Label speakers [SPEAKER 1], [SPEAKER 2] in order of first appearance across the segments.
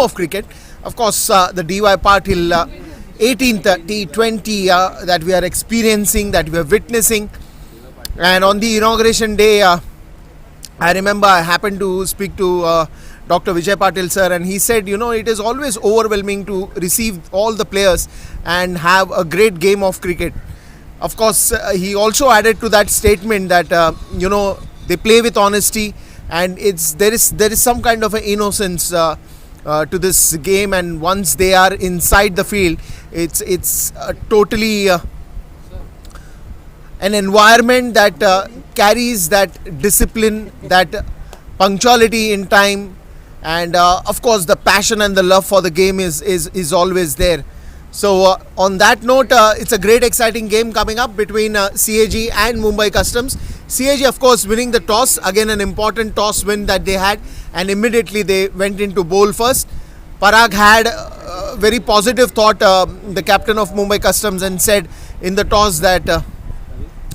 [SPEAKER 1] of cricket. Of course, the DY Patil 18th T20 that we are experiencing, that we are witnessing. And on the inauguration day, I remember I happened to speak to Dr. Vijay Patil sir, and he said, it is always overwhelming to receive all the players and have a great game of cricket. Of course, he also added to that statement that, they play with honesty, and there is some kind of an innocence to this game, and once they are inside the field, it's totally an environment that carries that discipline, that punctuality in time, and of course the passion and the love for the game is always there. So on that note, it's a great exciting game coming up between CAG and Mumbai Customs. CAG, of course, winning the toss, again an important toss win that they had, and immediately they went into bowl first. Parag had a very positive thought, the captain of Mumbai Customs, and said in the toss that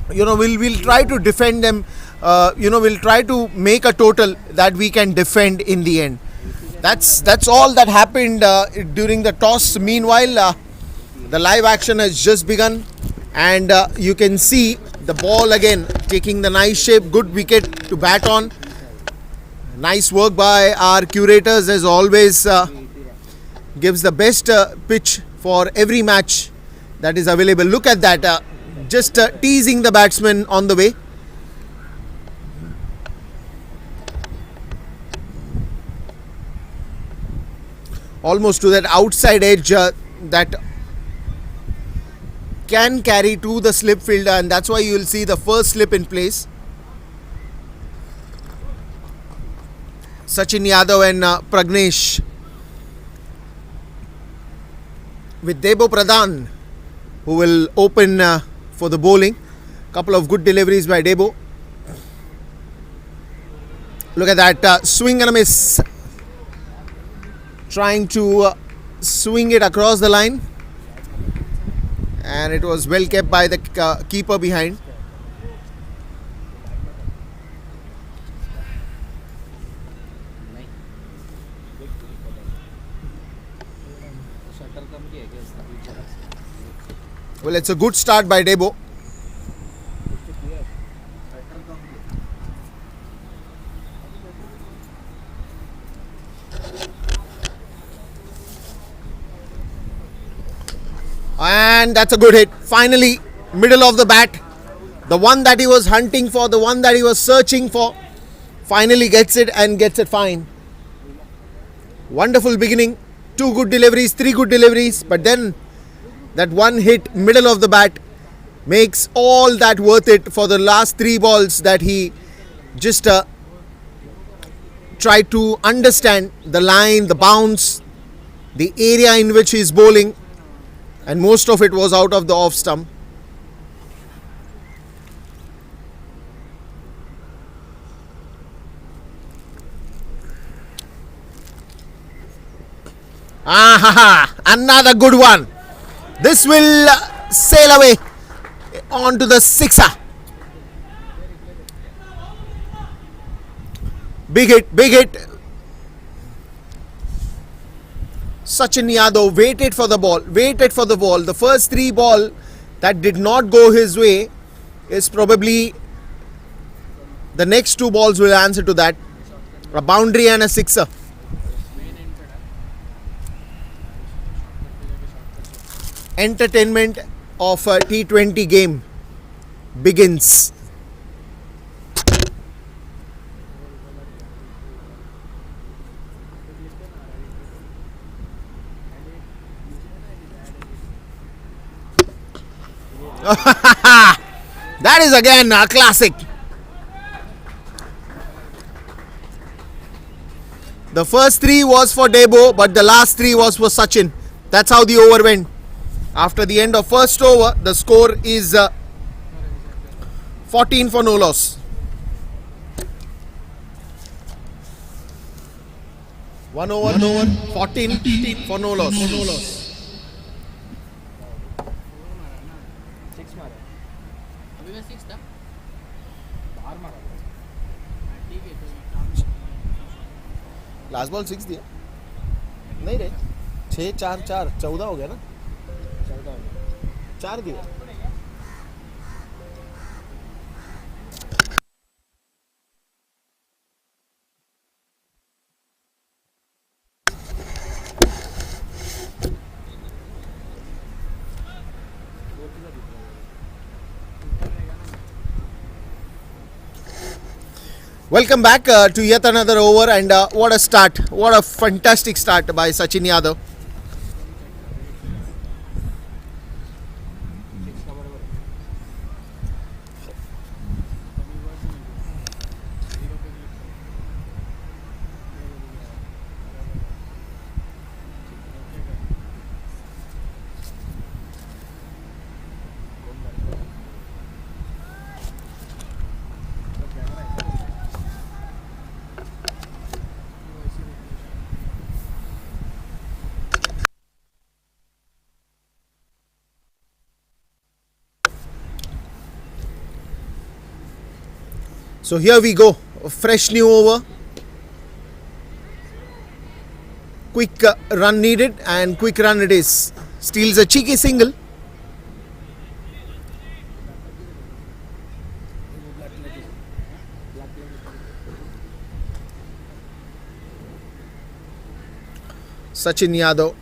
[SPEAKER 1] we'll try to defend them, we'll try to make a total that we can defend in the end. That's all that happened during the toss. Meanwhile, the live action has just begun, and you can see the ball again taking the nice shape. Good wicket to bat on. Nice work by our curators, as always. Gives the best pitch for every match that is available. Look at that, just teasing the batsman on the way. Almost to that outside edge that can carry to the slip fielder, and that's why you will see the first slip in place. Sachin Yadav and Pragnesh with Debo Pradhan, who will open for the bowling. Couple of good deliveries by Debo. Look at that, swing and a miss. Trying to swing it across the line, and it was well kept by the keeper behind. Well, it's a good start by Debo. And that's a good hit. Finally, middle of the bat. The one that he was hunting for, the one that he was searching for, finally gets it, and gets it fine. Wonderful beginning. 2 good deliveries, 3 good deliveries, but then that one hit, middle of the bat, makes all that worth it for the last 3 balls that he just tried to understand the line, the bounce, the area in which he is bowling, and most of it was out of the off stump. Another good one. This will sail away onto the sixer. Big hit, big hit. Sachin Yadav waited for the ball, The first 3 ball that did not go his way is probably the next 2 balls will answer to that. A boundary and a sixer. Entertainment of a T20 game begins. That is again a classic. The first 3 was for Debo, but the last 3 was for Sachin. That's how the over went. After the end of first over, the score is 14 for no loss. 1 over, 14 for no loss. Last ball 6 दिया. नहीं रे, 6-4-4 14 हो गया ना, 4 दिया. Welcome back to yet another over, and what a start, what a fantastic start by Sachin Yadav. So here we go, a fresh new over. Quick run needed, and quick run it is. Steals a cheeky single. Sachin Yadav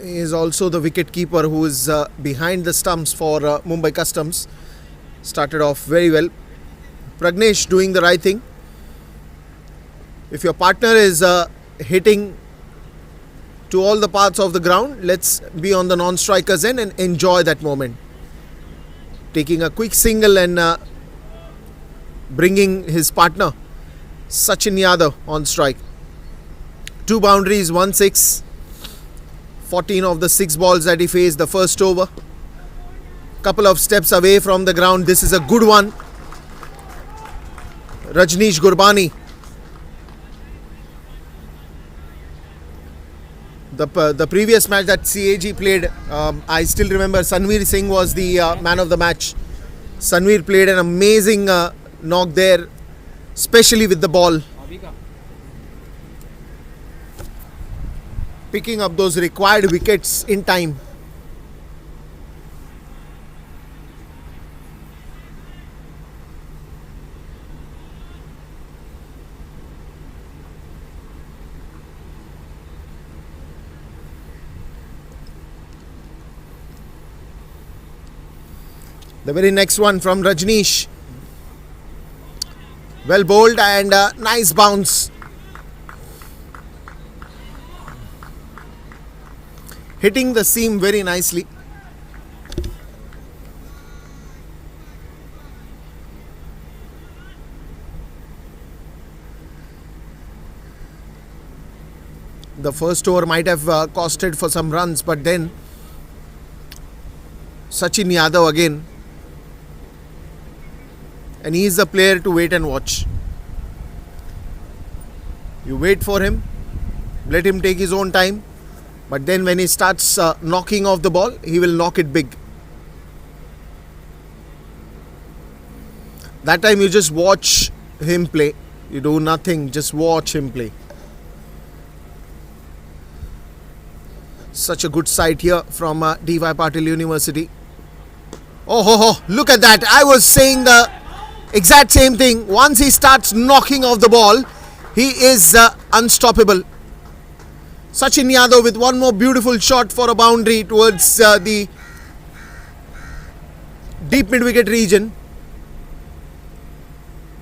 [SPEAKER 1] is also the wicket keeper who is behind the stumps for Mumbai Customs. Started off very well. Pragnesh doing the right thing. If your partner is hitting to all the parts of the ground, let's be on the non-strikers end and enjoy that moment. Taking a quick single and bringing his partner Sachin Yadav on strike. 2 boundaries, 1 6. 14 of the 6 balls that he faced the first over. Couple of steps away from the ground. This is a good one. Rajneesh Gurbani. The previous match that CAG played, I still remember Sanveer Singh was the man of the match. Sanveer played an amazing knock there, especially with the ball. Picking up those required wickets in time. The very next one from Rajneesh. Well bowled and nice bounce. Hitting the seam very nicely. The first over might have costed for some runs, but then Sachin Yadav again. And he is the player to wait and watch. You wait for him, let him take his own time, but then when he starts knocking off the ball, he will knock it big. That time you just watch him play. You do nothing, just watch him play. Such a good sight here from D.Y. Patil University. Oh, look at that. I was saying the exact same thing. Once he starts knocking off the ball, he is unstoppable. Sachin Yadav with one more beautiful shot for a boundary towards the deep mid-wicket region.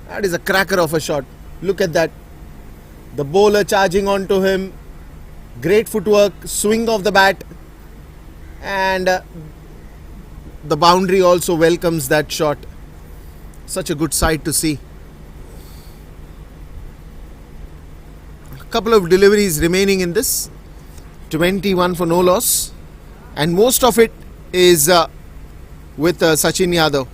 [SPEAKER 1] That is a cracker of a shot. Look at that. The bowler charging onto him. Great footwork, swing of the bat. And the boundary also welcomes that shot. Such a good sight to see. A couple of deliveries remaining in this. 21 for no loss. And most of it is with Sachin Yadav.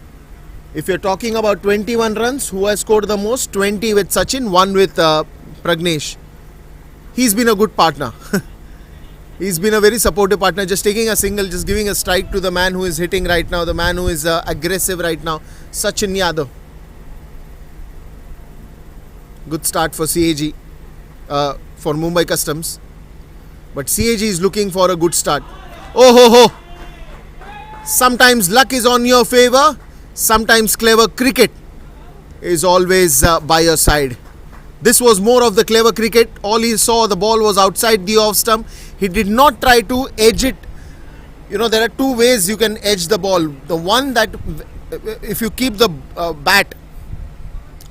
[SPEAKER 1] If you're talking about 21 runs, who has scored the most? 20 with Sachin, 1 with Pragnesh. He's been a good partner. He's been a very supportive partner, just taking a single, just giving a strike to the man who is hitting right now, the man who is aggressive right now, Sachin Yadav. Good start for CAG, for Mumbai Customs. But CAG is looking for a good start. Oh ho ho! Sometimes luck is on your favor. Sometimes clever cricket is always by your side. This was more of the clever cricket. All he saw, the ball was outside the off stump. He did not try to edge it. You know, there are two ways you can edge the ball. The one that if you keep the bat,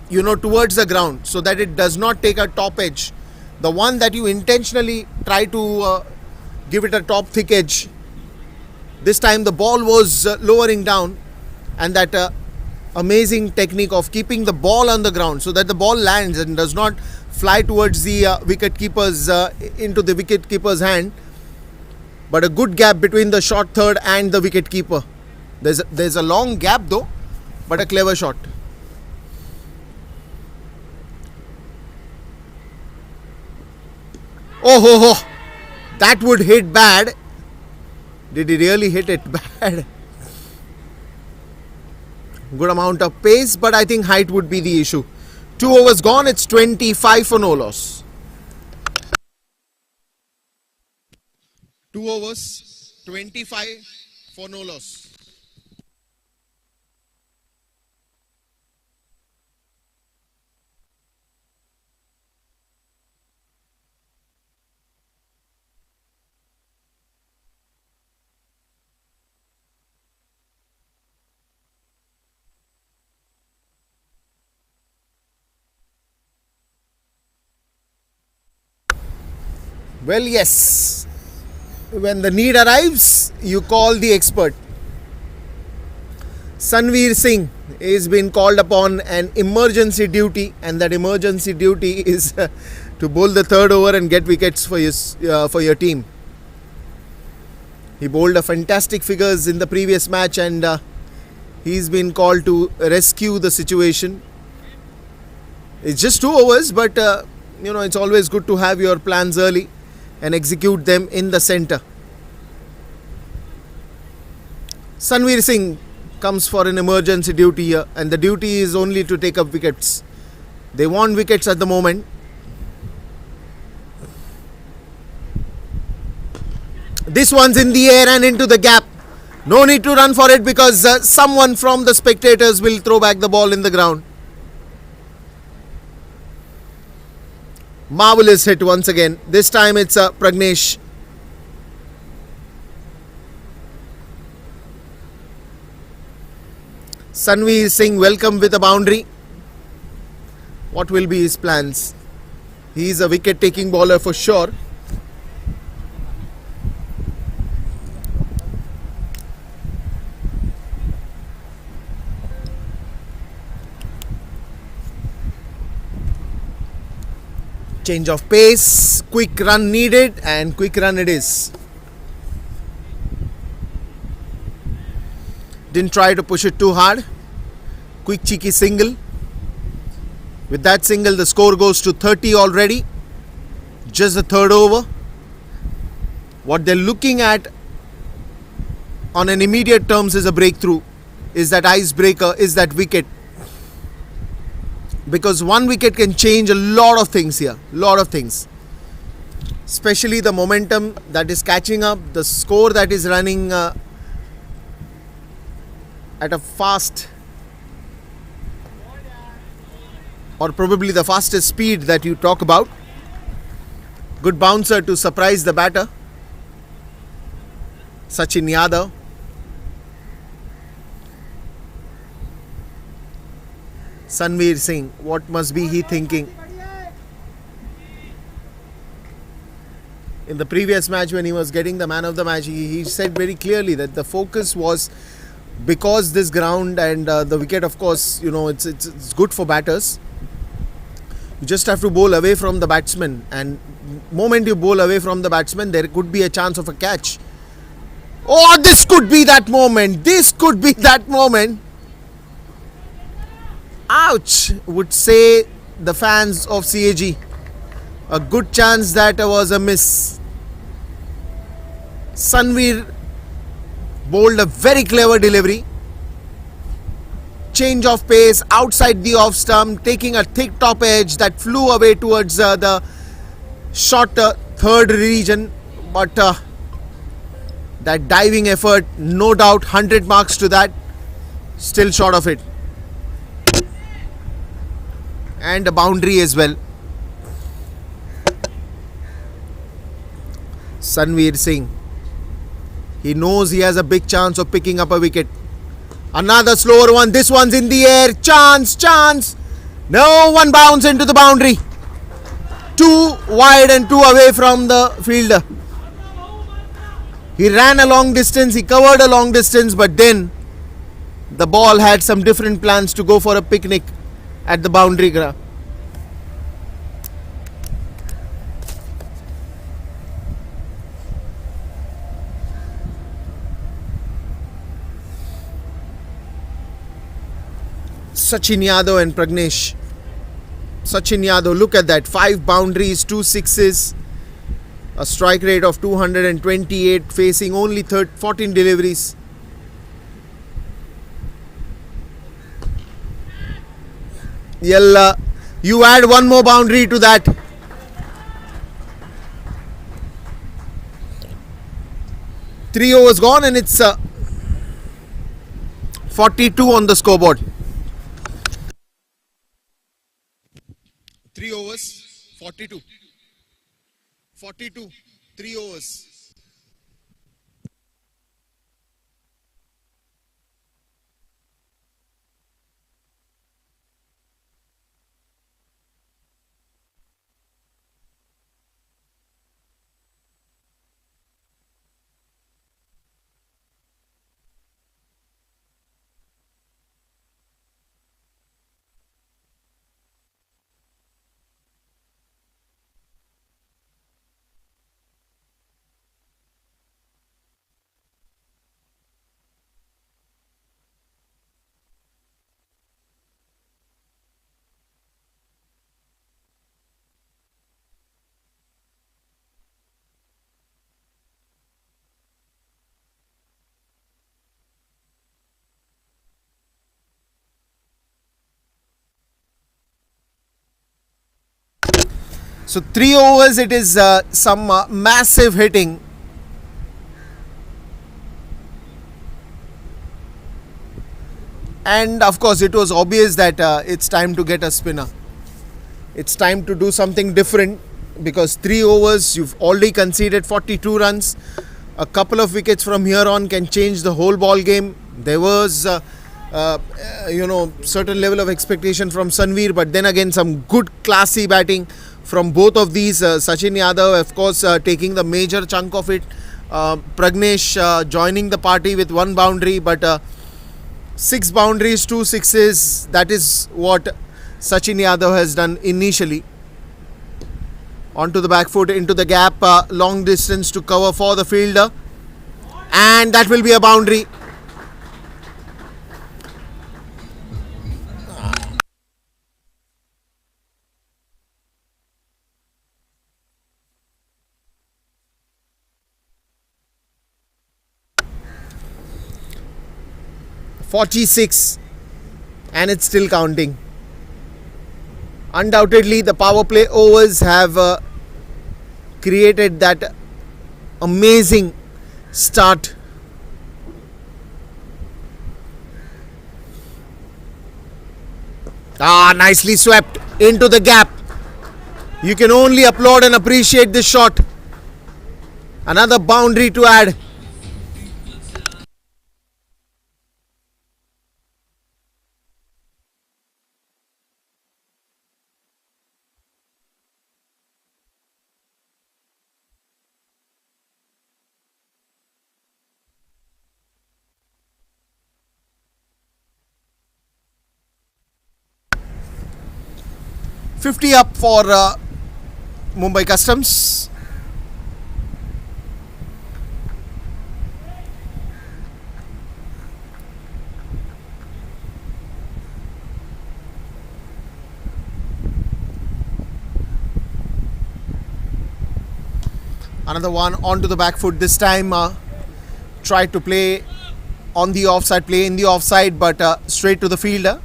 [SPEAKER 1] you know, towards the ground so that it does not take a top edge. The one that you intentionally try to give it a top thick edge. This time the ball was lowering down, and that amazing technique of keeping the ball on the ground so that the ball lands and does not fly towards the wicket keeper's into the wicket keeper's hand, but a good gap between the short third and the wicket keeper. There's a long gap though, but a clever shot. Oh ho ho! That would hit bad. Did he really hit it bad? Good amount of pace, but I think height would be the issue. 2 overs gone, it's 25 for no loss. 2 overs, 25 for no loss. Well, yes. When the need arrives, you call the expert. Sanveer Singh is been called upon an emergency duty, and that emergency duty is to bowl the third over and get wickets for your team. He bowled a fantastic figures in the previous match, and he's been called to rescue the situation. It's just 2 overs, but you know, it's always good to have your plans early and execute them in the center. Sanveer Singh comes for an emergency duty here, and the duty is only to take up wickets. They want wickets at the moment. This one's in the air and into the gap. No need to run for it because someone from the spectators will throw back the ball in the ground. Marvelous hit once again. This time it's Pragnesh. Sanveer Singh welcome with a boundary. What will be his plans? He is a wicket taking bowler for sure. Change of pace, quick run needed, and quick run it is. Didn't try to push it too hard. Quick cheeky single. With that single, the score goes to 30 already. Just the third over. What they're looking at on an immediate terms is a breakthrough, is that icebreaker, is that wicket. Because one wicket can change a lot of things here. Lot of things. Especially the momentum that is catching up. The score that is running at a fast, or probably the fastest speed that you talk about. Good bouncer to surprise the batter. Sachin Yadav. Sanveer Singh, what must be he thinking? In the previous match when he was getting the man of the match, he said very clearly that the focus was, because this ground and the wicket, of course, you know, it's good for batters. You just have to bowl away from the batsman, and moment you bowl away from the batsman, there could be a chance of a catch. Oh, this could be that moment. This could be that moment. Ouch, would say the fans of CAG. A good chance that was a miss. Sanveer bowled a very clever delivery. Change of pace outside the off stump, taking a thick top edge that flew away towards the short third region. but that diving effort, no doubt 100 marks to that, still short of it. And a boundary as well. Sanveer Singh, he knows he has a big chance of picking up a wicket. Another slower one, this one's in the air, chance, no, one bounce into the boundary. 2 wide and 2 away from the fielder. He ran a long distance, he covered a long distance, but then the ball had some different plans to go for a picnic at the boundary ground. Sachin Yadav and Pragnesh. Sachin Yadav, look at that, 5 boundaries, 2 sixes, a strike rate of 228, facing only 14 deliveries. Yalla, you add one more boundary to that. Three overs gone and it's 42 on the scoreboard. 3 overs, 42. 42, 3 overs. So 3 overs, it is some massive hitting. And of course it was obvious that it's time to get a spinner. It's time to do something different, because 3 overs, you've already conceded 42 runs. A couple of wickets from here on can change the whole ball game. There was certain level of expectation from Sanveer, but then again some good classy batting from both of these. Sachin Yadav, of course, taking the major chunk of it. Pragnesh joining the party with 1 boundary, but 6 boundaries, 2 sixes. That is what Sachin Yadav has done initially. Onto the back foot, into the gap, long distance to cover for the fielder. And that will be a boundary. .46, and it's still counting. Undoubtedly, the power play overs have created that amazing start. Nicely swept into the gap. You can only applaud and appreciate this shot. Another boundary to add. .50 up for Mumbai Customs. Another one onto the back foot. This time tried to play on the offside, play in the offside, but straight to the fielder.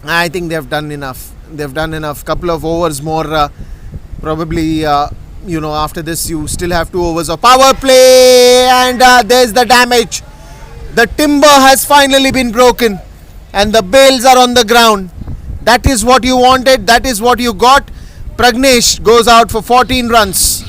[SPEAKER 1] I think they've done enough. Couple of overs more, probably after this you still have 2 overs of power play, and there's the damage. The timber has finally been broken and the bales are on the ground. That is what you wanted, that is what you got. Pragnesh goes out for 14 runs.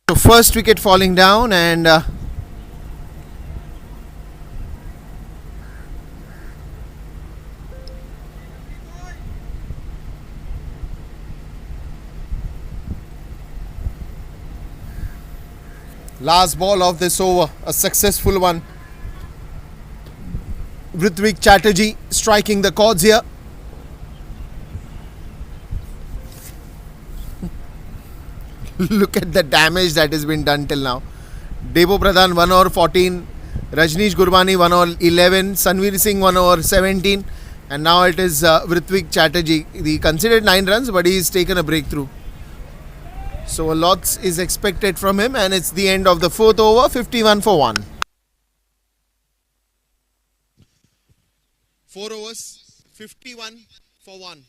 [SPEAKER 1] So first wicket falling down, and last ball of this over, a successful one. Ritwik Chatterjee striking the chords here. Look at the damage that has been done till now. Debo Pradhan 1 over 14, Rajneesh Gurbani 1 over 11, Sanveer Singh 1 over 17, and now it is Ritwik Chatterjee. He considered 9 runs, but he's taken a breakthrough. So a lot is expected from him, and it's the end of the 4th over, 51 for 1. 4 overs, 51 for 1.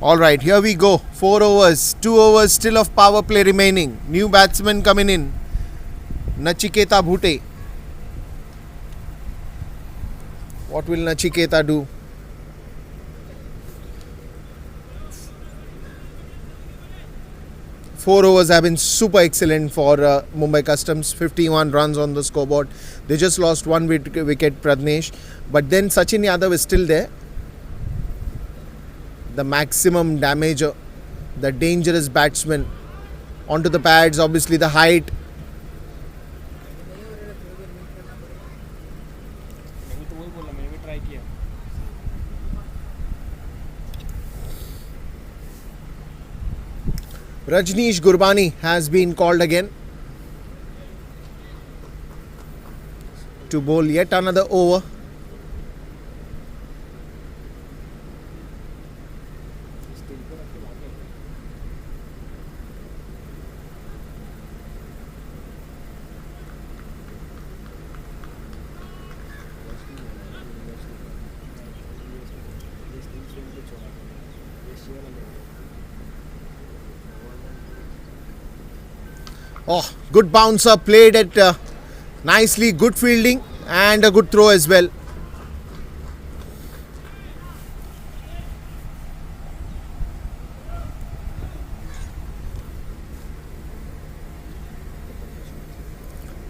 [SPEAKER 1] Alright, here we go. 4 overs, 2 overs still of power play remaining. New batsman coming in, Nachiketa Bhute. What will Nachiketa do? Four overs have been super excellent for Mumbai Customs. 51 runs on the scoreboard. They just lost 1 wicket, Pragnesh. But then Sachin Yadav is still there. The maximum damager, the dangerous batsman. Onto the pads, obviously the height. Rajneesh Gurbani has been called again to bowl yet another over. Oh, good bouncer, played it nicely, good fielding and a good throw as well.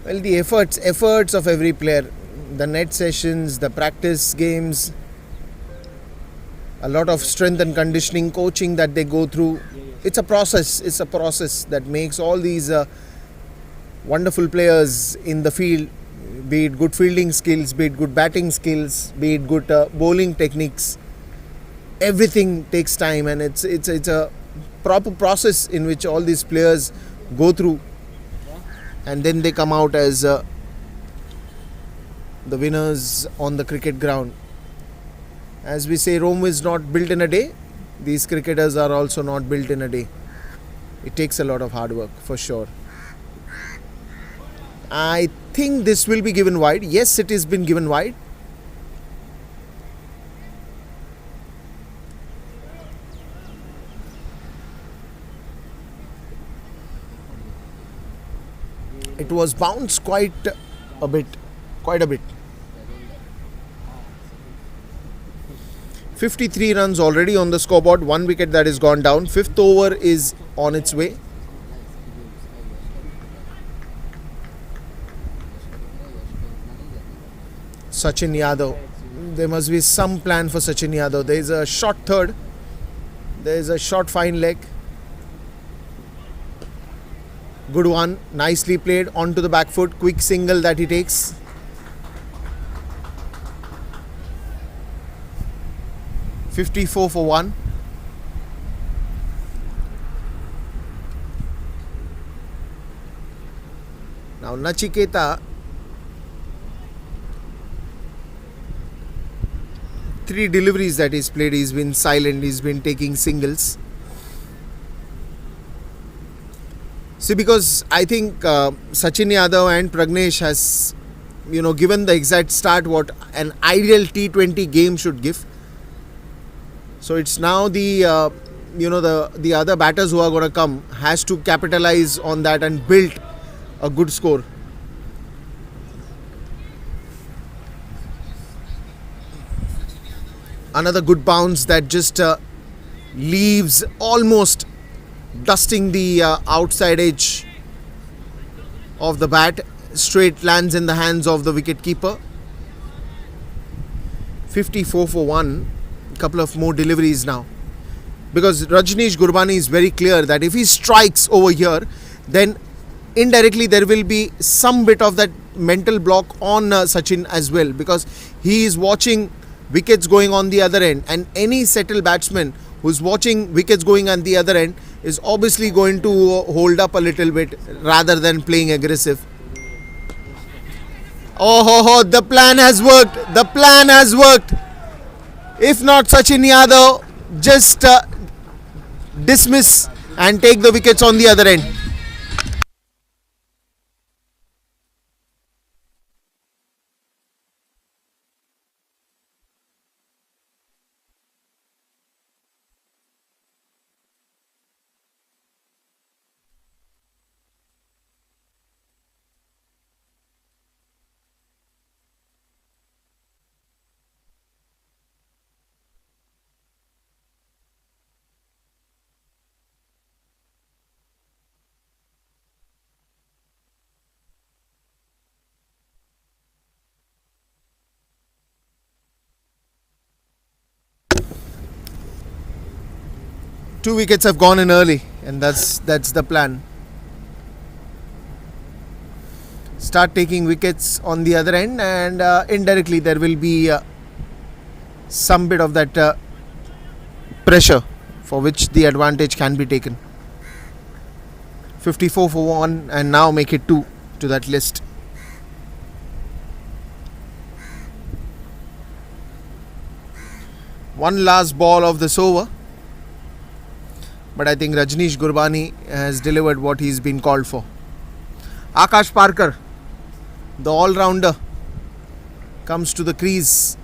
[SPEAKER 1] Well, the efforts of every player. the net sessions, the practice games, a lot of strength and conditioning coaching that they go through. It's a process. It's a process that makes all these wonderful players in the field, be it good fielding skills, be it good batting skills, be it good bowling techniques. Everything takes time, and it's a proper process in which all these players go through, and then they come out as the winners on the cricket ground. As we say, Rome is not built in a day. These cricketers are also not built in a day. It takes a lot of hard work, for sure. I think this will be given wide. Yes, it has been given wide. It was bounced quite a bit. 53 runs already on the scoreboard. 1 wicket that is gone down. 5th over is on its way. Sachin Yadav. There must be some plan for Sachin Yadav. There is a short third. There is a short fine leg. Good one. Nicely played onto the back foot. Quick single that he takes. .54 for 1. Now Nachiketa, 3 deliveries that he's played, he's been silent, he's been taking singles. See, because I think Sachin Yadav and Pragnesh has, given the exact start what an ideal T20 game should give. So it's now the other batters who are going to come has to capitalize on that and build a good score. Another good bounce that just leaves almost dusting the outside edge of the bat. Straight lands in the hands of the wicket keeper. 54 for 1. Couple of more deliveries now, because Rajneesh Gurbani is very clear that if he strikes over here, then indirectly there will be some bit of that mental block on Sachin as well, because he is watching wickets going on the other end, and any settled batsman who's watching wickets going on the other end is obviously going to hold up a little bit rather than playing aggressive. The plan has worked. The plan has worked. If not Sachin Yadav, just dismiss and take the wickets on the other end. Two wickets have gone in early, and that's the plan. Start taking wickets on the other end, and indirectly there will be some bit of that pressure for which the advantage can be taken. 54 for 1, and now make it 2 to that list. One last ball of this over. But I think Rajneesh Gurbani has delivered what he's been called for. Akash Parkar, the all-rounder, comes to the crease.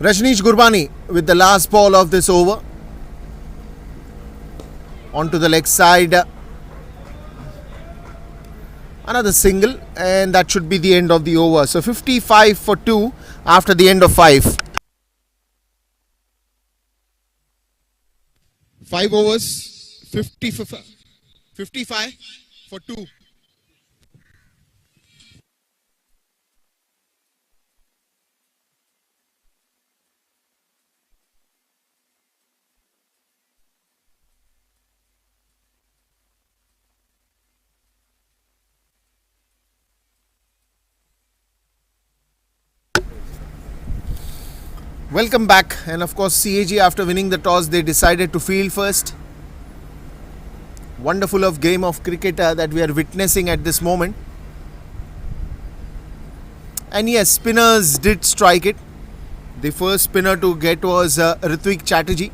[SPEAKER 1] Rajneesh Gurbani with the last ball of this over. Onto the leg side. Another single, and that should be the end of the over. So 55 for 2 after the end of 5. 5 overs, 55 for 2. Welcome back, and of course CAG, after winning the toss, they decided to field first. Wonderful of game of cricket that we are witnessing at this moment. And yes, spinners did strike it. The first spinner to get was Ritvik Chatterjee.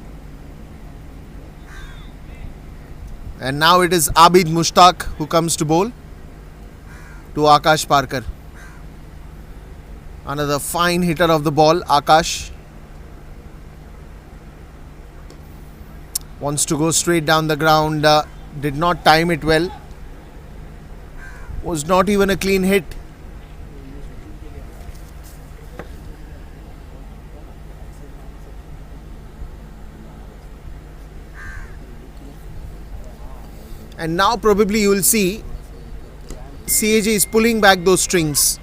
[SPEAKER 1] And now it is Abid Mushtaq who comes to bowl to Akash Parkar. Another fine hitter of the ball, Akash. Wants to go straight down the ground, did not time it well. Was not even a clean hit. And now probably you will see CAG is pulling back those strings.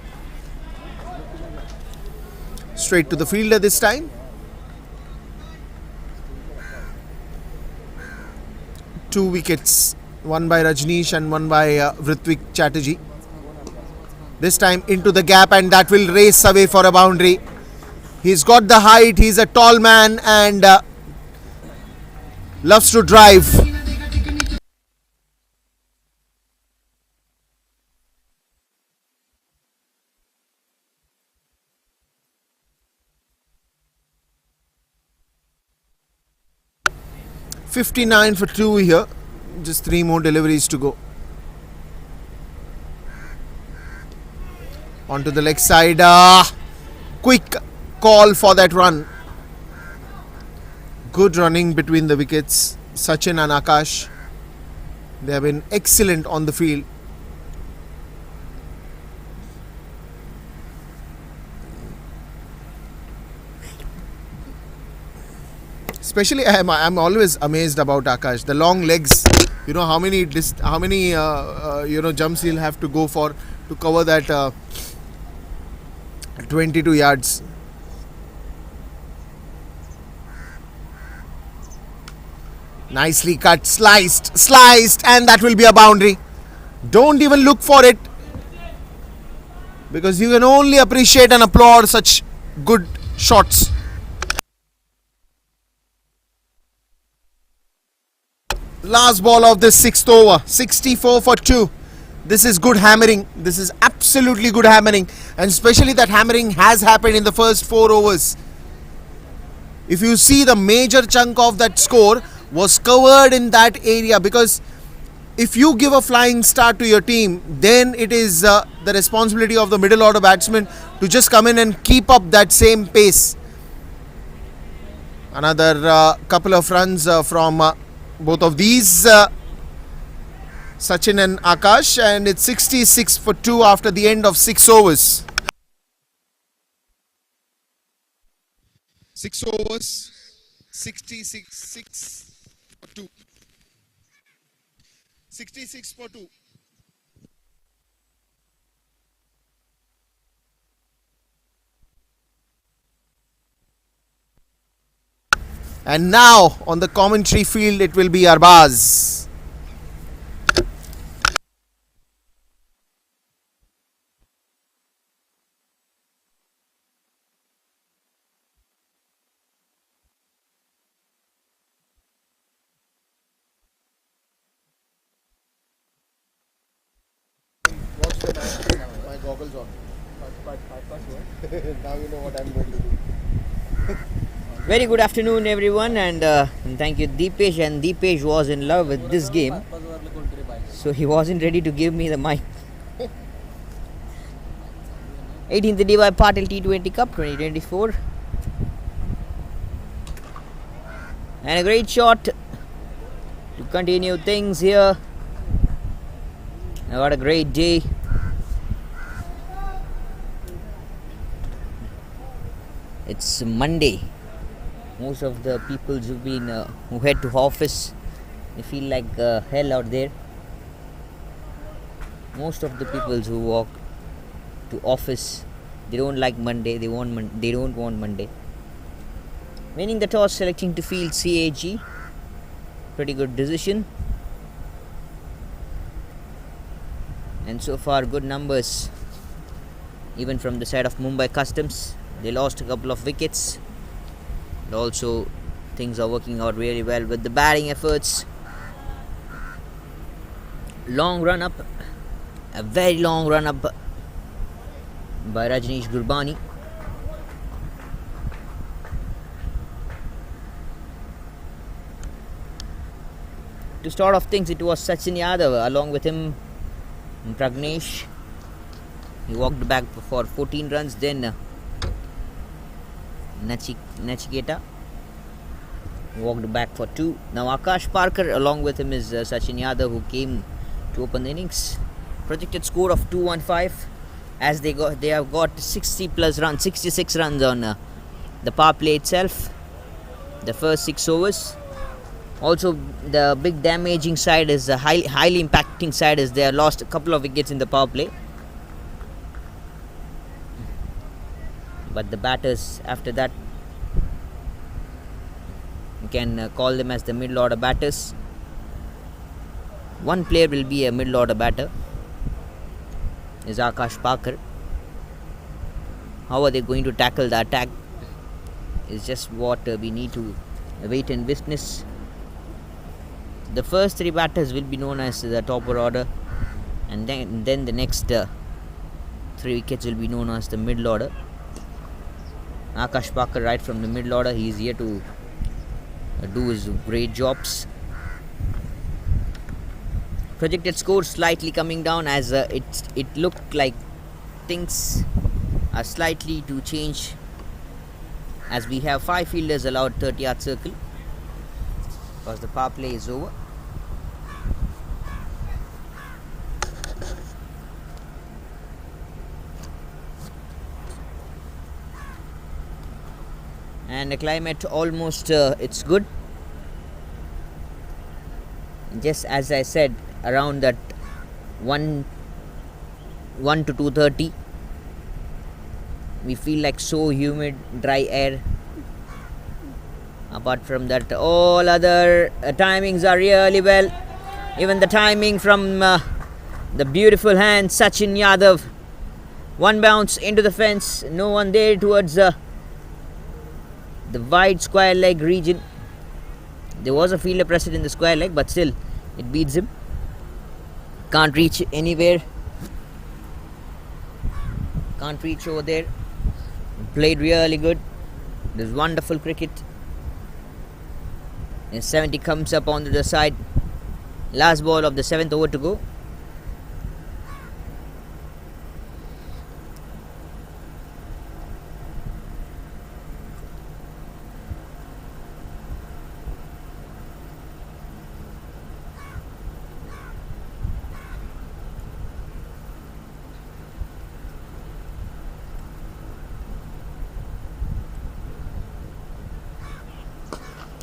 [SPEAKER 1] Straight to the fielder this time. 2 wickets, one by Rajneesh and one by Ritvik Chatterjee. This time into the gap, and that will race away for a boundary. He's got the height, he's a tall man and loves to drive. $59 for 2 here. Just 3 more deliveries to go. Onto the leg side. Quick call for that run. Good running between the wickets. Sachin and Akash. They have been excellent on the field. Especially, I'm always amazed about Akash. The long legs. You know how many jumps he'll have to go for to cover that 22 yards. Nicely cut, sliced, and that will be a boundary. Don't even look for it, because you can only appreciate and applaud such good shots. Last ball of this 6th over, 64 for 2. This is good hammering. This is absolutely good hammering, and especially that hammering has happened in the first 4 overs. If you see, the major chunk of that score was covered in that area, because if you give a flying start to your team, then it is the responsibility of the middle order batsman to just come in and keep up that same pace. Another couple of runs from both of these, Sachin and Akash, and it's 66 for 2 after the end of 6 overs. 6 overs, 66 for 2. 66 for 2. And now on the commentary field it will be Arbaz. My goggles on. Now you know what I'm going to do.
[SPEAKER 2] Very good afternoon everyone, and thank you Deepesh. And Deepesh was in love with this game, so he wasn't ready to give me the mic. 18th DY Patil T20 Cup 2024, and a great shot to continue things here. I got a great day. It's Monday. Most of the people who head to office, they feel like hell out there. Most of the people who walk to office, they don't like Monday. They don't want Monday. Winning the toss, selecting to field CAG. Pretty good decision. And so far, good numbers. Even from the side of Mumbai Customs, they lost a couple of wickets. But also, things are working out really well with the batting efforts. Long run up, a very long run up by Rajneesh Gurbani. To start off things, it was Sachin Yadav. Along with him, Pragnesh. He walked back for 14 runs. Then Nachiketa walked back for 2. Now Akash Parker, along with him is Sachin Yadav, who came to open the innings. Projected score of 215, as they have got 60 plus runs, 66 runs on the power play itself. The first 6 overs. Also, the big damaging side is the highly impacting side is they have lost a couple of wickets in the power play. But the batters after that, you can call them as the middle order batters. One player will be a middle order batter, is Akash Parker. How are they going to tackle the attack is just what we need to wait and witness. The first 3 batters will be known as the topper order, and then the next 3 wickets will be known as the middle order. Akash Parker right from the middle order, he is here to do his great jobs. Projected score slightly coming down, as it looked like things are slightly to change, as we have 5 fielders allowed 30-yard circle because the power play is over. And the climate almost it's good. Just as I said, around that 1 to 2:30, we feel like so humid, dry air. Apart from that, all other timings are really well. Even the timing from the beautiful hand Sachin Yadav. One bounce into the fence, no one there towards the wide square leg region. There was a fielder present in the square leg, but still it beats him. Can't reach anywhere. Can't reach over there. Played really good. This wonderful cricket. And 70 comes up onto the side. Last ball of the 7th over to go.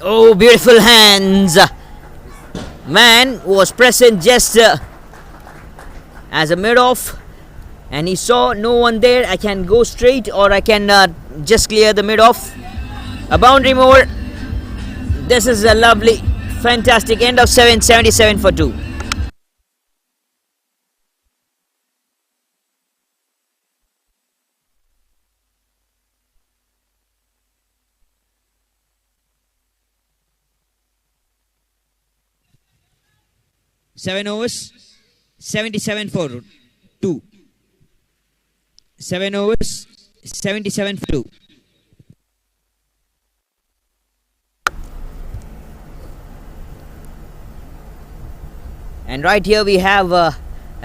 [SPEAKER 2] Oh, beautiful hands. Man was present just as a mid-off, and he saw no one there. I can go straight, or I can just clear the mid-off. A boundary more. This is a lovely, fantastic end of 77 for 2. Seven overs, 77 for 2. 7 overs, 77 for 2. And right here we have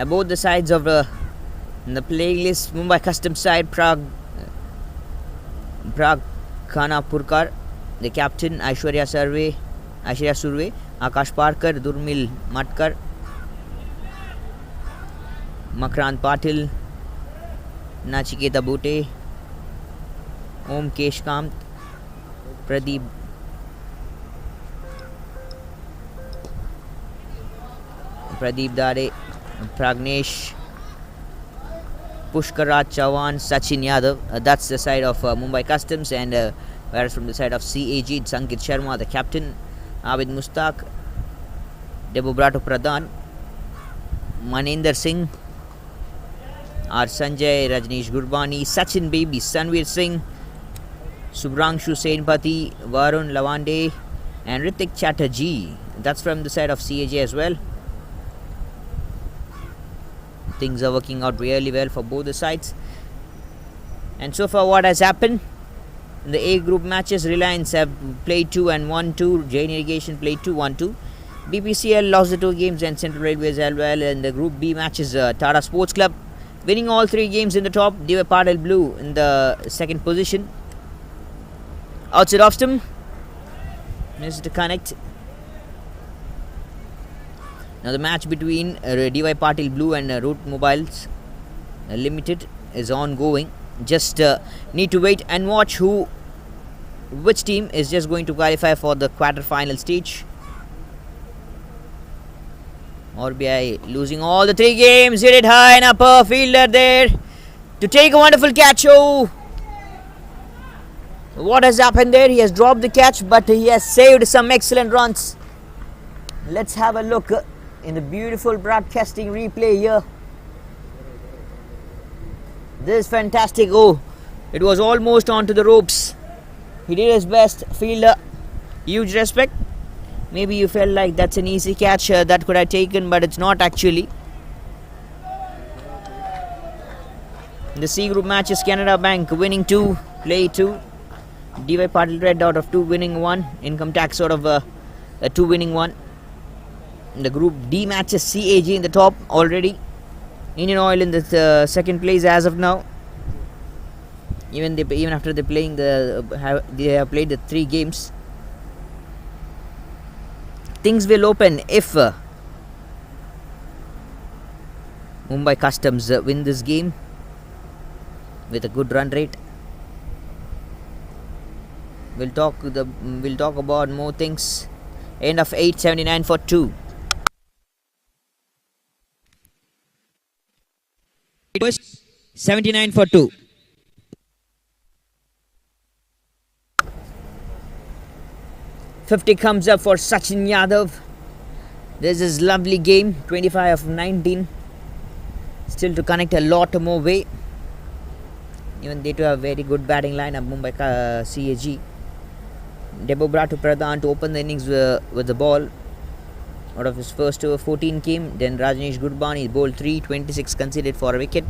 [SPEAKER 2] both the sides of the playlist. Mumbai Customs side, Prag Khana Purkar, the captain, Aishwarya Surve, Akash Parker, Durmil Matkar, Makrant Patil, Nachiketa Bhute, Om Keshkant, Pradeep, Dare, Pragnesh, Pushkaraj Chavan, Sachin Yadav. That's the side of Mumbai Customs, and whereas from the side of CAG, it's Ankit Sharma, the captain, Abid Mustaq, Debobrato Pradhan, Maninder Singh, R. Sanjay, Rajneesh Gurbani, Sachin Baby, Sanveer Singh, Subrangshu Senpati, Varun Lavande, and Ritik Chatterjee. That's from the side of CAG as well. Things are working out really well for both the sides. And so far, what has happened in the A group matches, Reliance have played 2 and won 2. Jain Irrigation played 2-1-2. BPCL lost the 2 games, and Central Railways as well. In the Group B matches, Tata Sports Club winning all 3 games in the top. D.Y. Patil Blue in the second position. Outside off stump, missed to connect. Now the match between D.Y. Patil Blue and Route Mobiles Limited is ongoing. Just need to wait and watch which team is just going to qualify for the quarter-final stage. RBI losing all the 3 games. Hit it high and upper. Fielder there to take a wonderful catch. Oh, what has happened there? He has dropped the catch, but he has saved some excellent runs. Let's have a look in the beautiful broadcasting replay here. This is fantastic. Oh, it was almost onto the ropes. He did his best. Fielder, huge respect. Maybe you felt like that's an easy catch that could have taken, but it's not actually. In the C group matches, Canada Bank winning 2, play 2. D.Y. Patil Red out of 2 winning 1. Income Tax out of a 2 winning 1. In the Group D matches, CAG in the top already. Indian Oil in the second place as of now. Even after they have played the 3 games. Things will open if Mumbai Customs win this game with a good run rate. We'll talk about more things. End of 8:79 for 2. It was 79 for 2. $50 comes up for Sachin Yadav. This is lovely game. 25 of 19. Still to connect a lot more way. Even they do have very good batting lineup. Mumbai CAG. Debobrato Pradhan to open the innings with the ball. Out of his first 14 came. Then Rajneesh Gurbani bowled 3, 26 conceded for a wicket.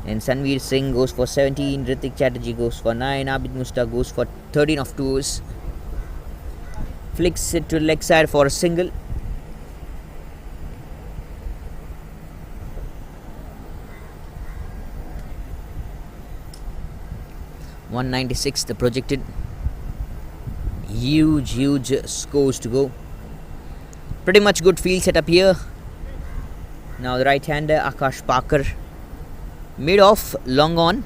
[SPEAKER 2] And Sanveer Singh goes for 17. Ritik Chatterjee goes for 9. Abid Mustaq goes for 13 of 2 overs. Flicks it to leg side for a single. .196 the projected. Huge scores to go. Pretty much good field setup here. Now the right hander Akash Parker mid off, long on.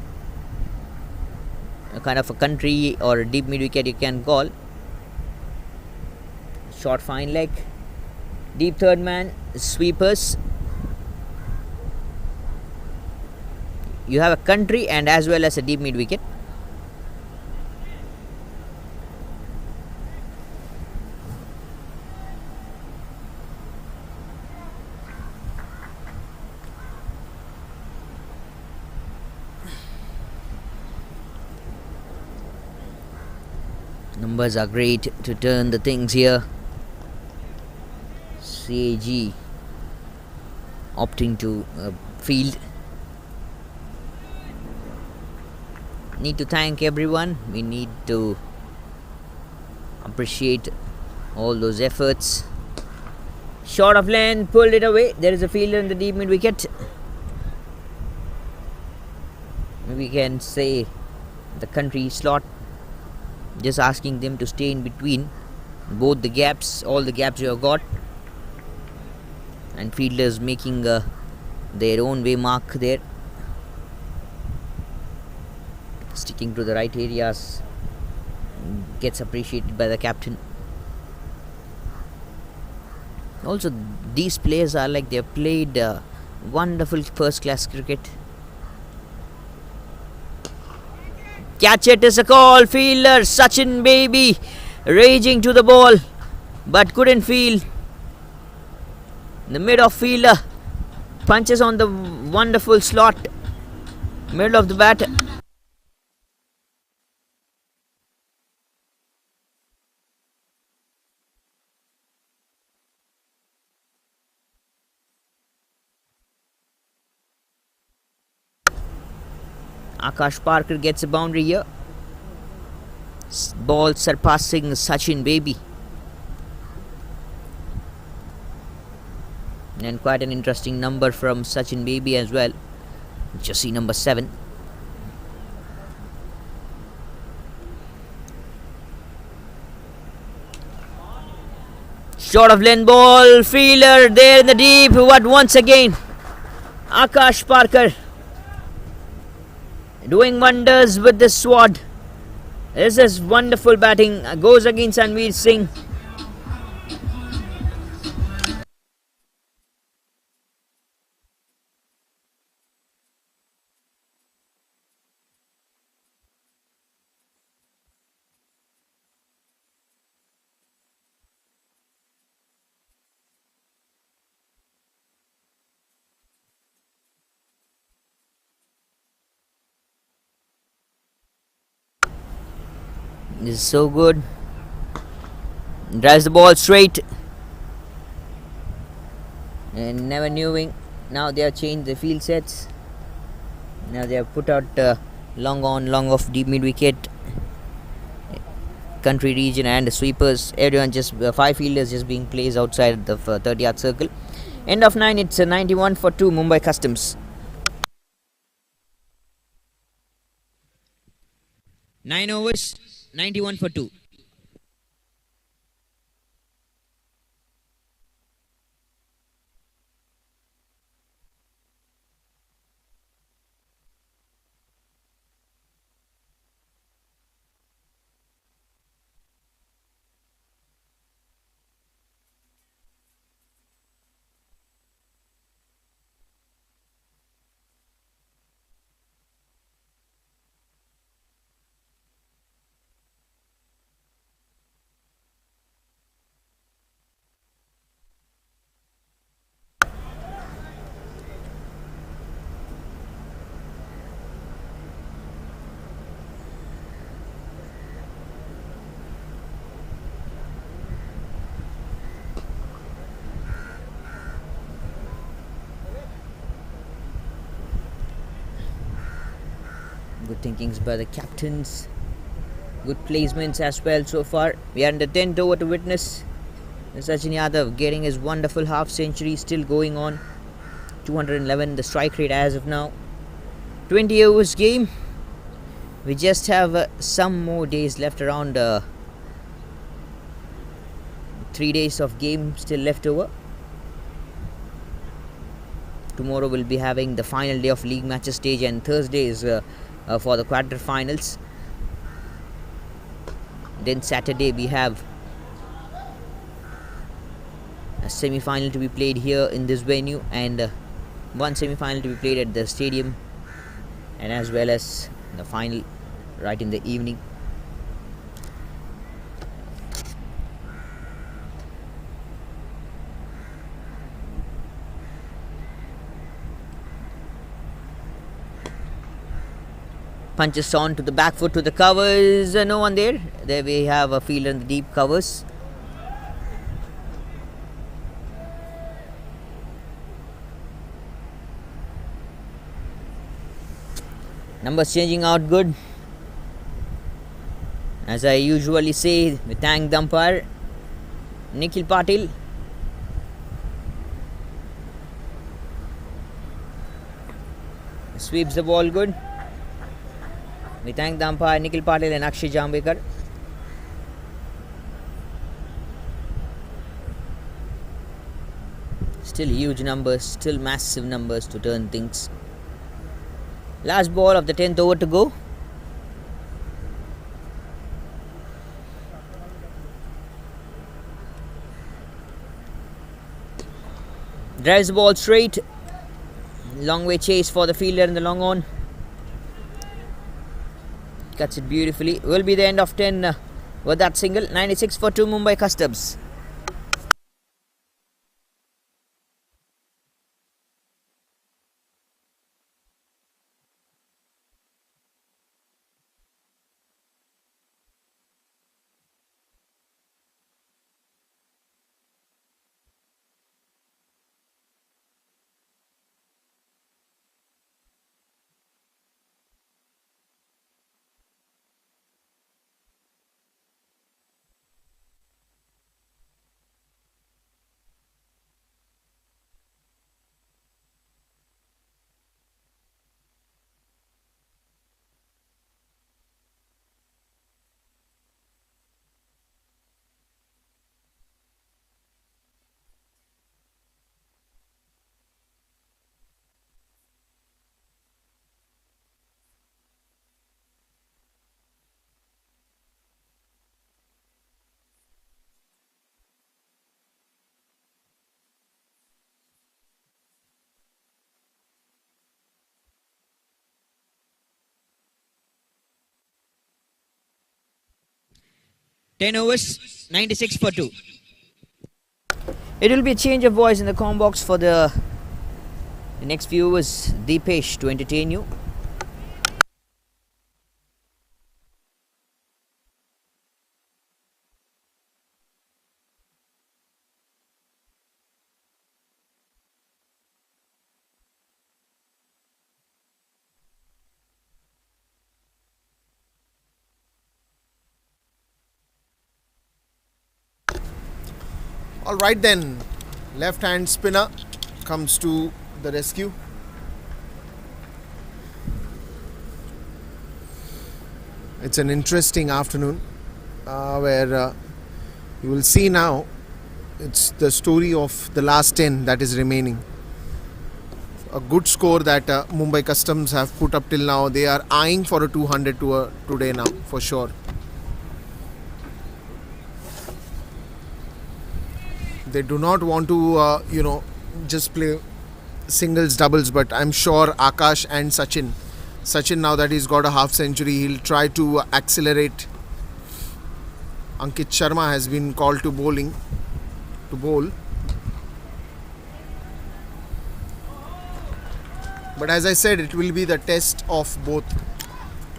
[SPEAKER 2] A kind of a country or a deep mid wicket you can call. Short fine leg. Deep third man, sweepers. You have a country and as well as a deep mid wicket. Numbers are great to turn the things here. CAG opting to field. Need to thank everyone. We need to appreciate all those efforts. Short of length, pulled it away. There is a fielder in the deep mid wicket. We can say the country slot. Just asking them to stay in between both the gaps, all the gaps you have got. And fielders making their own way mark there. Sticky striking to the right areas gets appreciated by the captain. Also, these players are like they've played wonderful first class cricket. Catch it is a call. Fielder Sachin Baby raging to the ball but couldn't field. The mid-off fielder punches on the wonderful slot, middle of the bat. Akash Parker gets a boundary here. Ball surpassing Sachin Baby. And quite an interesting number from Sachin Baby as well. Jersey number 7. Short of lane ball. Fielder there in the deep. But once again, Akash Parker doing wonders with this sword. This is wonderful batting. Goes against Anveer Singh. This is so good. Drives the ball straight. And never knowing. Now they have changed the field sets. Now they have put out long on, long off, deep mid wicket, country region and the sweepers. Everyone just 5 fielders just being placed outside the 30-yard circle. End of 9. It's 91 for 2 Mumbai Customs. 9 overs. 91 for 2. Good thinkings by the captains. Good placements as well so far. We are in the 10th over to witness Sachin Yadav getting his wonderful half century still going on. 211 the strike rate as of now. 20 overs game. We just have some more days left, around 3 days of game still left over. Tomorrow we'll be having the final day of league matches stage, and Thursday is for the quarter-finals. Then Saturday we have a semi-final to be played here in this venue, and one semi-final to be played at the stadium, and as well as the final right in the evening. Punches on to the back foot to the covers. No one there. There we have a fielder in the deep covers. Numbers changing out good. As I usually say, we thank the umpire, Nikhil Patil. Sweeps the ball good. We thank the umpire Nikhil Patil and Akshay Jambekar. Still huge numbers, still massive numbers to turn things. Last ball of the 10th over to go. Drives the ball straight. Long way chase for the fielder in the long on. Cuts it beautifully. Will be the end of 10 with that single. 96 for 2 Mumbai Customs. Ten overs, 96 for 2. It will be a change of voice in the com box for the next few overs. Deepesh to entertain you.
[SPEAKER 1] All right then, left hand spinner comes to the rescue. It's an interesting afternoon where you will see now it's the story of the last 10 that is remaining. A good score that Mumbai Customs have put up till now. They are eyeing for a 200 today now for sure. They do not want to, just play singles, doubles, but I'm sure Akash and Sachin now that he's got a half century, he'll try to accelerate. Ankit Sharma has been called to bowl. But as I said, it will be the test of both.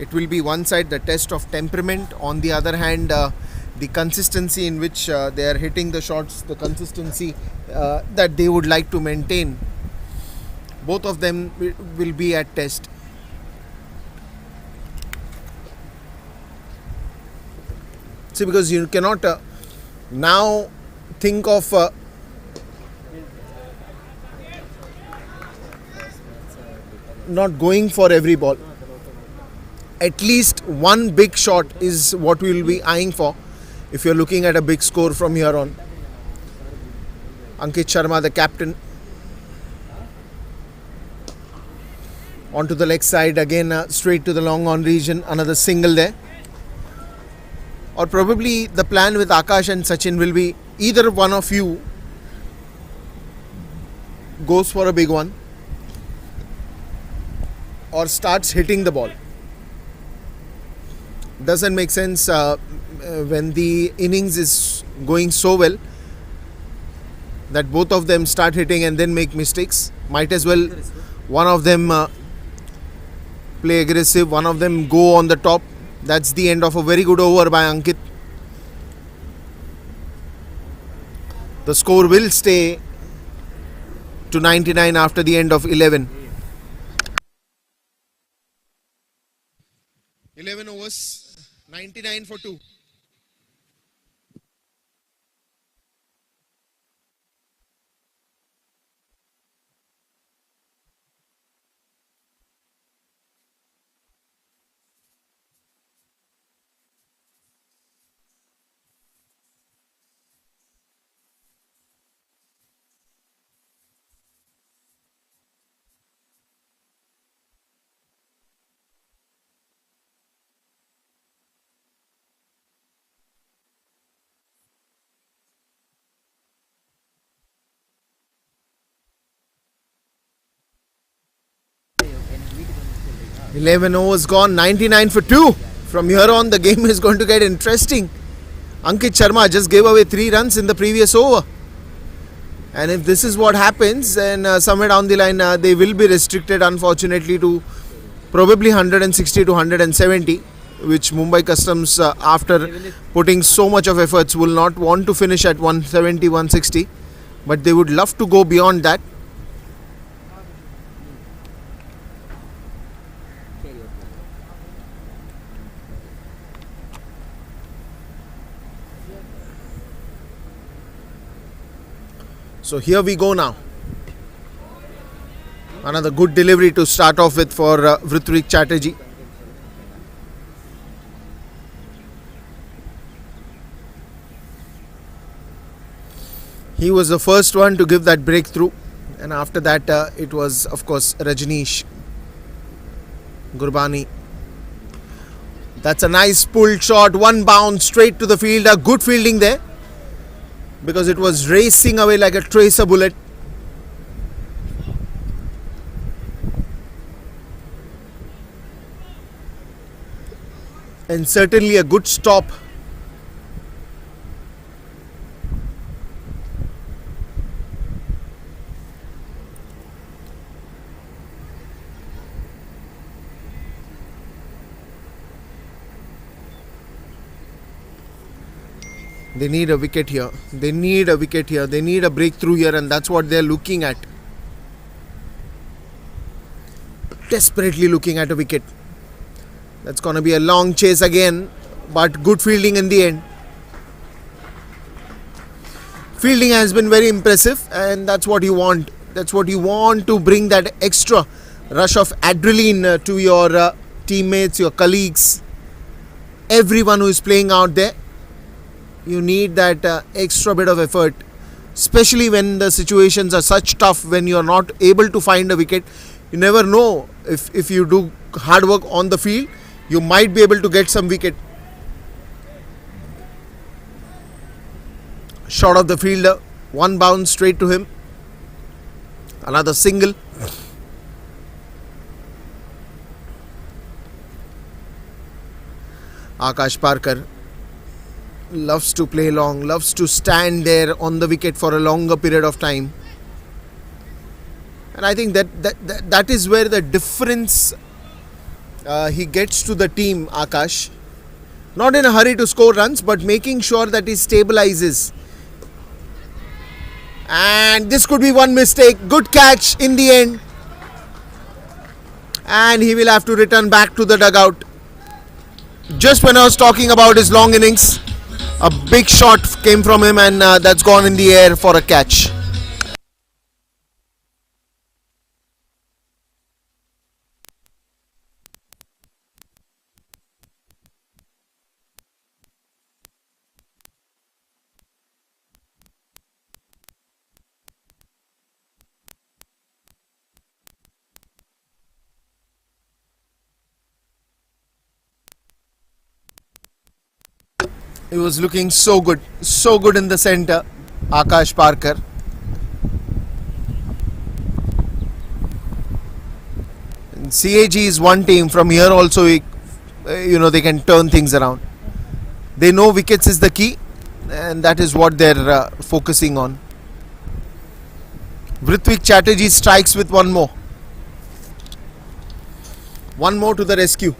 [SPEAKER 1] It will be one side the test of temperament, on the other hand the consistency in which they are hitting the shots, the consistency that they would like to maintain. Both of them will be at test. See, because you cannot now think of not going for every ball. At least one big shot is what we will be eyeing for if you're looking at a big score from here on. Ankit Sharma, the captain. Onto the leg side again, straight to the long on region. Another single there. Or probably the plan with Akash and Sachin will be either one of you goes for a big one or starts hitting the ball. Doesn't make sense when the innings is going so well that both of them start hitting and then make mistakes. Might as well one of them play aggressive, one of them go on the top. That's the end of a very good over by Ankit. The score will stay to 99 after the end of 11. 11 overs, 99 for 2. 11 overs gone, 99 for 2. From here on, the game is going to get interesting. Ankit Sharma just gave away 3 runs in the previous over. And if this is what happens, then somewhere down the line, they will be restricted, unfortunately, to probably 160 to 170, which Mumbai Customs, after putting so much of efforts, will not want to finish at 170, 160. But they would love to go beyond that. So here we go now. Another good delivery to start off with for Hrithwik Chatterjee. He was the first one to give that breakthrough, and after that it was, of course, Rajneesh Gurbani. That's a nice pulled shot, one bounce straight to the fielder. Good fielding there, because it was racing away like a tracer bullet. And certainly a good stop. They need a wicket here. They need a wicket here. They need a breakthrough here, and that's what they're looking at. Desperately looking at a wicket. That's going to be a long chase again, but good fielding in the end. Fielding has been very impressive, and that's what you want. That's what you want, to bring that extra rush of adrenaline to your teammates, your colleagues, everyone who is playing out there. You need that extra bit of effort, especially when the situations are such tough, when you are not able to find a wicket. You never know, if you do hard work on the field, you might be able to get some wicket. Shot of the fielder, one bounce straight to him. Another single. Akash Parkar loves to play long, loves to stand there on the wicket for a longer period of time. And I think that is where the difference he gets to the team, Akash. Not in a hurry to score runs, but making sure that he stabilizes. And this could be one mistake. Good catch in the end. And he will have to return back to the dugout. Just when I was talking about his long innings, a big shot came from him, and that's gone in the air for a catch. He was looking so good in the center, Akash Parkar. And CAG is one team. From here also, they can turn things around. They know wickets is the key, and that is what they're focusing on. Hrithwik Chatterjee strikes with one more. One more to the rescue.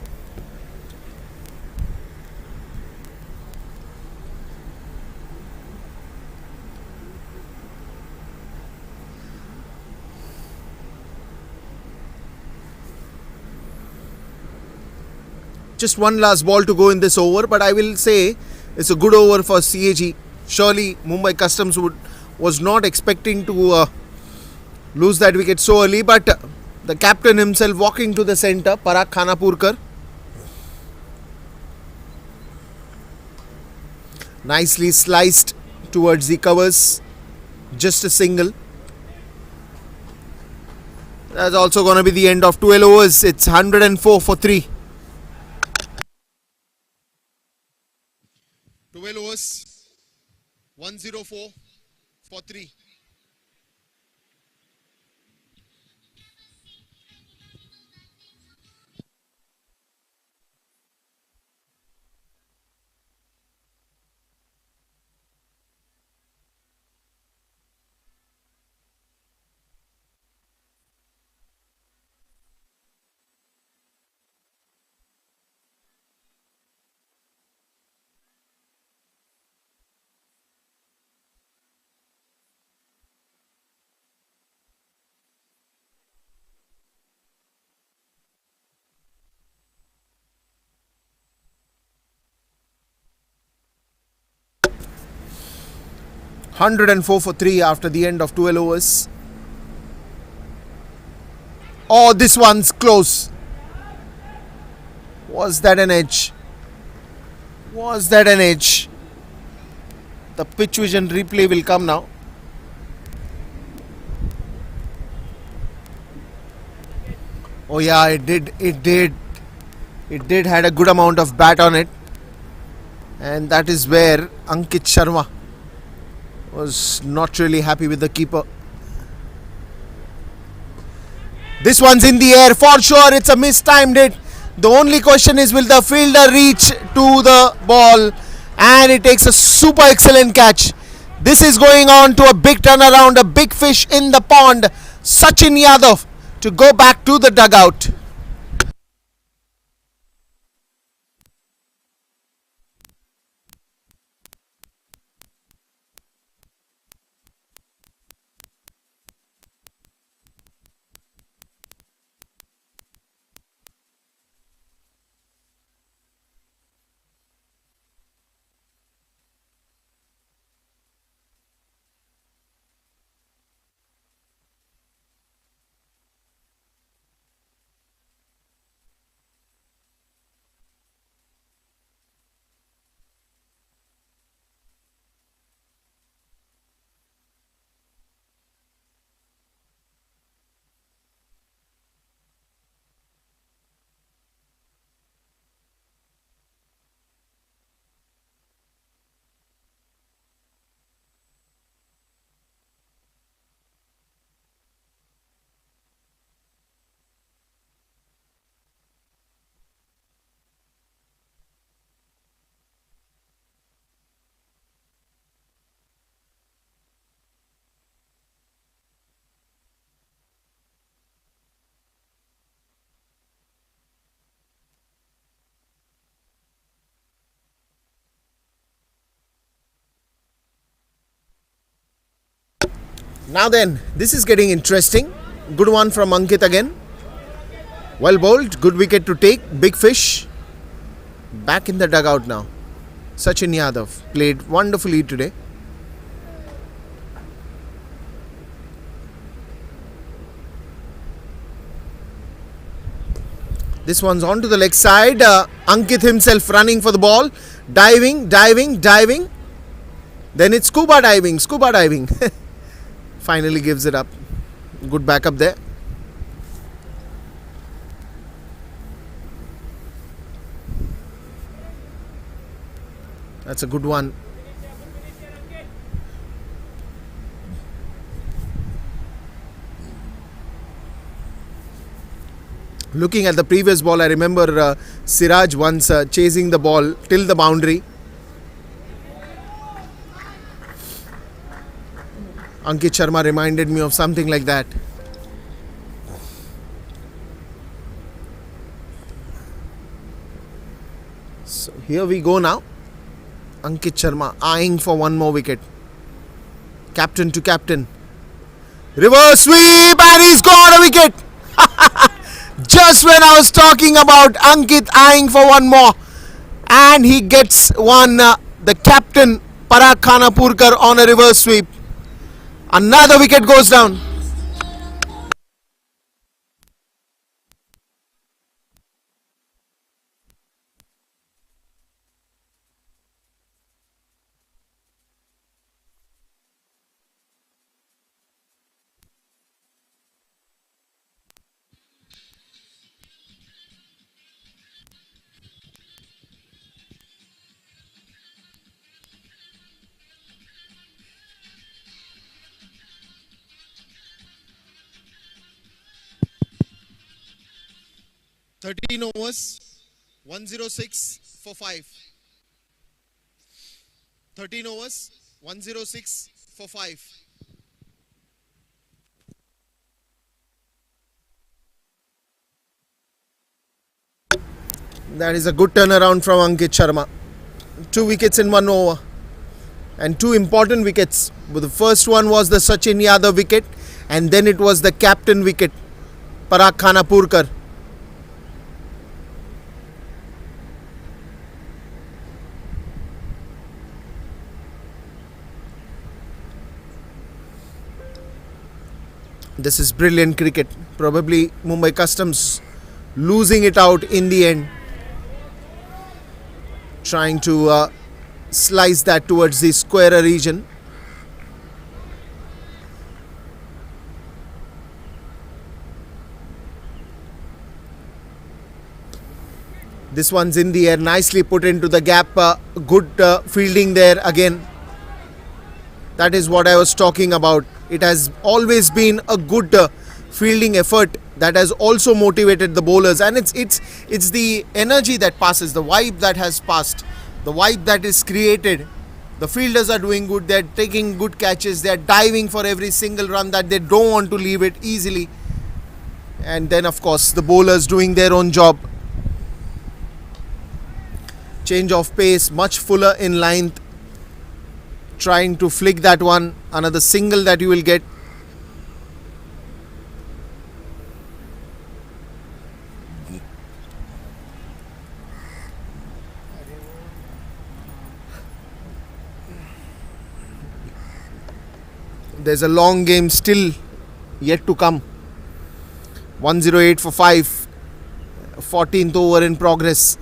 [SPEAKER 1] Just one last ball to go in this over, but I will say it's a good over for CAG. Surely Mumbai Customs was not expecting to lose that wicket so early, but the captain himself walking to the centre, Parag Khanapurkar. Nicely sliced towards the covers. Just a single. That's also going to be the end of 12 overs. It's 104 for 3. 12 overs, 104 for 3. 104 for 3 after the end of 12 overs. Oh, this one's close. Was that an edge? Was that an edge? The pitch vision replay will come now. Oh yeah, it did had a good amount of bat on it, and that is where Ankit Sharma was not really happy with the keeper. This one's in the air for sure. It's a mistimed hit. The only question is, will the fielder reach to the ball? And it takes a super excellent catch. This is going on to a big turnaround, a big fish in the pond. Sachin Yadav to go back to the dugout. Now then, this is getting interesting. Good one from Ankit again. Well bowled, good wicket to take, big fish. Back in the dugout now. Sachin Yadav played wonderfully today. This one's on to the leg side. Ankit himself running for the ball. Diving. Then it's scuba diving. Finally gives it up. Good backup there. That's a good one. Looking at the previous ball, I remember Siraj once chasing the ball till the boundary. Ankit Sharma reminded me of something like that. So here we go now. Ankit Sharma eyeing for one more wicket. Captain to captain. Reverse sweep and he's got a wicket. Just when I was talking about Ankit eyeing for one more, and he gets one. The captain Parag Khanapurkar on a reverse sweep. Another wicket goes down. Thirteen overs, 106 for 5. 13 overs, 106 for 5. That is a good turnaround from Ankit Sharma. 2 wickets in 1 over. And 2 important wickets. But the first one was the Sachin Yadav wicket, and then it was the captain wicket, Parag Khanapurkar. This is brilliant cricket. Probably Mumbai Customs losing it out in the end. Trying to slice that towards the squarer region. This one's in the air, nicely put into the gap. Good fielding there again. That is what I was talking about. It has always been a good fielding effort that has also motivated the bowlers, and it's the energy that passes, the vibe that has passed, the vibe that is created. The fielders are doing good. They're taking good catches. They're diving for every single run that they don't want to leave it easily. And then, of course, the bowlers doing their own job. Change of pace, much fuller in length, trying to flick that one. Another single that you will get. There's a long game still yet to come. 108 for 5. 14th over in progress.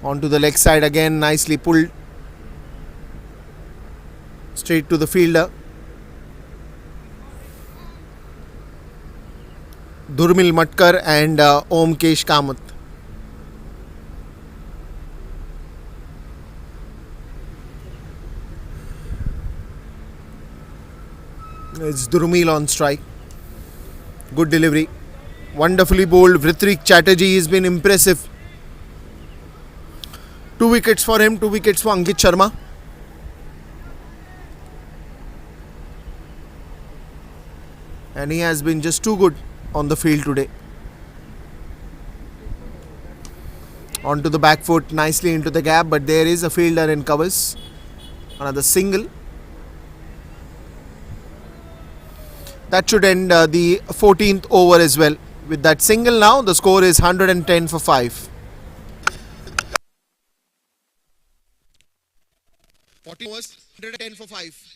[SPEAKER 1] Onto the leg side again, nicely pulled. Straight to the fielder. Durmil Matkar and Om Kesh Kamath. It's Durmil on strike. Good delivery. Wonderfully bowled. Vrithrik Chatterjee has been impressive. 2 wickets for him, 2 wickets for Ankit Sharma. And he has been just too good on the field today. Onto the back foot, nicely into the gap, but there is a fielder in covers. Another single. That should end the 14th over as well. With that single now, the score is 110 for 5. 14 overs, 110 for 5.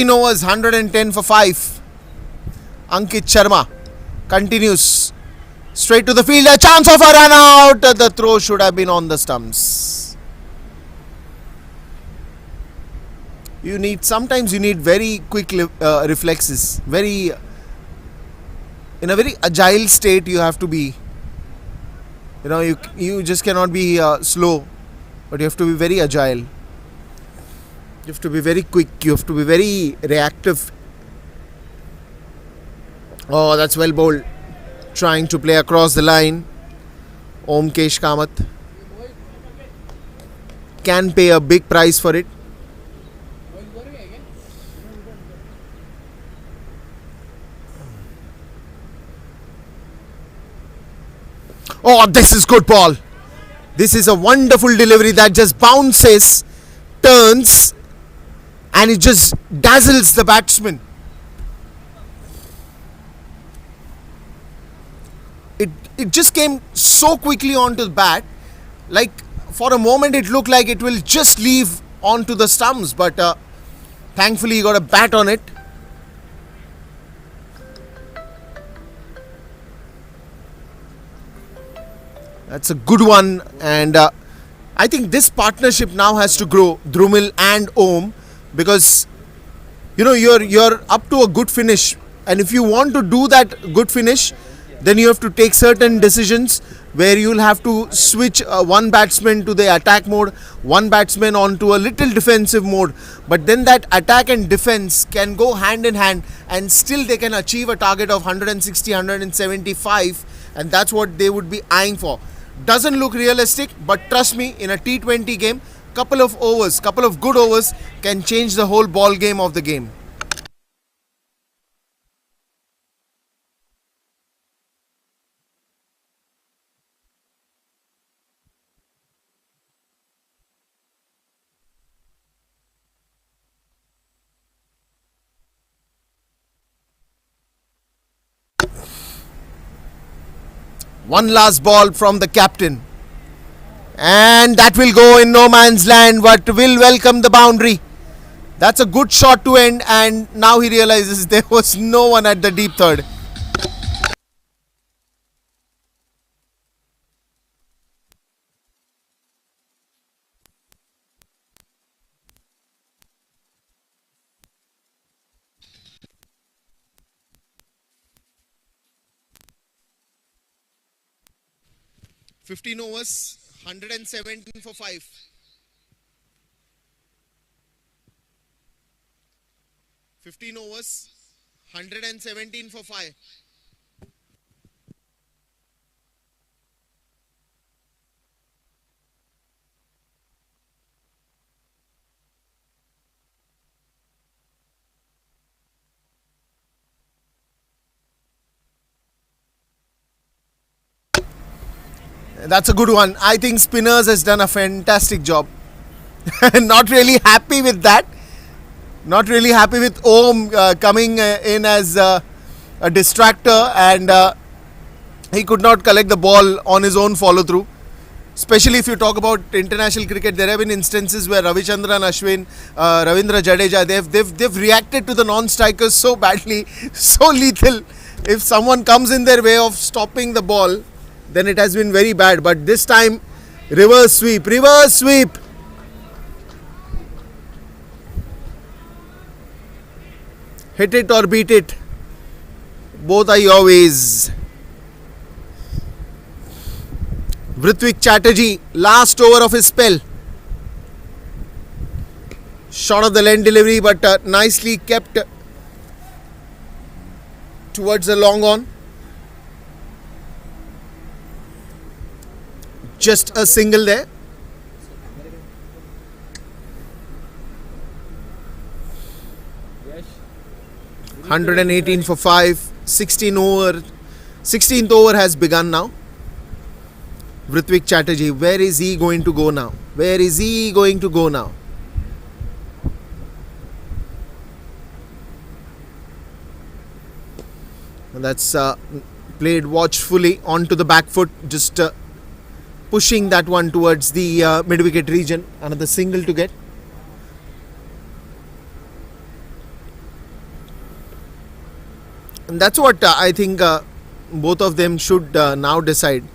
[SPEAKER 1] Overs, 110 for 5. Ankit Sharma continues straight to the field. A chance of a run out. The throw should have been on the stumps. Sometimes you need very quick reflexes. In a very agile state you have to be. You just cannot be slow, but you have to be very agile. You have to be very quick. You have to be very reactive. Oh, that's well bowled. Trying to play across the line. Om Kesh Kamath can pay a big price for it. Oh, this is good ball. This is a wonderful delivery that just bounces, turns, and it just dazzles the batsman. It just came so quickly onto the bat. Like for a moment it looked like it will just leave onto the stumps, but thankfully he got a bat on it. That's a good one, and I think this partnership now has to grow, Drumil and Om, because you're up to a good finish, and if you want to do that good finish, then you have to take certain decisions where you'll have to switch one batsman to the attack mode, one batsman onto a little defensive mode. But then that attack and defense can go hand in hand, and still they can achieve a target of 160, 175, and that's what they would be eyeing for. Doesn't look realistic, but trust me, in a T20 game, couple of good overs can change the whole ball game of the game. One last ball from the captain. And that will go in no man's land, but will welcome the boundary. That's a good shot to end, and now he realizes there was no one at the deep third. "15 overs, 117 for 5. 15 overs, 117 for 5. That's a good one. I think Spinners has done a fantastic job. Not really happy with that. Not really happy with Om coming in as a distractor, and he could not collect the ball on his own follow through. Especially if you talk about international cricket, there have been instances where Ravichandran Ashwin, Ravindra Jadeja, they've reacted to the non-strikers so badly, so lethal. If someone comes in their way of stopping the ball, then it has been very bad. But this time, reverse sweep, reverse sweep. Hit it or beat it. Both are your ways. Vrithvik Chatterjee, last over of his spell. Short of the length delivery, but nicely kept towards the long on. Just a single there. "118 for 5. 16th over has begun now. Vrithvik Chatterjee, where is he going to go now? Where is he going to go now? That's played watchfully onto the back foot, just pushing that one towards the mid-wicket region. Another single to get. And that's what I think both of them should now decide,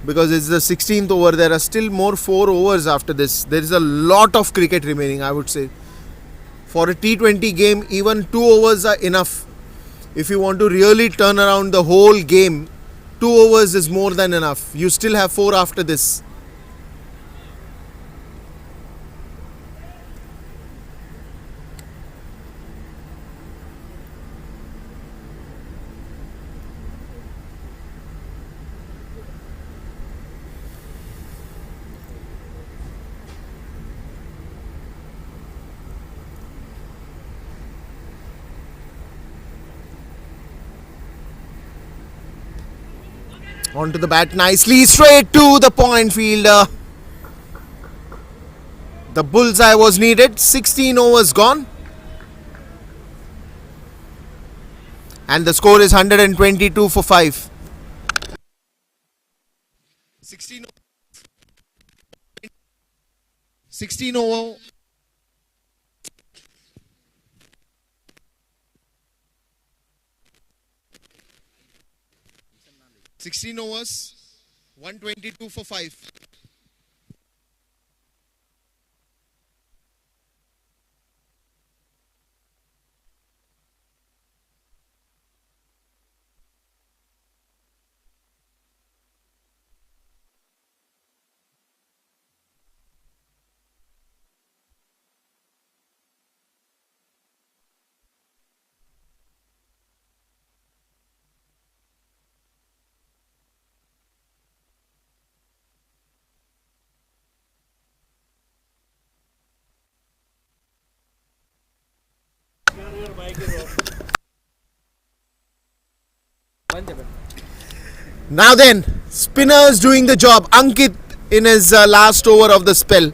[SPEAKER 1] because it's the 16th over. There are still more 4 overs after this. There is a lot of cricket remaining, I would say. For a T20 game, even 2 overs are enough. If you want to really turn around the whole game, 2 overs is more than enough. You still have 4 after this. Onto the bat nicely, straight to the point fielder. The bullseye was needed. 16 overs gone. And the score is 122 for 5. 16 over. 16 overs, 122 for 5. Now then, spinners doing the job. Ankit in his last over of the spell.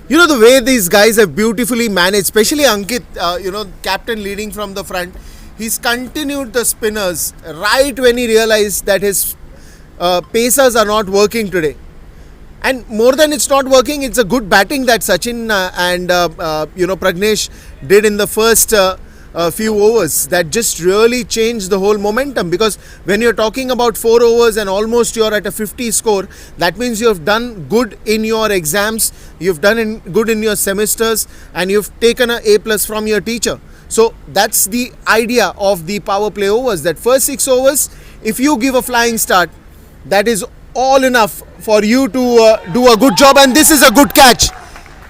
[SPEAKER 1] You know, the way these guys have beautifully managed, especially Ankit, captain leading from the front. he's continued the spinners right when he realized that his pacers are not working today. And more than it's not working, it's a good batting that Sachin and Pragnesh did in the first few overs that just really changed the whole momentum. Because when you're talking about 4 overs and almost you're at a 50 score, that means you have done good in your exams, you've done good in your semesters, and you've taken a A+ from your teacher. So that's the idea of the power play overs, that first 6 overs, if you give a flying start, that is all enough for you to do a good job. And this is a good catch.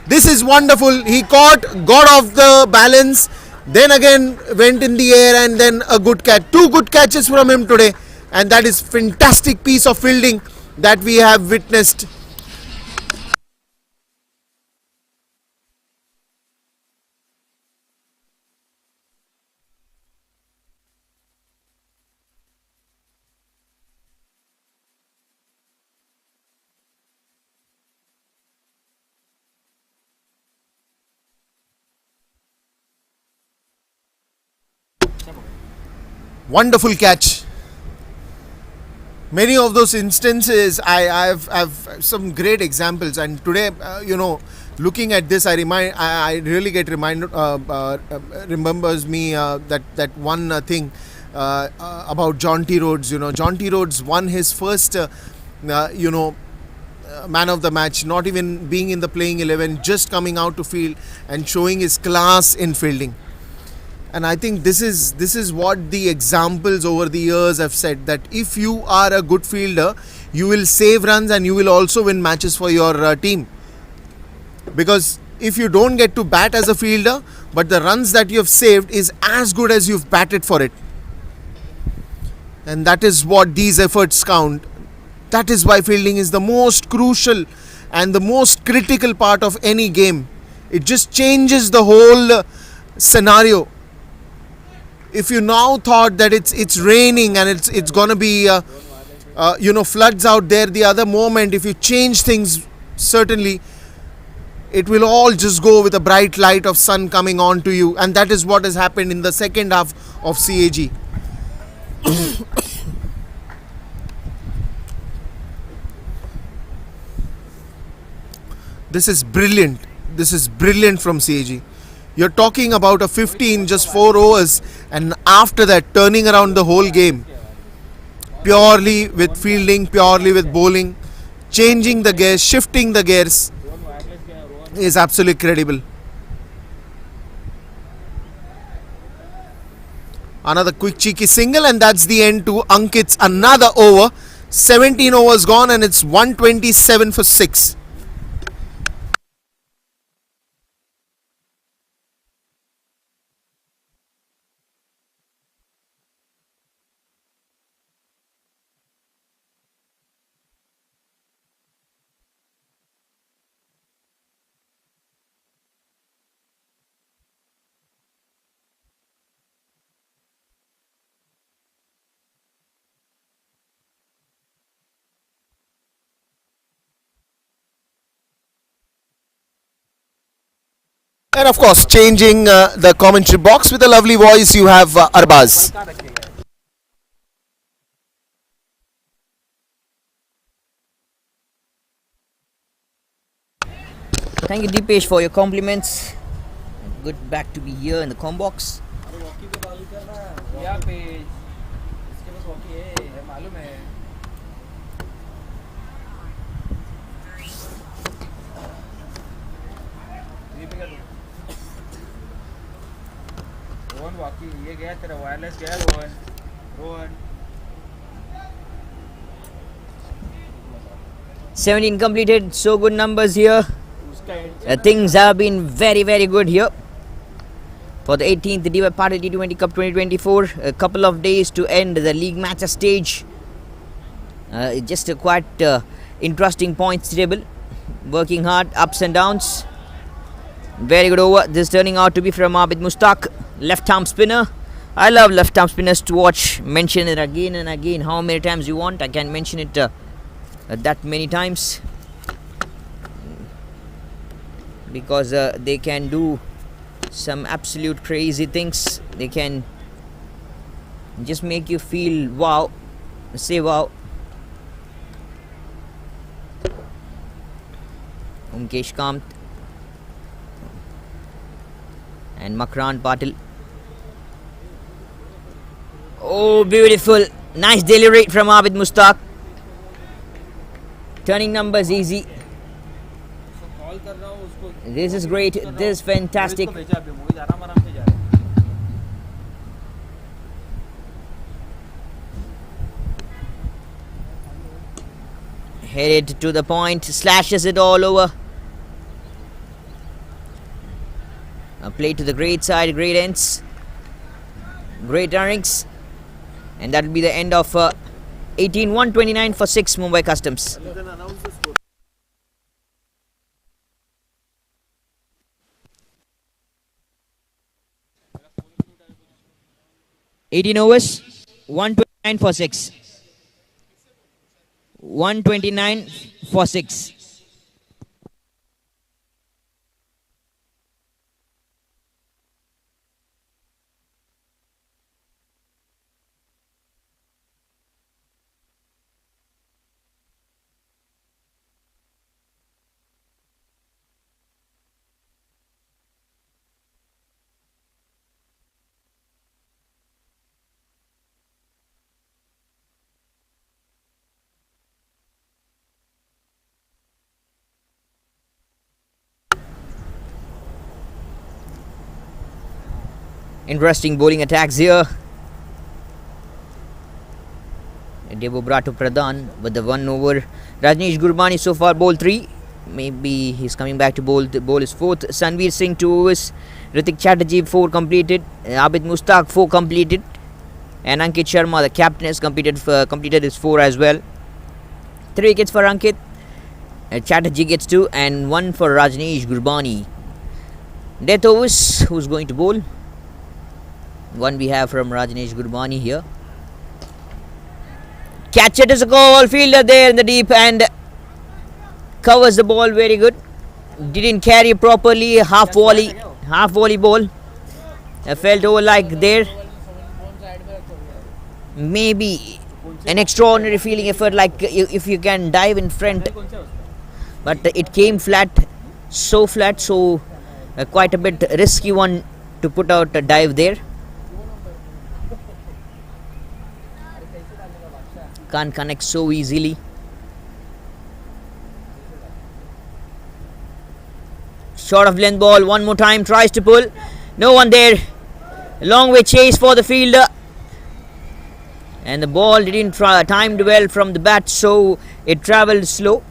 [SPEAKER 1] This is wonderful. He got off the balance, then again went in the air, and then a good catch. 2 good catches from him today, and that is fantastic piece of fielding that we have witnessed. Wonderful catch. Many of those instances, I've some great examples, and today, looking at this, I really get remembers me that one thing about John T. Rhodes. John T. Rhodes won his first, man of the match, not even being in the playing 11, just coming out to field and showing his class in fielding. And I think this is what the examples over the years have said, that if you are a good fielder, you will save runs and you will also win matches for your team. Because if you don't get to bat as a fielder, but the runs that you have saved is as good as you've batted for it. And that is what these efforts count. That is why fielding is the most crucial and the most critical part of any game. It just changes the whole scenario. If you now thought that it's raining and it's gonna be floods out there the other moment, if you change things, certainly it will all just go with a bright light of sun coming on to you. And that is what has happened in the second half of CAG. This is brilliant. This is brilliant from CAG. You're talking about a 15, just 4 overs, and after that turning around the whole game purely with fielding, purely with bowling, changing the gears, shifting the gears, is absolutely credible. Another quick cheeky single, and that's the end to Ankit's another over. 17 overs gone, and it's 127 for 6. And of course, changing the commentary box with a lovely voice, you have Arbaz.
[SPEAKER 2] Thank you, Deepesh, for your compliments. Good back to be here in the com box.
[SPEAKER 3] ये गया तेरा wireless गया Rohan
[SPEAKER 2] 17 completed, so good numbers here. Things have been very, very good here for the 18th Patil T20 Cup 2024. A couple of days to end the league matches stage. Just a quite interesting points table. Working hard, ups and downs. Very good over. This turning out to be from Abid Mustaq, left arm spinner. I love left arm spinners to watch. Mention it again and again. How many times you want, I can mention it that many times. Because they can do some absolute crazy things. They can just make you feel wow, say wow. Umkesh Kant and Makrant Patil. Oh, beautiful. Nice delivery from Abid Mustaq. Turning numbers easy.
[SPEAKER 3] Call कर रहा हूँ उसको.
[SPEAKER 2] This is great. This is fantastic.
[SPEAKER 3] उसको भेजा अभी मोहित आराम से जा रहा है.
[SPEAKER 2] Headed to the point, slashes it all over. A play to the great side, great ends, great earnings, and that will be the end of 18-129 for 6 Mumbai Customs. 18 overs, 129 for 6. 129 for 6. Interesting bowling attacks here. Devo Brato Pradhan with the 1 over. Rajneesh Gurbani so far bowled 3. Maybe he's coming back to bowl his 4th. Sanveer Singh 2 overs. Ritik Chatterjee 4 completed. Abid Mustaq 4 completed. And Ankit Sharma, the captain, has completed his 4 as well. 3 wickets for Ankit. Chatterjee gets 2 and 1 for Rajneesh Gurbani. Death overs. Who's going to bowl? One we have from Rajneesh Gurbani here. Catch it as a goal. Fielder there in the deep and covers the ball very good. Didn't carry properly. Half volley ball. Felt over like there. Maybe an extraordinary feeling effort, like if you can dive in front. But it came flat. So flat. So quite a bit risky one to put out a dive there. Can't connect so easily. Short of length ball, one more time, tries to pull. No one there. Long way chase for the fielder. And the ball didn't timed well from the bat, so it travelled slow.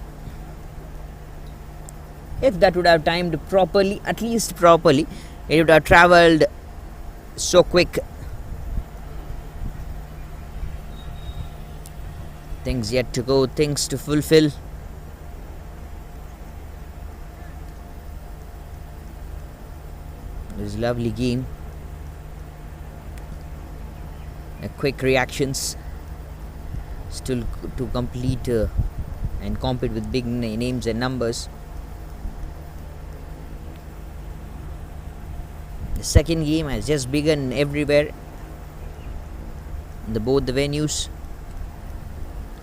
[SPEAKER 2] If that would have timed properly, at least properly, it would have travelled so quick. Things yet to go, things to fulfill. This lovely game. Quick reactions. Still to complete and compete with big names and numbers. The second game has just begun everywhere. Both the venues.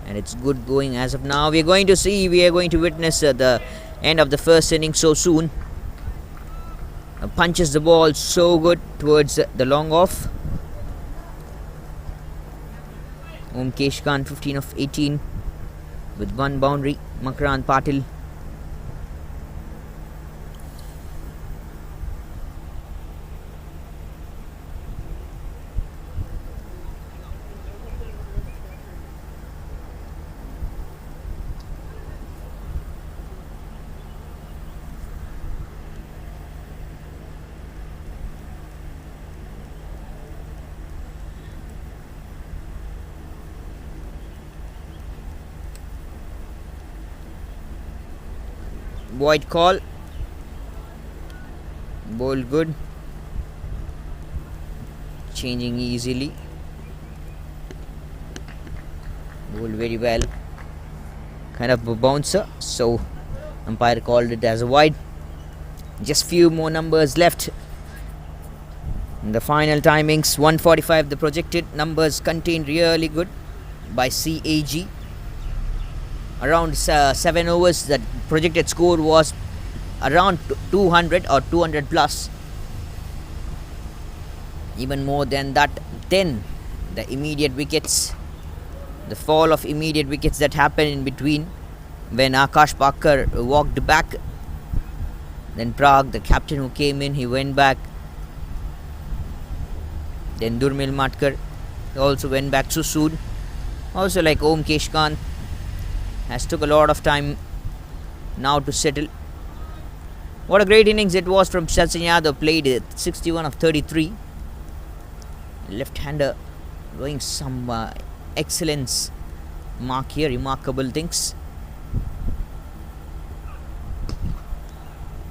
[SPEAKER 2] And it's good going as of now. We are going to witness the end of the first inning so soon. Punches the ball so good towards the long off. Umkesh Khan 15 of 18 with 1 boundary. Makrant Patil. White call. Ball good. Changing easily. Ball very well. Kind of a bouncer. So umpire called it as a wide. Just few more numbers left. The final timings 1:45. The projected numbers contained really good by CAG. Around 7 overs, the projected score was around 200 or 200 plus. Even more than that. Then the immediate wickets, the fall of immediate wickets that happened in between when Akash Parker walked back. Then Prag, the captain who came in, he went back. Then Durmil Matkar also went back so soon. Also like Om Keshkant has took a lot of time now to settle. What a great innings it was from Sachin Yadav, played 61 of 33. Left-hander doing some excellence mark here, remarkable things.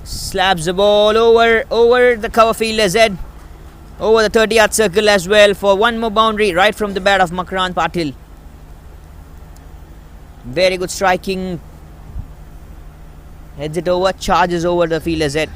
[SPEAKER 2] Slabs the ball over the cover fielder's head, over the 30-yard circle as well for one more boundary right from the bat of Makrant Patil. Very good striking. Heads it over, charges over the fielder's head.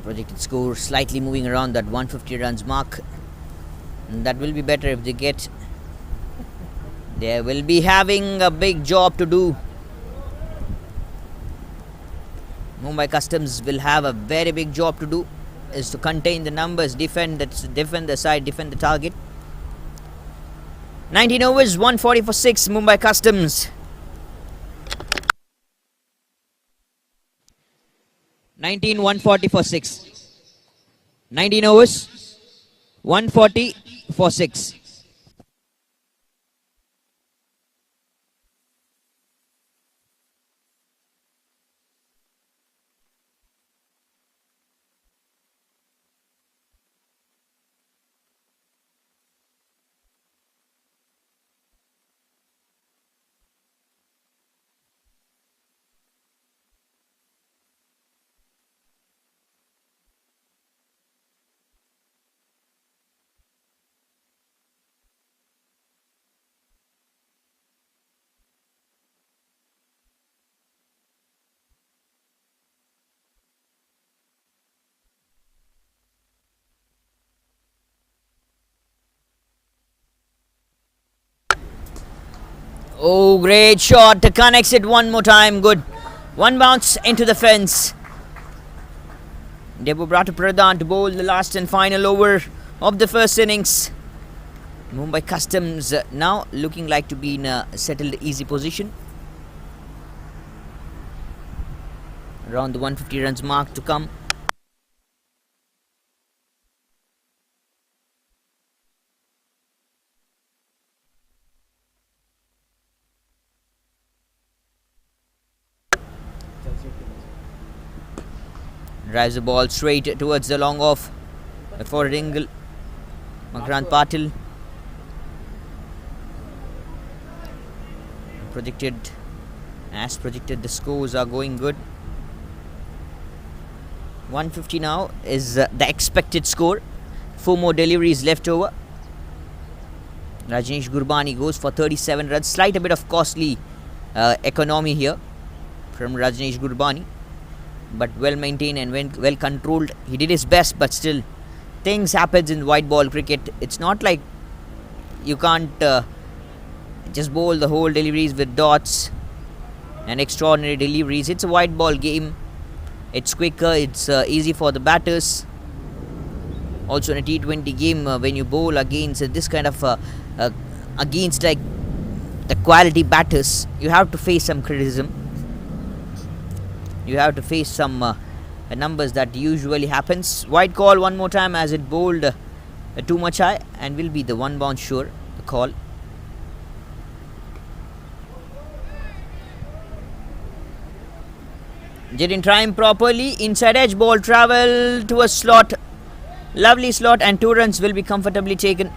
[SPEAKER 2] Projected score slightly moving around that 150 runs mark. And that will be better if they get. They will be having a big job to do. Mumbai Customs will have a very big job to do, is to contain the numbers, defend the side, defend the target. 19 overs, 140 for 6, Mumbai Customs. 19, 140 for 6. 19 overs, 140 for 6. Oh, great shot. Connects it one more time. Good. One bounce into the fence. Debubrata Pradhan to bowl the last and final over of the first innings. Mumbai Customs now looking like to be in a settled easy position. Around the 150 runs mark to come. Drives the ball straight towards the long off for Ringle. Makrant Patil. As projected, the scores are going good. 150 now is the expected score. 4 more deliveries left over. Rajneesh Gurbani goes for 37 runs. Slight a bit of costly economy here from Rajneesh Gurbani, but well maintained and well controlled. He did his best, but still things happens in white ball cricket. It's not like you can't just bowl the whole deliveries with dots and extraordinary deliveries. It's a white ball game. It's quicker, it's easy for the batters. Also in a T20 game, when you bowl against this kind of against like the quality batters, you have to face some criticism. You have to face some numbers that usually happens. White call one more time as it bowled too much high and will be the one bounce sure, the call. Didn't time properly. Inside edge ball travel to a slot. Lovely slot, and 2 runs will be comfortably taken.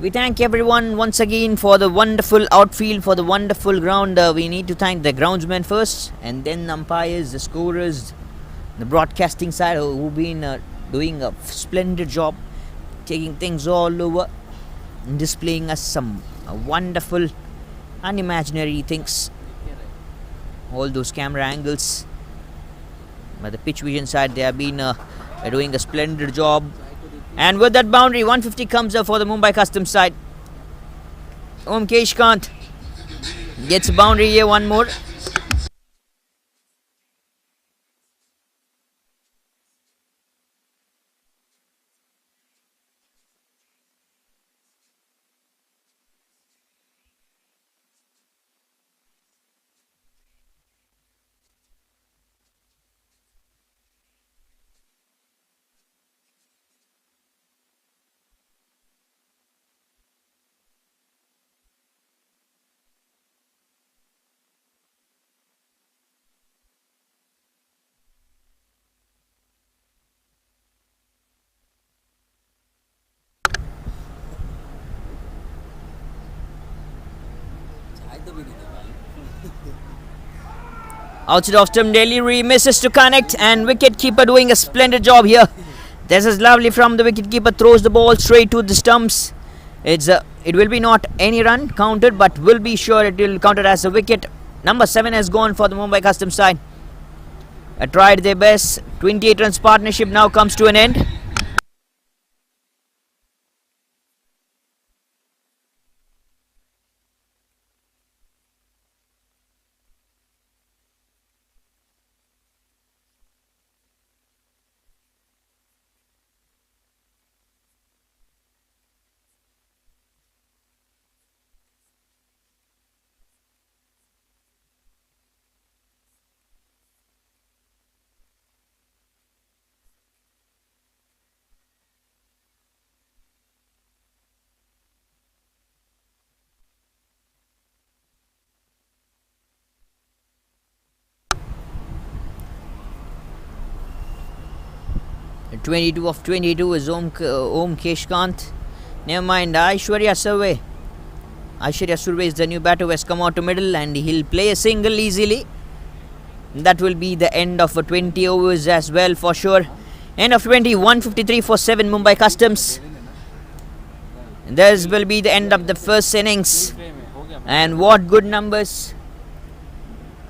[SPEAKER 2] We thank everyone once again for the wonderful outfield, for the wonderful ground. We need to thank the groundsmen first, and then umpires, the scorers, The broadcasting side who've been doing a splendid job, taking things all over, and displaying us some wonderful, unimaginary things. All those camera angles. But the pitch vision side, they have been doing a splendid job. And with that boundary, 150 comes up for the Mumbai Customs side. Keshkant gets a boundary here, one more. Outside off stump, Delhi misses to connect, and wicketkeeper doing a splendid job here. This is lovely from the wicketkeeper, throws the ball straight to the stumps. It will be not any run counted, but will be sure it will count it as a wicket. Number 7 has gone for the Mumbai Customs side. Tried their best. 28 runs partnership now comes to an end. And 22 of 22 is Om Keshkant. Never mind, Aishwarya Survey. Aishwarya Survey is the new batter who has come out to middle, and he'll play a single easily. That will be the end of 20 overs as well for sure. End of 20, 153 for 7 Mumbai Customs. This will be the end of the first innings. And what good numbers.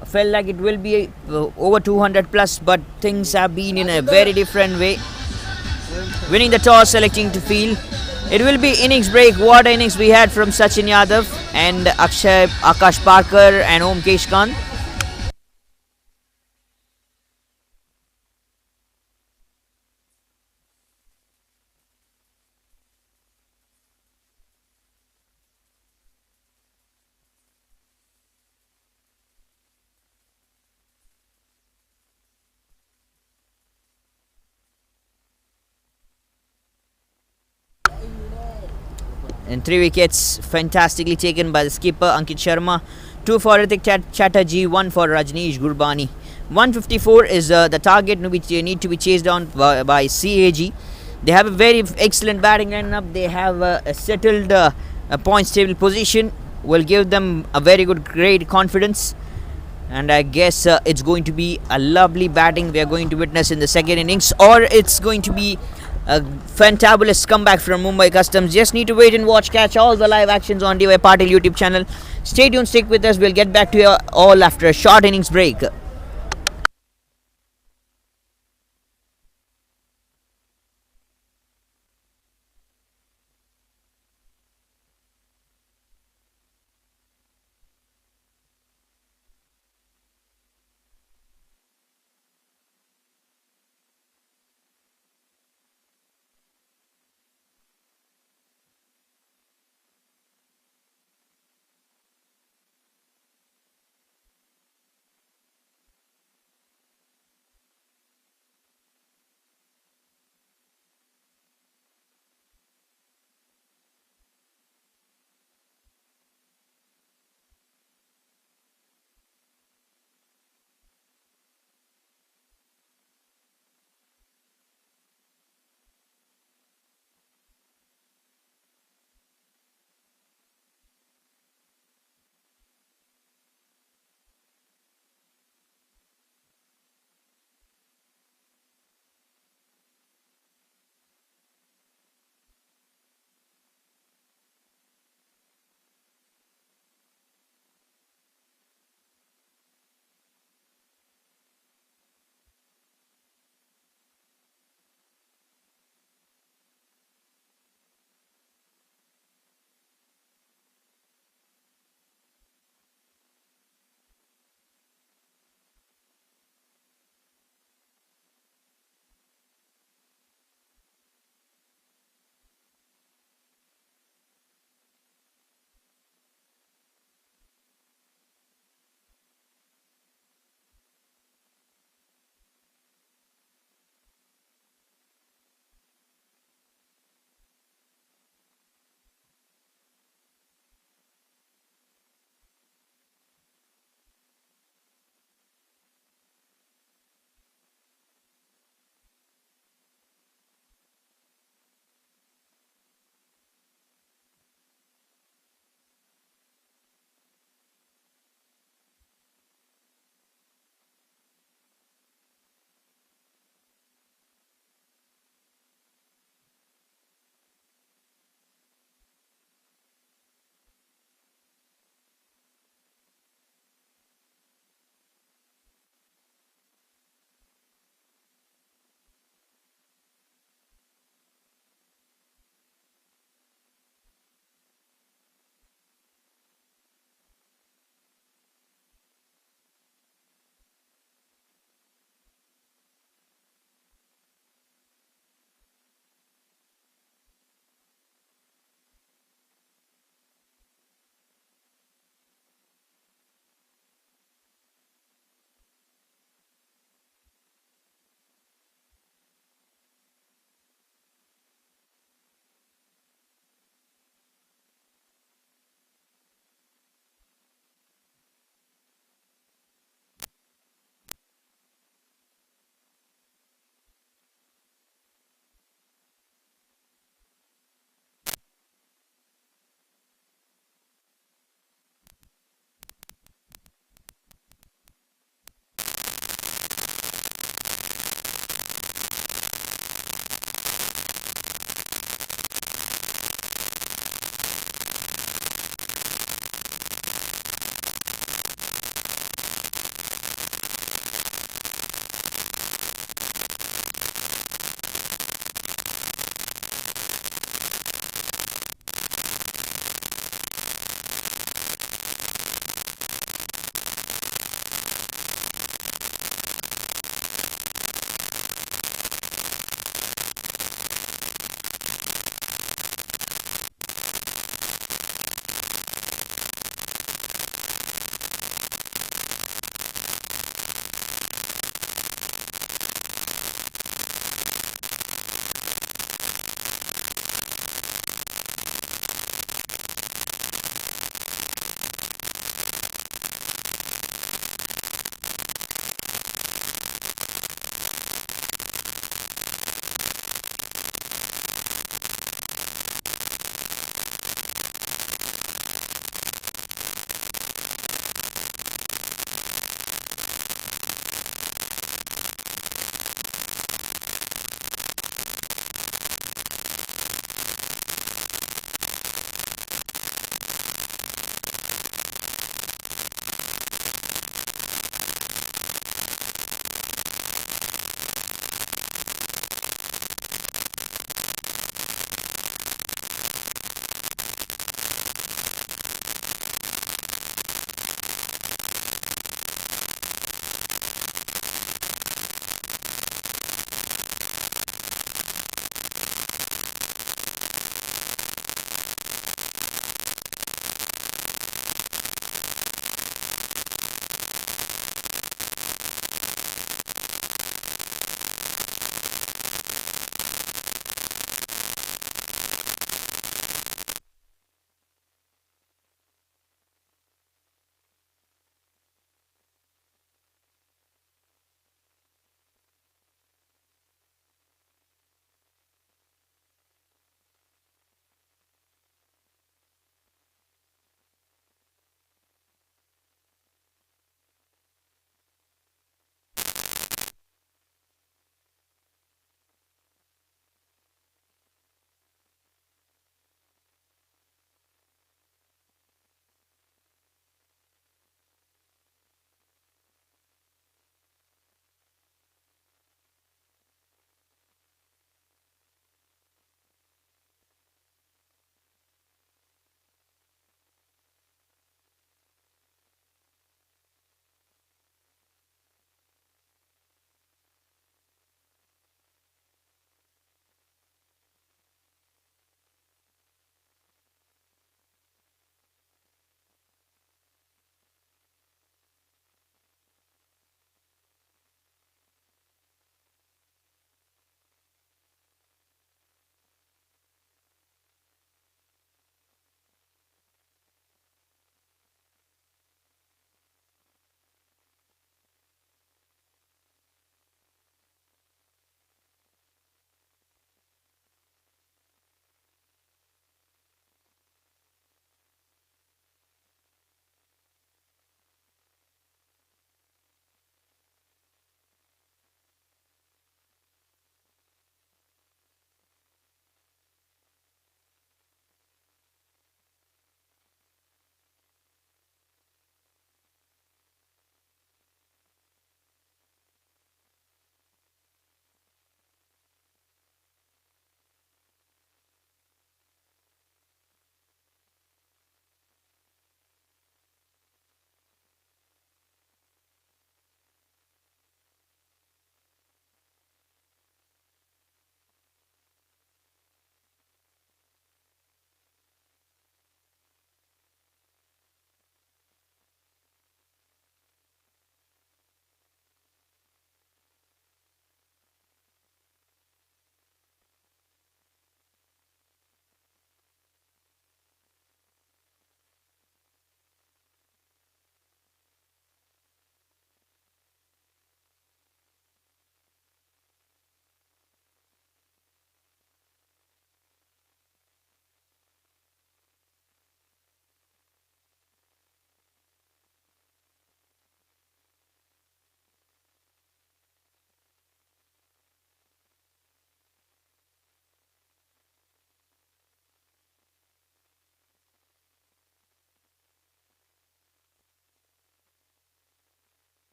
[SPEAKER 2] I felt like it will be over 200 plus, but things have been in a very different way. Winning the toss, selecting to field. It will be innings break. What innings we had from Sachin Yadav and Akash Parker and Om Keshkant. And 3 wickets fantastically taken by the skipper Ankit Sharma. 2 for Ritik Chatterjee, 1 for Rajneesh Gurbani. 154 is the target which need to be chased down by CAG. They have a very excellent batting lineup. They have a settled points table position. Will give them a very good great confidence. And I guess it's going to be a lovely batting we are going to witness in the second innings, or it's going to be a fantabulous comeback from Mumbai Customs. Just need to wait and watch. Catch all the live actions on DY Patil YouTube channel. Stay tuned, stick with us. We'll get back to you all after a short innings break.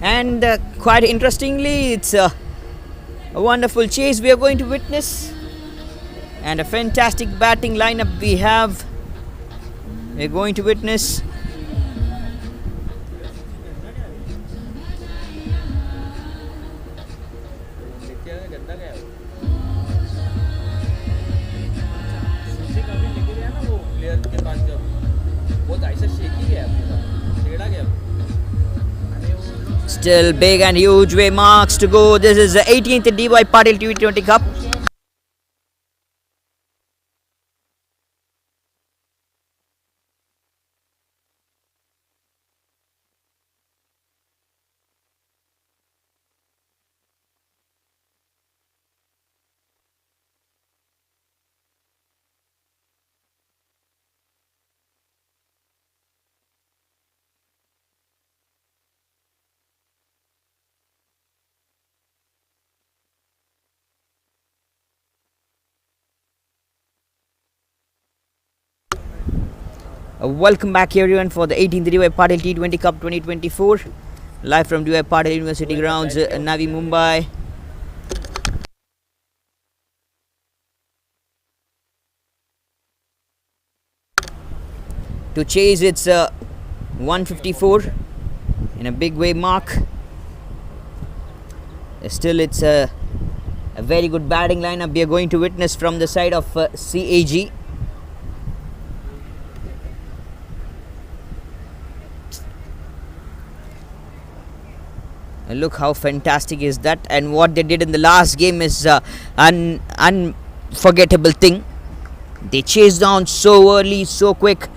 [SPEAKER 2] And quite interestingly, it's a wonderful chase we are going to witness, and a fantastic batting lineup we're going to witness.
[SPEAKER 3] सूची का भी लेके गया ना वो player के पास जब वो तो ऐसे शेक ही गया पूरा टेढ़ा गया
[SPEAKER 2] Still big and huge way marks to go. This is the 18th DY Patil T20 Cup. Welcome back everyone for the 18th DY Patil T20 Cup 2024, live from DY Patil University grounds, Navi Mumbai. To chase its 154 in a big way mark. Still it's a very good batting lineup we are going to witness from the side of CAG. Look how fantastic is that, and what they did in the last game is an unforgettable thing. They chased down so early, so quick.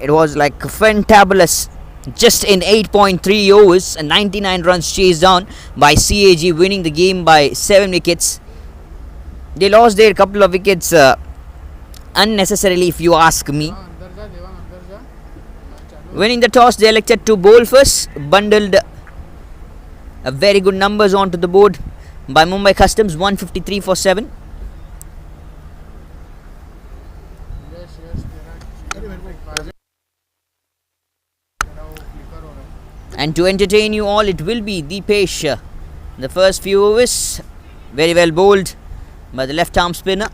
[SPEAKER 2] It was like fantabulous. Just in 8.3 overs, 99 runs chased down by CAG, winning the game by 7 wickets. They lost their couple of wickets unnecessarily, if you ask me. Winning the toss, they elected to bowl first, bundled a very good numbers onto the board by Mumbai Customs, 153 for 7. And to entertain you all, it will be Deepesh. The first few overs, very well bowled by the left arm spinner.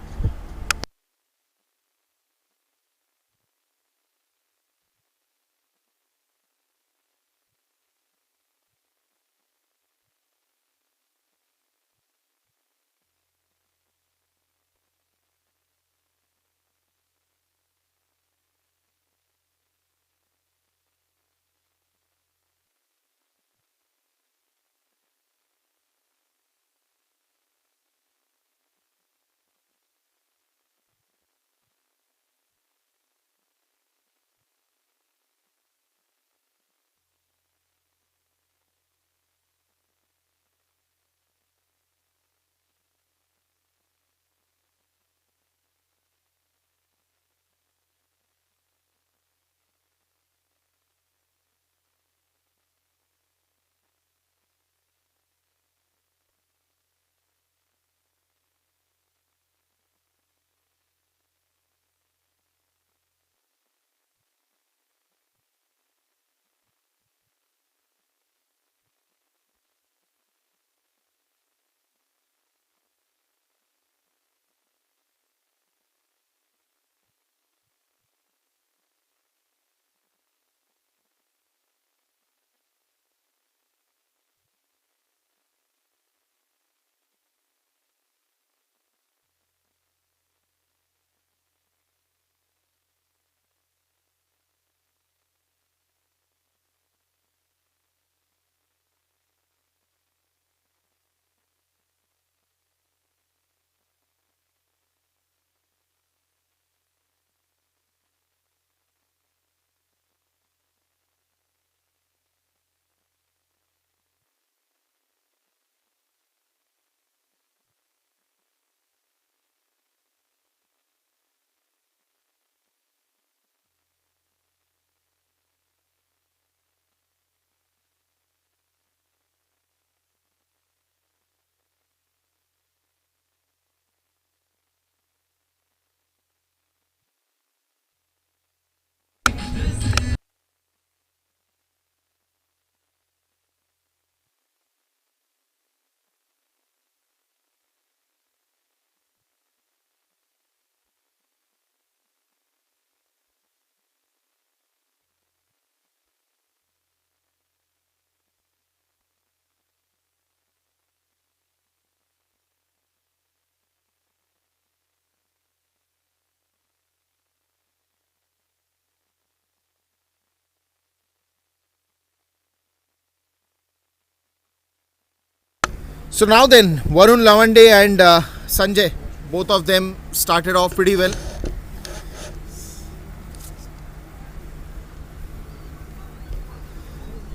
[SPEAKER 1] So now then, Varun Lavande and Sanjay, both of them started off pretty well.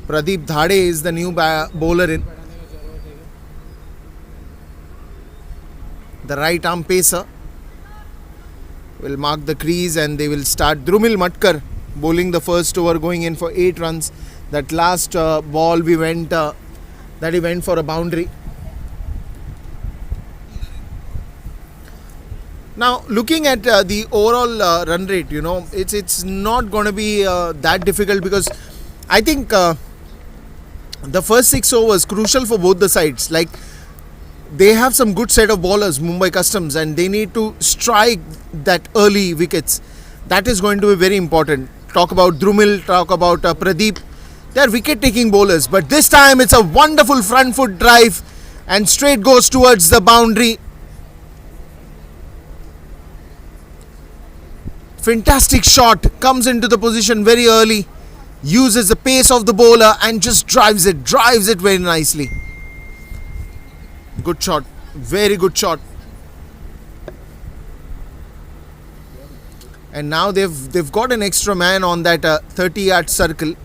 [SPEAKER 1] Pradeep Dhade is the new bowler in. The right arm pacer will mark the crease and they will start. Drumil Matkar bowling the first over, going in for 8 runs. That last ball he went for a boundary. Now looking at the overall run rate, it's not going to be that difficult, because I think the first 6 overs crucial for both the sides. Like, they have some good set of bowlers, Mumbai Customs, and they need to strike that early wickets. That is going to be very important. Talk about Drumil, talk about Pradeep. They are wicket-taking bowlers, but this time it's a wonderful front foot drive and straight goes towards the boundary. Fantastic shot, comes into the position very early, uses the pace of the bowler and just drives it very nicely. Good shot, very good shot. And now they've got an extra man on that 30-yard circle.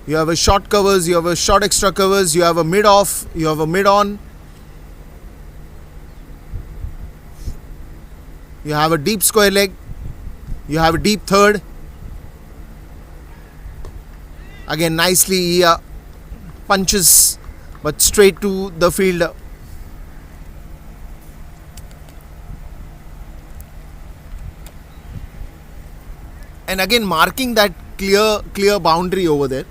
[SPEAKER 1] You have a short covers, you have a short extra covers, you have a mid off, you have a mid on. You have a deep square leg, you have a deep third. Again, nicely punches, but straight to the fielder. And again, marking that clear boundary over there.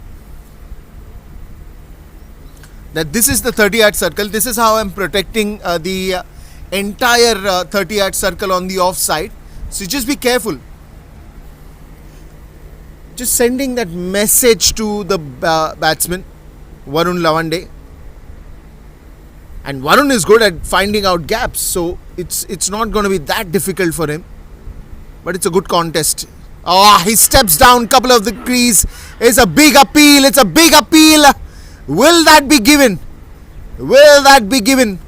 [SPEAKER 1] That this is the 30-yard circle. This is how I'm protecting the entire 30-yard circle on the offside. So just be careful. Just sending that message to the batsman, Varun Lavande. And Varun is good at finding out gaps, so it's not going to be that difficult for him. But it's a good contest. Oh, he steps down couple of the crease. It's a big appeal. It's a big appeal. Will that be given? Will that be given?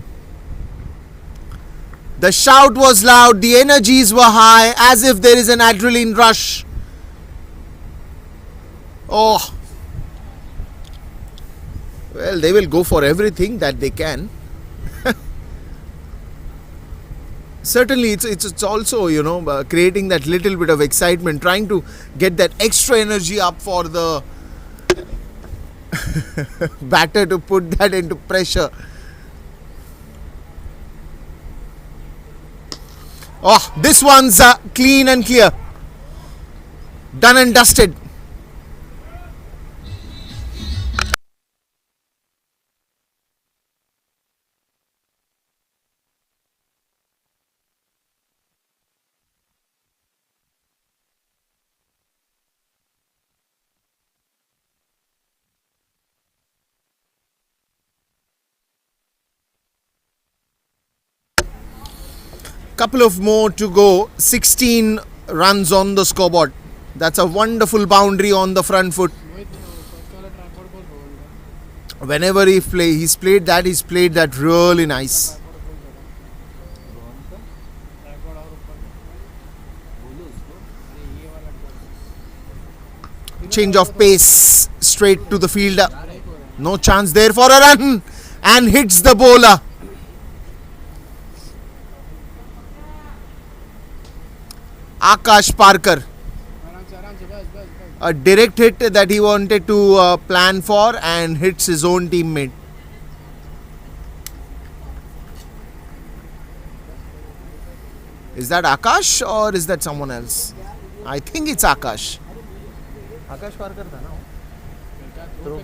[SPEAKER 1] The shout was loud. The energies were high, as if there is an adrenaline rush. Oh. Well, they will go for everything that they can. Certainly, it's also, creating that little bit of excitement, trying to get that extra energy up for the batter to put that into pressure. Oh, this one's clean and clear. Done and dusted. Couple of more to go. 16 runs on the scoreboard. That's a wonderful boundary on the front foot. Whenever he's played that really nice. Change of pace, straight to the fielder. No chance there for a run, and hits the bowler. Akash Parker. A direct hit that he wanted to plan for and hits his own teammate. Is that Akash or is that someone else? I think it's Akash.
[SPEAKER 3] आकाश पारकर था ना वो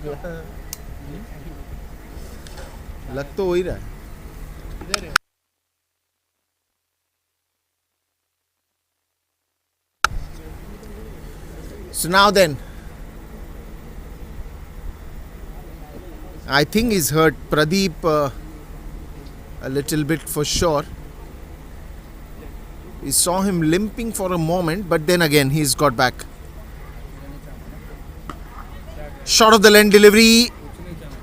[SPEAKER 1] लग तो वही रहा है. So now then, I think he's hurt Pradeep a little bit for sure. We saw him limping for a moment, but then again he's got back. Short of the length delivery,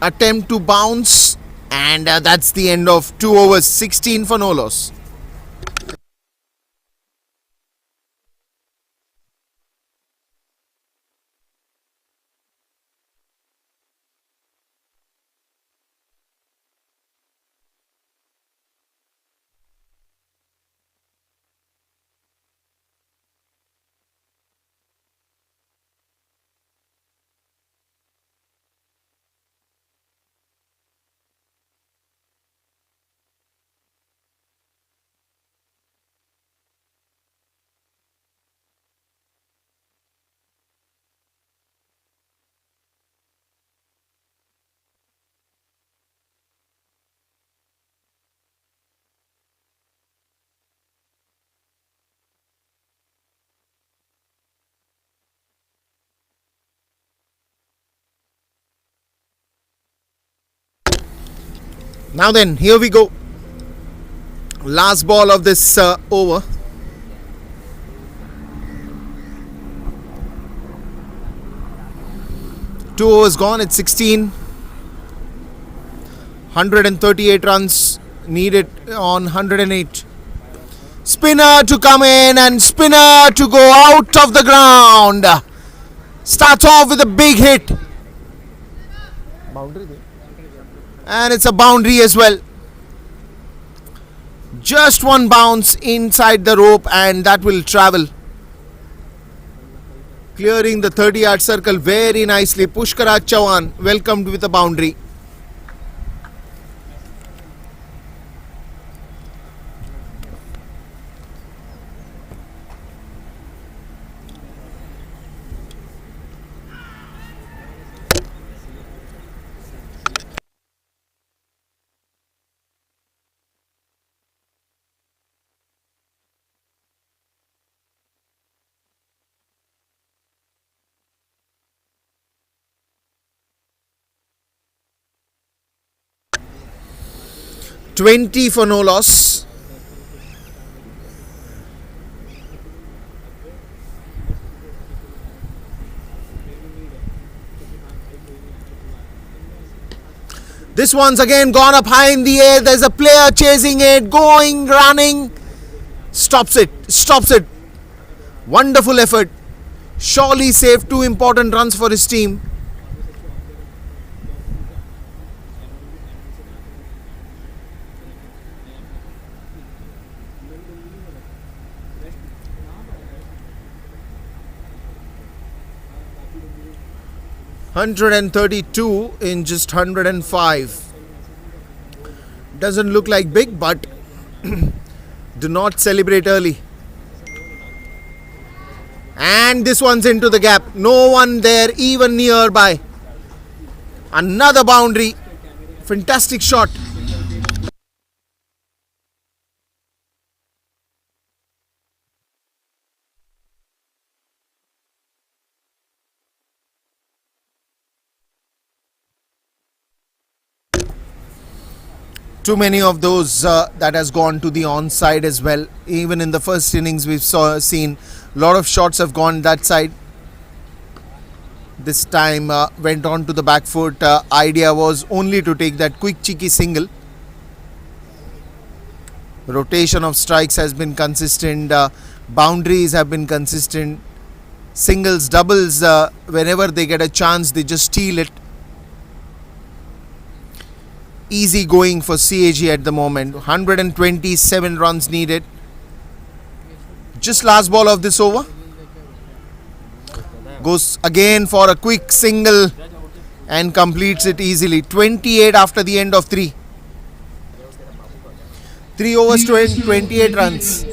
[SPEAKER 1] attempt to bounce, and that's the end of 2 overs, 16 for no loss. Now then, here we go. Last ball of this over. Two overs gone, it's 16. 138 runs needed on 108. Spinner to come in and spinner to go out of the ground. Starts off with a big hit. Boundary there. And it's a boundary as well. Just one bounce inside the rope and that will travel. Clearing the 30-yard circle very nicely. Pushkaraj Chauhan welcomed with a boundary. $20 for no loss. This one's again gone up high in the air. There's a player chasing it, going, running. Stops it. Wonderful effort. Surely saved 2 important runs for his team. $132 in just 105. Doesn't look like big, but do not celebrate early. And this one's into the gap. No one there even nearby. Another boundary. Fantastic shot. Too many of those that has gone to the onside as well. Even in the first innings we've seen a lot of shots have gone that side. This time went on to the back foot. Idea was only to take that quick cheeky single. Rotation of strikes has been consistent. Boundaries have been consistent. Singles, doubles, whenever they get a chance they just steal it. Easy going for CAG at the moment. 127 runs needed. Just last ball of this over. Goes again for a quick single and completes it easily. 28 after the end of 3. 3 overs to 28 runs.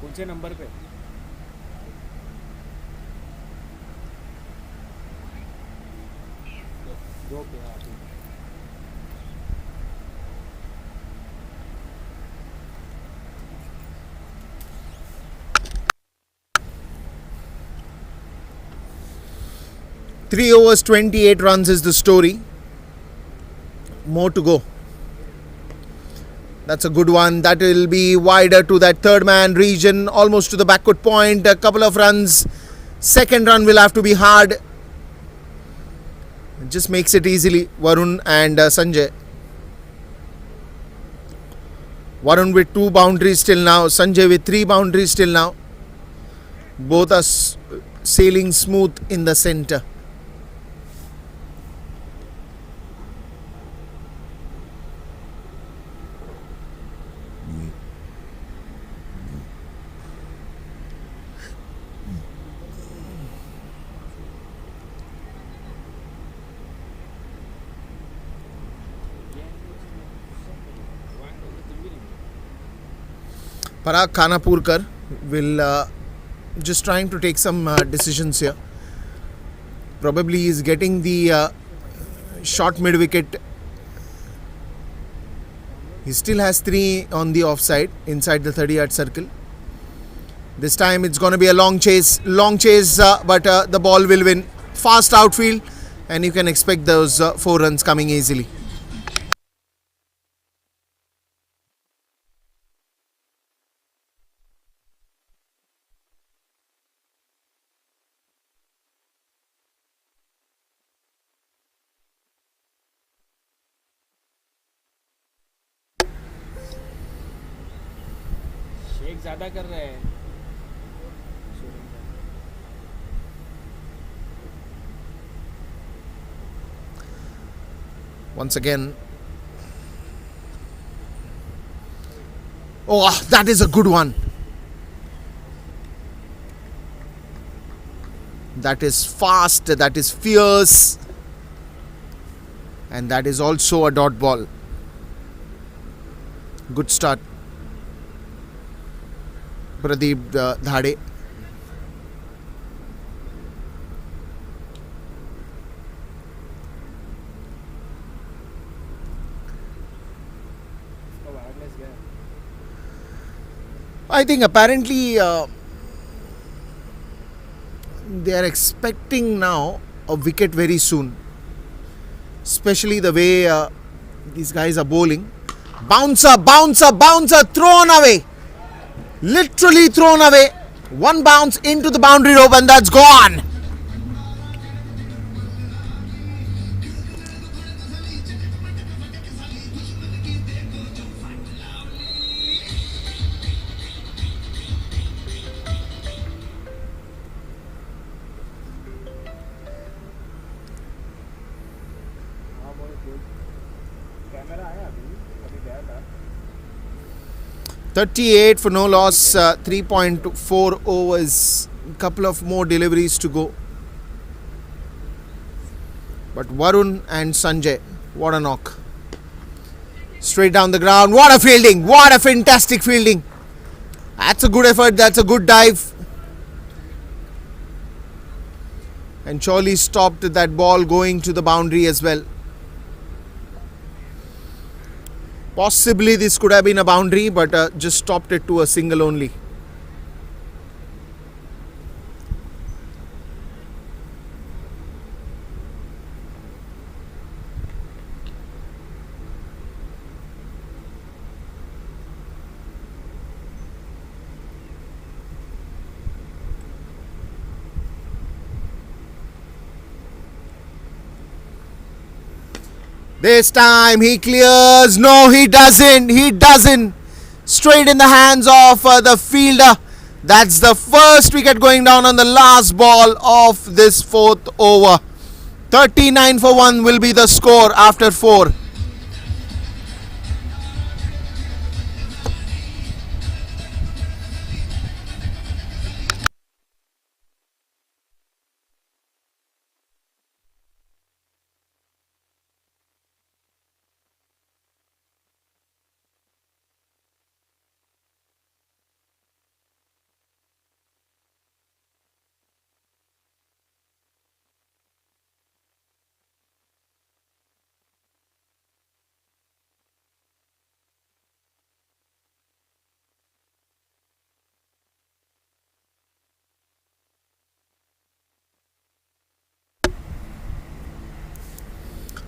[SPEAKER 3] कौन से number पे दो पे हाँ ठीक है
[SPEAKER 1] 3 overs, 28 runs is the story. More to go. That's a good one. That will be wider to that third man region, almost to the backward point. A couple of runs. Second run will have to be hard. It just makes it easily. Varun and Sanjay. Varun with 2 boundaries till now. Sanjay with 3 boundaries till now. Both are sailing smooth in the center. Parag Khanapurkar will just trying to take some decisions here. Probably he's getting the short mid wicket. He still has 3 on the offside inside the 30-yard circle. This time it's going to be a long chase, but the ball will win. Fast outfield, and you can expect those 4 runs coming easily.
[SPEAKER 3] Sheikh ज़्यादा कर रहे हैं
[SPEAKER 1] Once again. Oh, that is a good one. That is fast, that is fierce, and that is also a dot ball. Good start. Pradeep Dhade. I think apparently they are expecting now a wicket very soon, especially the way these guys are bowling. Bouncer, thrown away, literally thrown away. One bounce into the boundary rope and that's gone.
[SPEAKER 3] Camera आया अभी गया था
[SPEAKER 1] 38 for no loss, 3.4 overs, couple of more deliveries to go. But Varun and Sanjay, what a knock. Straight down the ground, what a fielding, what a fantastic fielding. That's a good effort, that's a good dive. And surely stopped that ball going to the boundary as well. Possibly this could have been a boundary, but just stopped it to a single only. This time he clears. No, he doesn't. He doesn't. Straight in the hands of the fielder. That's the first wicket going down on the last ball of this 4th over. 39 for 1 will be the score after 4.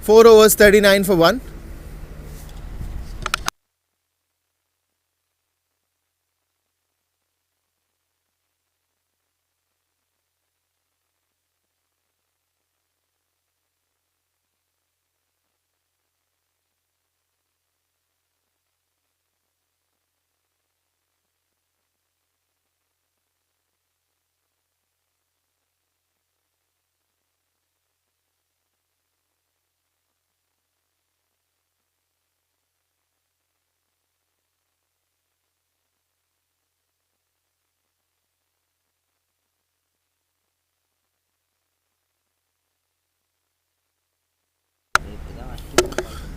[SPEAKER 1] 4 overs, 39 for 1.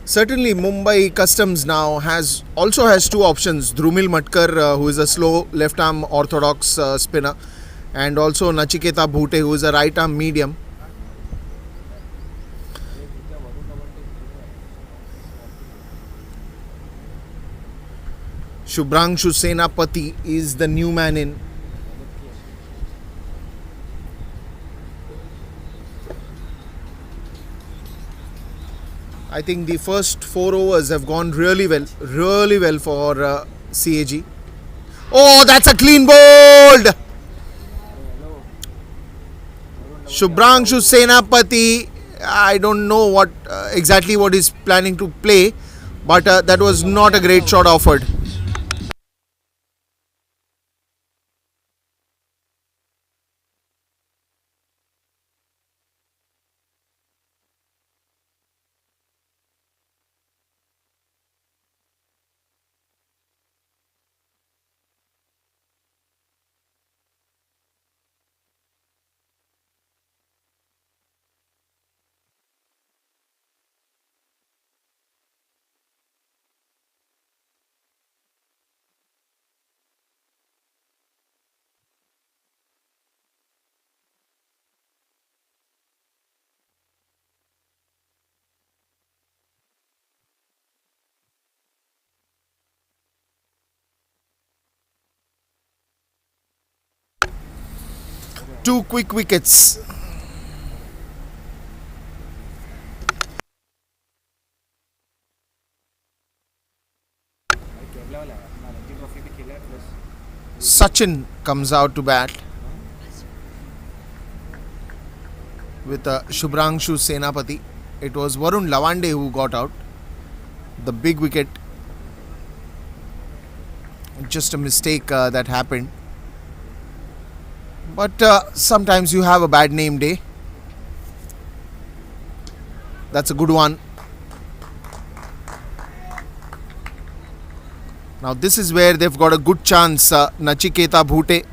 [SPEAKER 1] Certainly, Mumbai Customs now also has two options: Drumil Matkar, who is a slow left-arm orthodox spinner, and also Nachiketa Bhute, who is a right-arm medium. Shubhranshu Senapati is the new man in. I think the first 4 overs have gone really well for CAG. Oh, that's a clean bowled! Shubhranshu Senapati, I don't know what exactly what he's planning to play, but that was not a great shot offered. Two quick wickets. Sachin comes out to bat with Shubhranshu Senapati. It was Varun Lavande who got out. The big wicket. Just a mistake that happened. But sometimes you have a bad name day. That's a good one. Now this is where they've got a good chance. Nachiketa Bhute.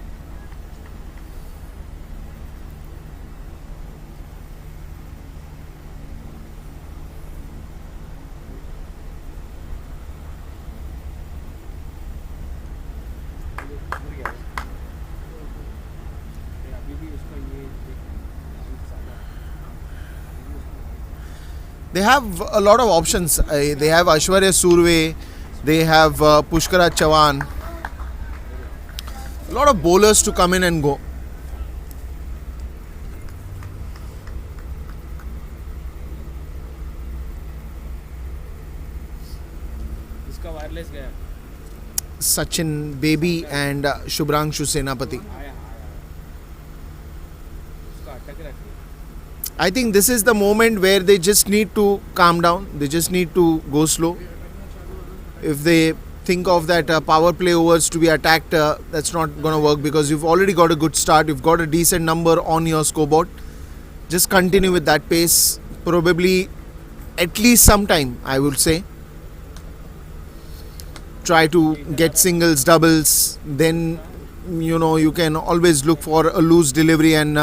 [SPEAKER 1] They have a lot of options. They have Aishwarya Surve, they have Pushkara Chavan. A lot of bowlers to come in and go.
[SPEAKER 3] इसका wireless गया
[SPEAKER 1] Sachin Baby and Shubhranshu Senapati.
[SPEAKER 3] उसका अटक रखी
[SPEAKER 1] I think this is the moment where they just need to calm down. They just need to go slow. If they think of that power play overs to be attacked, that's not going to work because you've already got a good start. You've got a decent number on your scoreboard. Just continue with that pace. Probably at least some time, I would say. Try to get singles, doubles. Then, you can always look for a loose delivery and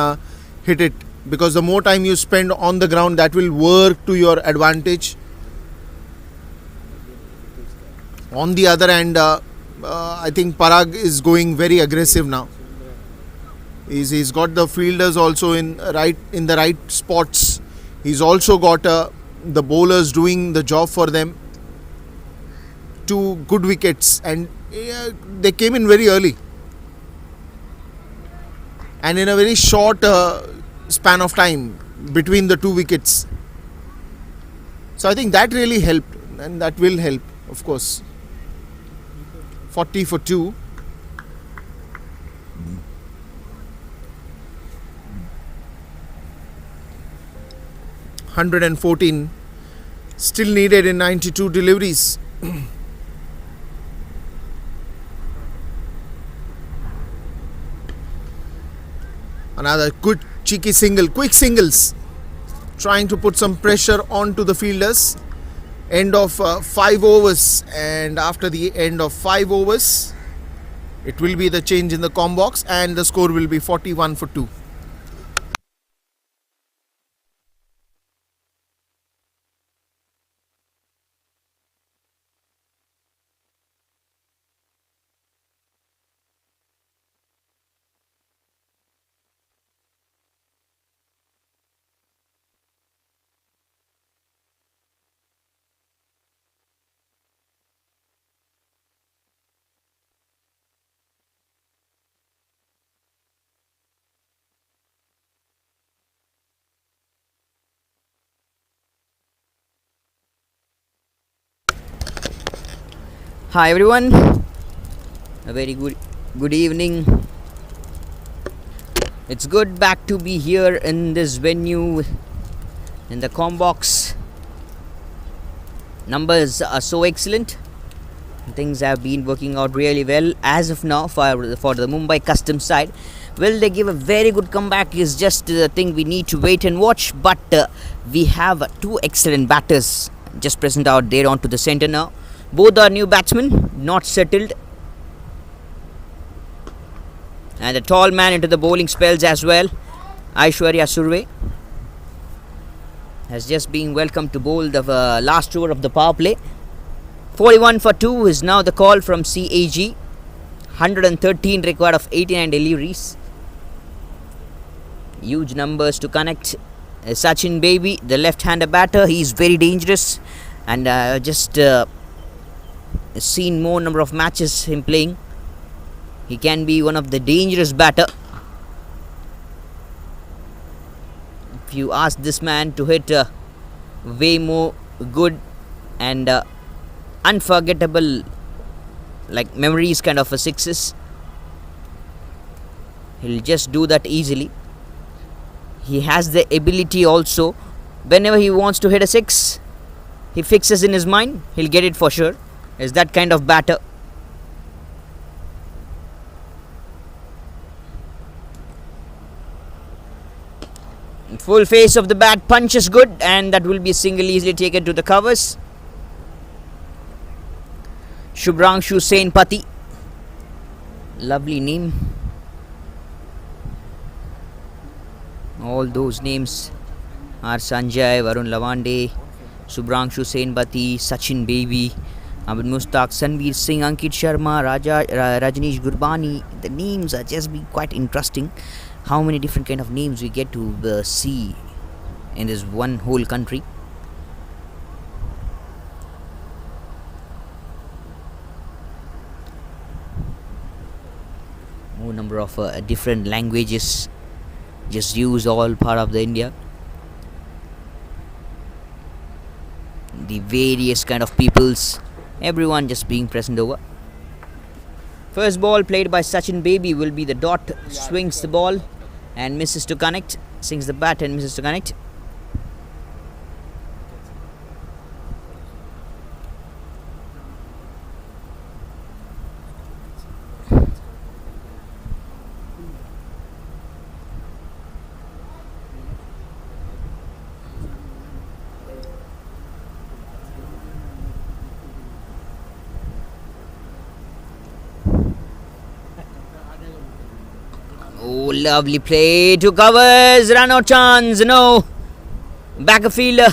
[SPEAKER 1] hit it. Because the more time you spend on the ground, that will work to your advantage. On the other hand, I think Parag is going very aggressive now. He's got the fielders also in the right spots. He's also got the bowlers doing the job for them. 2 good wickets, and they came in very early. And in a very short span of time between the 2 wickets. So I think that really helped, and that will help, of course. 40 for 2. $114 still needed in 92 deliveries. Another good cheeky single, quick singles, trying to put some pressure onto the fielders. End of 5 overs, and after the end of 5 overs, it will be the change in the com box, and the score will be 41 for 2.
[SPEAKER 2] Hi everyone, a very good evening. It's good back to be here in this venue in the Combox. Numbers are so excellent. Things have been working out really well as of now for the Mumbai Custom side. Will they give a very good comeback is just the thing we need to wait and watch. But we have 2 excellent batters just present out there onto the centre now. Both are new batsmen, not settled. And a tall man into the bowling spells as well. Aishwarya Surve has just been welcomed to bowl the last over of the power play. 41 for 2 is now the call from CAG. 113 required of 89 deliveries. Huge numbers to connect. Sachin Baby, the left-hander batter, he is very dangerous. And seen more number of matches him playing. He can be one of the dangerous batter. If you ask this man to hit way more good and unforgettable, like memories kind of a sixes, he'll just do that easily. He has the ability also, whenever he wants to hit a 6, he fixes in his mind, he'll get it for sure. Is that kind of batter. Full face of the bat, punch is good, and that will be single easily taken to the covers. Shubhranshu Sen Pati, lovely name. All those names are Sanjay, Varun Lavande, Shubhranshu Sen Pati, Sachin Baby, Abid Mustaq, Sanveer Singh, Ankit Sharma, Rajneesh Gurbani. The names are just be quite interesting. How many different kind of names we get to see in this one whole country. More number of different languages just use all part of the India. The various kind of peoples, everyone just being present over. First ball played by Sachin Baby will be the dot. Swings the ball and misses to connect. Swings the bat and misses to connect. Oh, lovely play to covers. Run out chance. No. Back a fielder.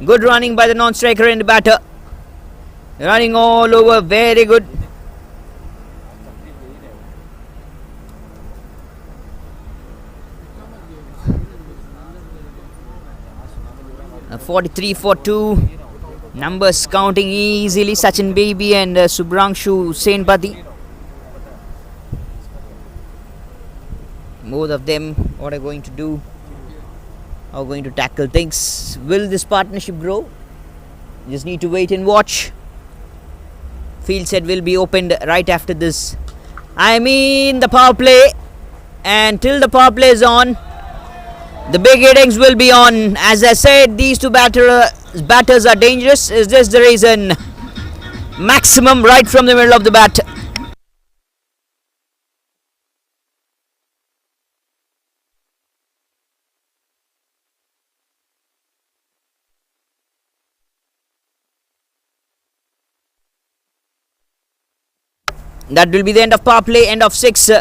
[SPEAKER 2] Good running by the non-striker and the batter. Running all over. Very good. A 43 for 2. Numbers counting easily. Sachin Baby and Shubhranshu Sen Pati. Both of them, what are going to do? How are going to tackle things? Will this partnership grow? Just need to wait and watch. Field set will be opened right after this. I mean the power play. And till the power play is on, the big innings will be on. As I said, these two batters are dangerous. Is this the reason? Maximum right from the middle of the bat. That will be the end of power play, end of 6.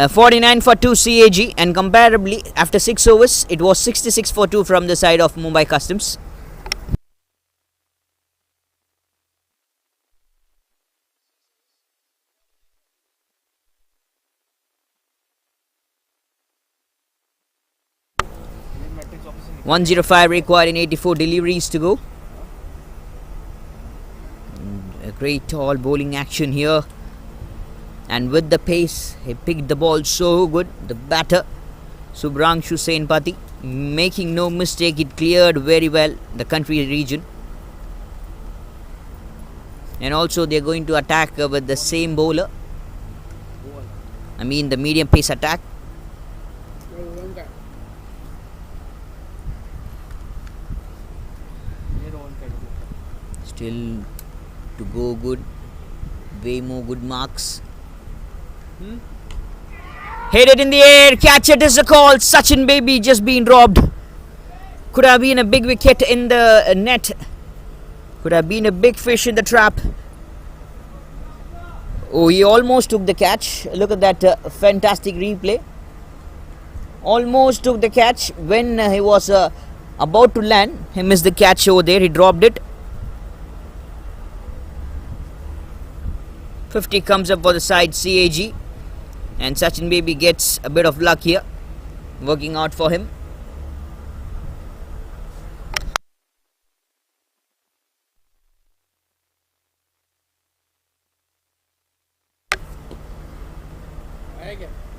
[SPEAKER 2] 49 for 2 CAG, and comparably after 6 overs it was 66 for 2 from the side of Mumbai Customs.
[SPEAKER 3] Matrix office से
[SPEAKER 2] 105 required in 84 deliveries to go. A great tall bowling action here. And with the pace, he picked the ball so good. The batter, Subrangshu Senpati, making no mistake, it cleared very well the country region. And also they are going to attack with the same bowler. I mean the medium pace attack. Still to go good. Way more good marks. Hit it in the air, catch it is a call. Sachin Baby just been robbed. Could have been a big wicket in the net. Could have been a big fish in the trap. Oh, he almost took the catch. Look at that fantastic replay. Almost took the catch. When he was about to land, he missed the catch over there. He dropped it. 50 comes up for the side CAG. And Sachin Baby gets a bit of luck here. Working out for him.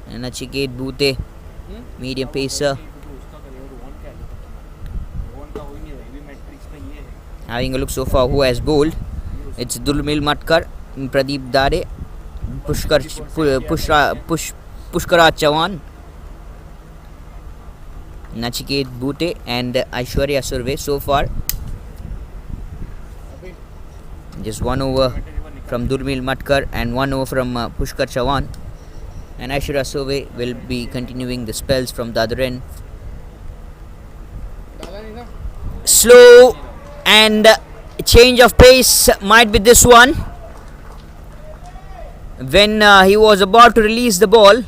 [SPEAKER 2] And Nachiket Bhute, medium pacer. Having a look so far who has bowled. It's Dulmil Matkar, Pradeep Dare, Pushkara Chavan, Nachiket Bhute and Aishwarya Surve so far. Just 1 over from Durmil Matkar and 1 over from Pushkar Chavan. And Aishwarya Surve will be continuing the spells from the other end. Slow and change of pace might be this one. When he was about to release the ball,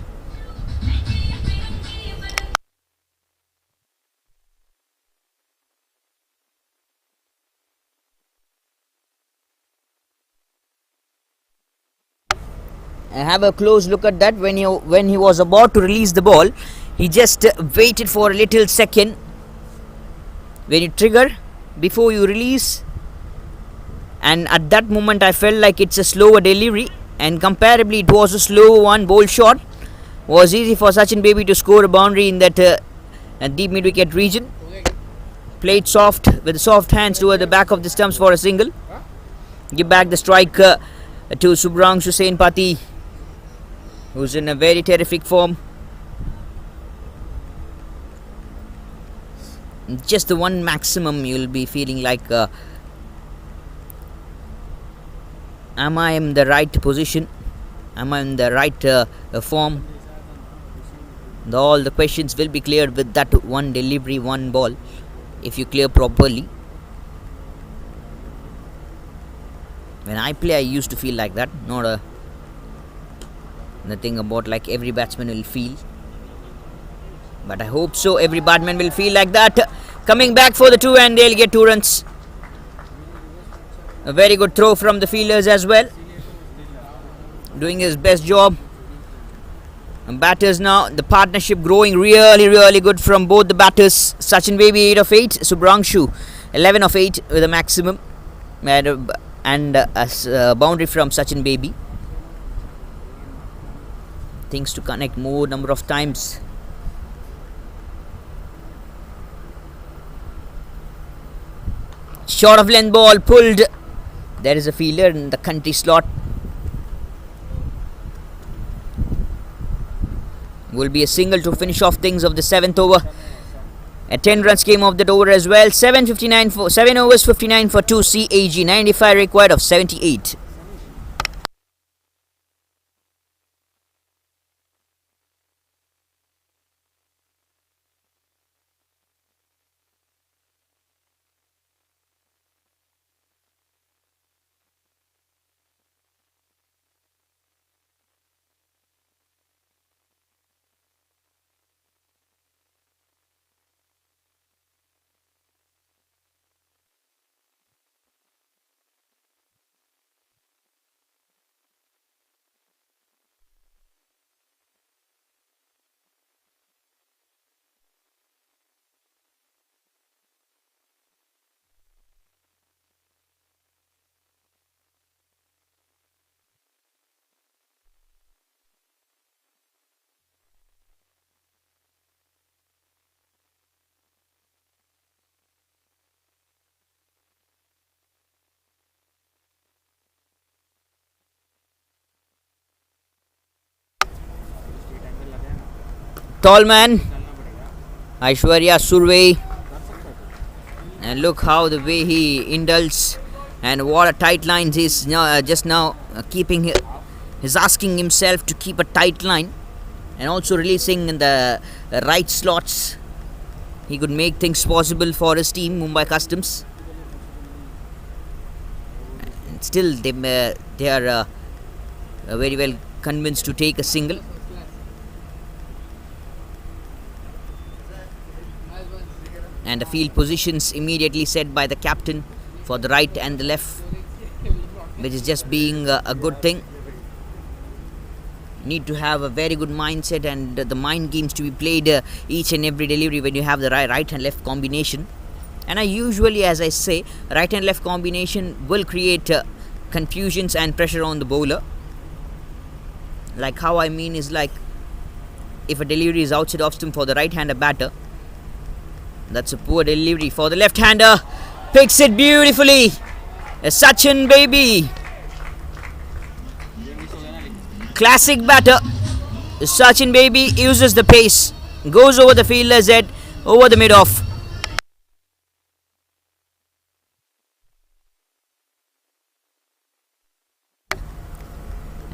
[SPEAKER 2] have a close look at that. When he was about to release the ball, he just waited for a little second. When you trigger before you release, and at that moment I felt like it's a slower delivery, and comparably it was a slow one. Bowl shot was easy for Sachin Baby to score a boundary in that deep mid wicket region. Played soft with soft hands toward the back of the stumps for a single. Give back the strike to Subrangshu Senpati, who's in a very terrific form. Just the one maximum you'll be feeling like, am I in the right position? Am I in the right form? All the questions will be cleared with that one delivery, one ball, if you clear properly. When I play, I used to feel like that. Not the thing about like every batsman will feel. But I hope so. Every batsman will feel like that. Coming back for the 2 and they'll get 2 runs. A very good throw from the fielders as well. Doing his best job. And batters now, the partnership growing really good from both the batters. Sachin Baby 8 of 8. Subrangshu 11 of 8 with a maximum. And a boundary from Sachin Baby. Things to connect more number of times. Short of length ball pulled. There is a fielder in the country slot. Will be a single to finish off things of the 7th over. A 10 runs came off that over as well. 7 overs 59 for 2. CAG 95 required of 78. Tall man, Aishwarya Survey, and look how the way he indulges, and what a tight line he's just now keeping. He's asking himself to keep a tight line, and also releasing in the right slots. He could make things possible for his team, Mumbai Customs. And still, they are very well convinced to take a single. And the field positions immediately set by the captain for the right and the left, which is just being a good thing. Need to have a very good mindset and the mind games to be played each and every delivery when you have the right and left combination. And I usually, as I say, right and left combination will create confusions and pressure on the bowler. Like how I mean is like if a delivery is outside off stump for the right-hander batter, that's a poor delivery for the left-hander. Picks it beautifully. A Sachin baby. Classic batter. Sachin baby uses the pace. Goes over the fielder's head, over the mid-off.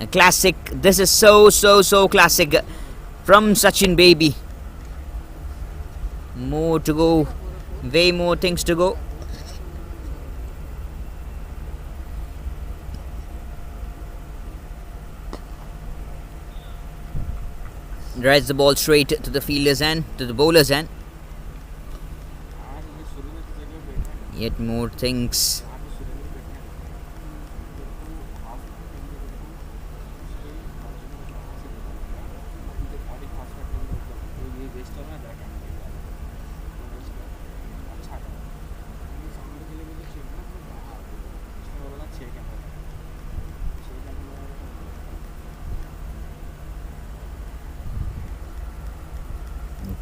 [SPEAKER 2] A classic. This is so classic from Sachin baby. More to go, way more things to go. Drives the ball straight to the fielder's hand, to the bowler's hand. Yet more things.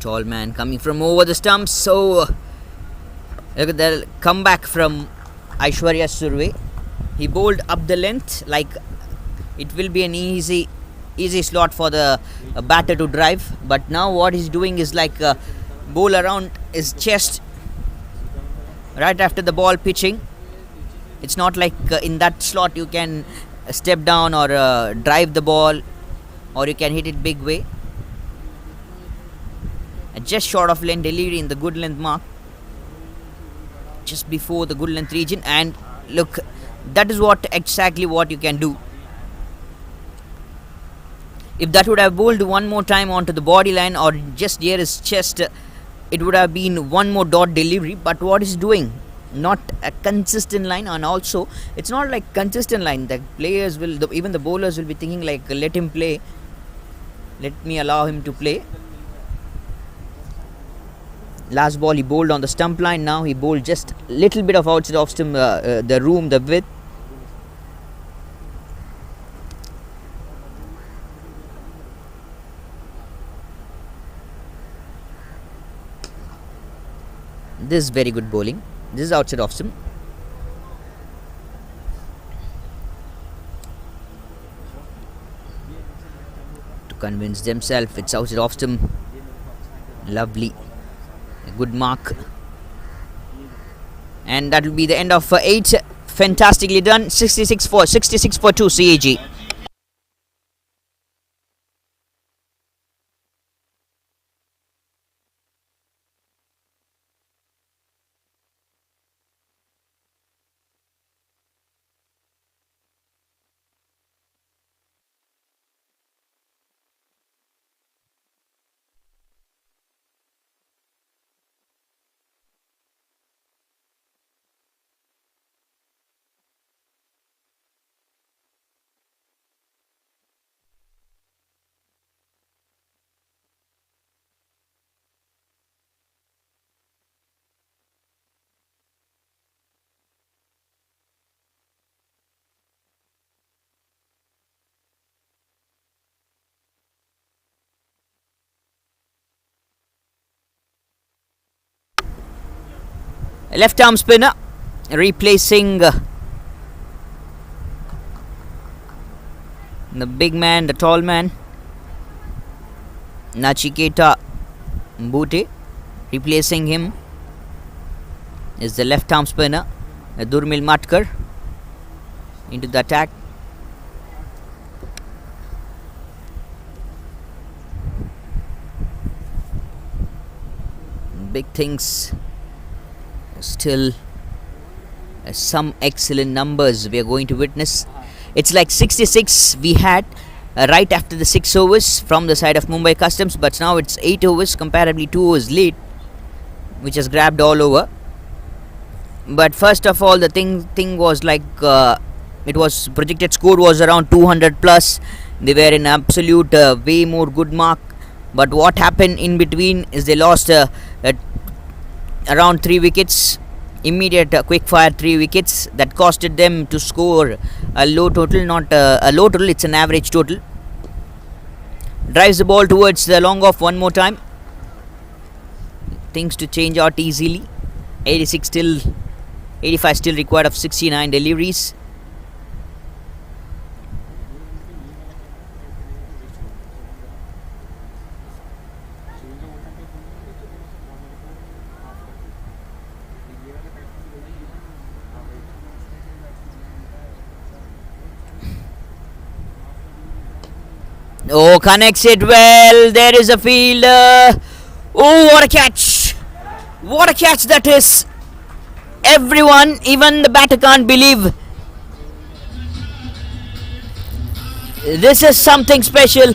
[SPEAKER 2] Tall man coming from over the stumps. So look at the comeback from Aishwarya Survey. He bowled up the length, like it will be an easy slot for the batter to drive. But now what he's doing is like bowl around his chest right after the ball pitching. It's not like in that slot you can step down or drive the ball, or you can hit it big way. Just short of length delivery in the good length mark, just before the good length region. And look, that is exactly what you can do. If that would have bowled one more time onto the body line or just near his chest, it would have been one more dot delivery. But what is doing, not a consistent line, and also it's not like consistent line. The players will, even the bowlers will be thinking like, let him play, let me allow him to play. Last ball he bowled on the stump line. Now he bowled just little bit of outside off stump, the room, the width. This is very good bowling. This is outside off stump. convinced themselves. It's outside off stump. Lovely. A good mark. And that will be the end of 8. Fantastically done. 66 for 2 CAG. Left arm spinner replacing the big man, the tall man, Nachiketa Mbute. Replacing him is the left arm spinner, Durmil Matkar, into the attack. Big things. Still some excellent numbers we are going to witness. It's like 66 we had right after the 6 overs from the side of Mumbai Customs, but now it's 8 overs, comparably 2 overs late, which has grabbed all over. But first of all, the thing was like it was projected score was around 200 plus. They were in absolute way more good mark. But what happened in between is they lost around 3 wickets, immediate quick fire 3 wickets that costed them to score a low total, not a low total, it's an average total. Drives the ball towards the long off one more time. Things to change out easily. 85 still required of 69 deliveries. Oh, connects it well. There is a fielder. Oh, what a catch. What a catch that is. Everyone, even the batter, can't believe. This is something special.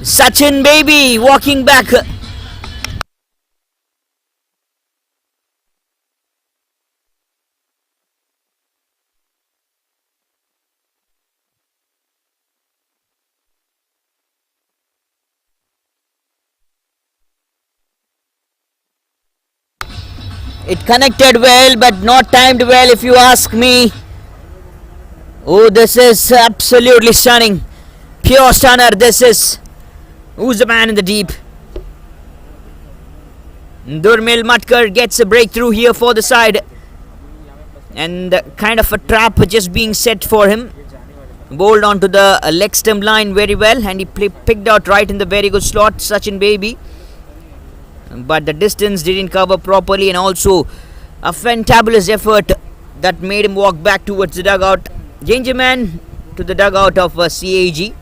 [SPEAKER 2] Sachin baby walking back. It connected well, but not timed well, if you ask me. Oh, this is absolutely stunning. Pure stunner, this is. Who's the man in the deep? Durmil Matkar gets a breakthrough here for the side. And kind of a trap just being set for him. Bowled onto the leg stump line very well. And he picked out right in the very good slot, Sachin baby. But the distance didn't cover properly, and also a fantabulous effort that made him walk back towards the dugout. Danger man to the dugout of CAG.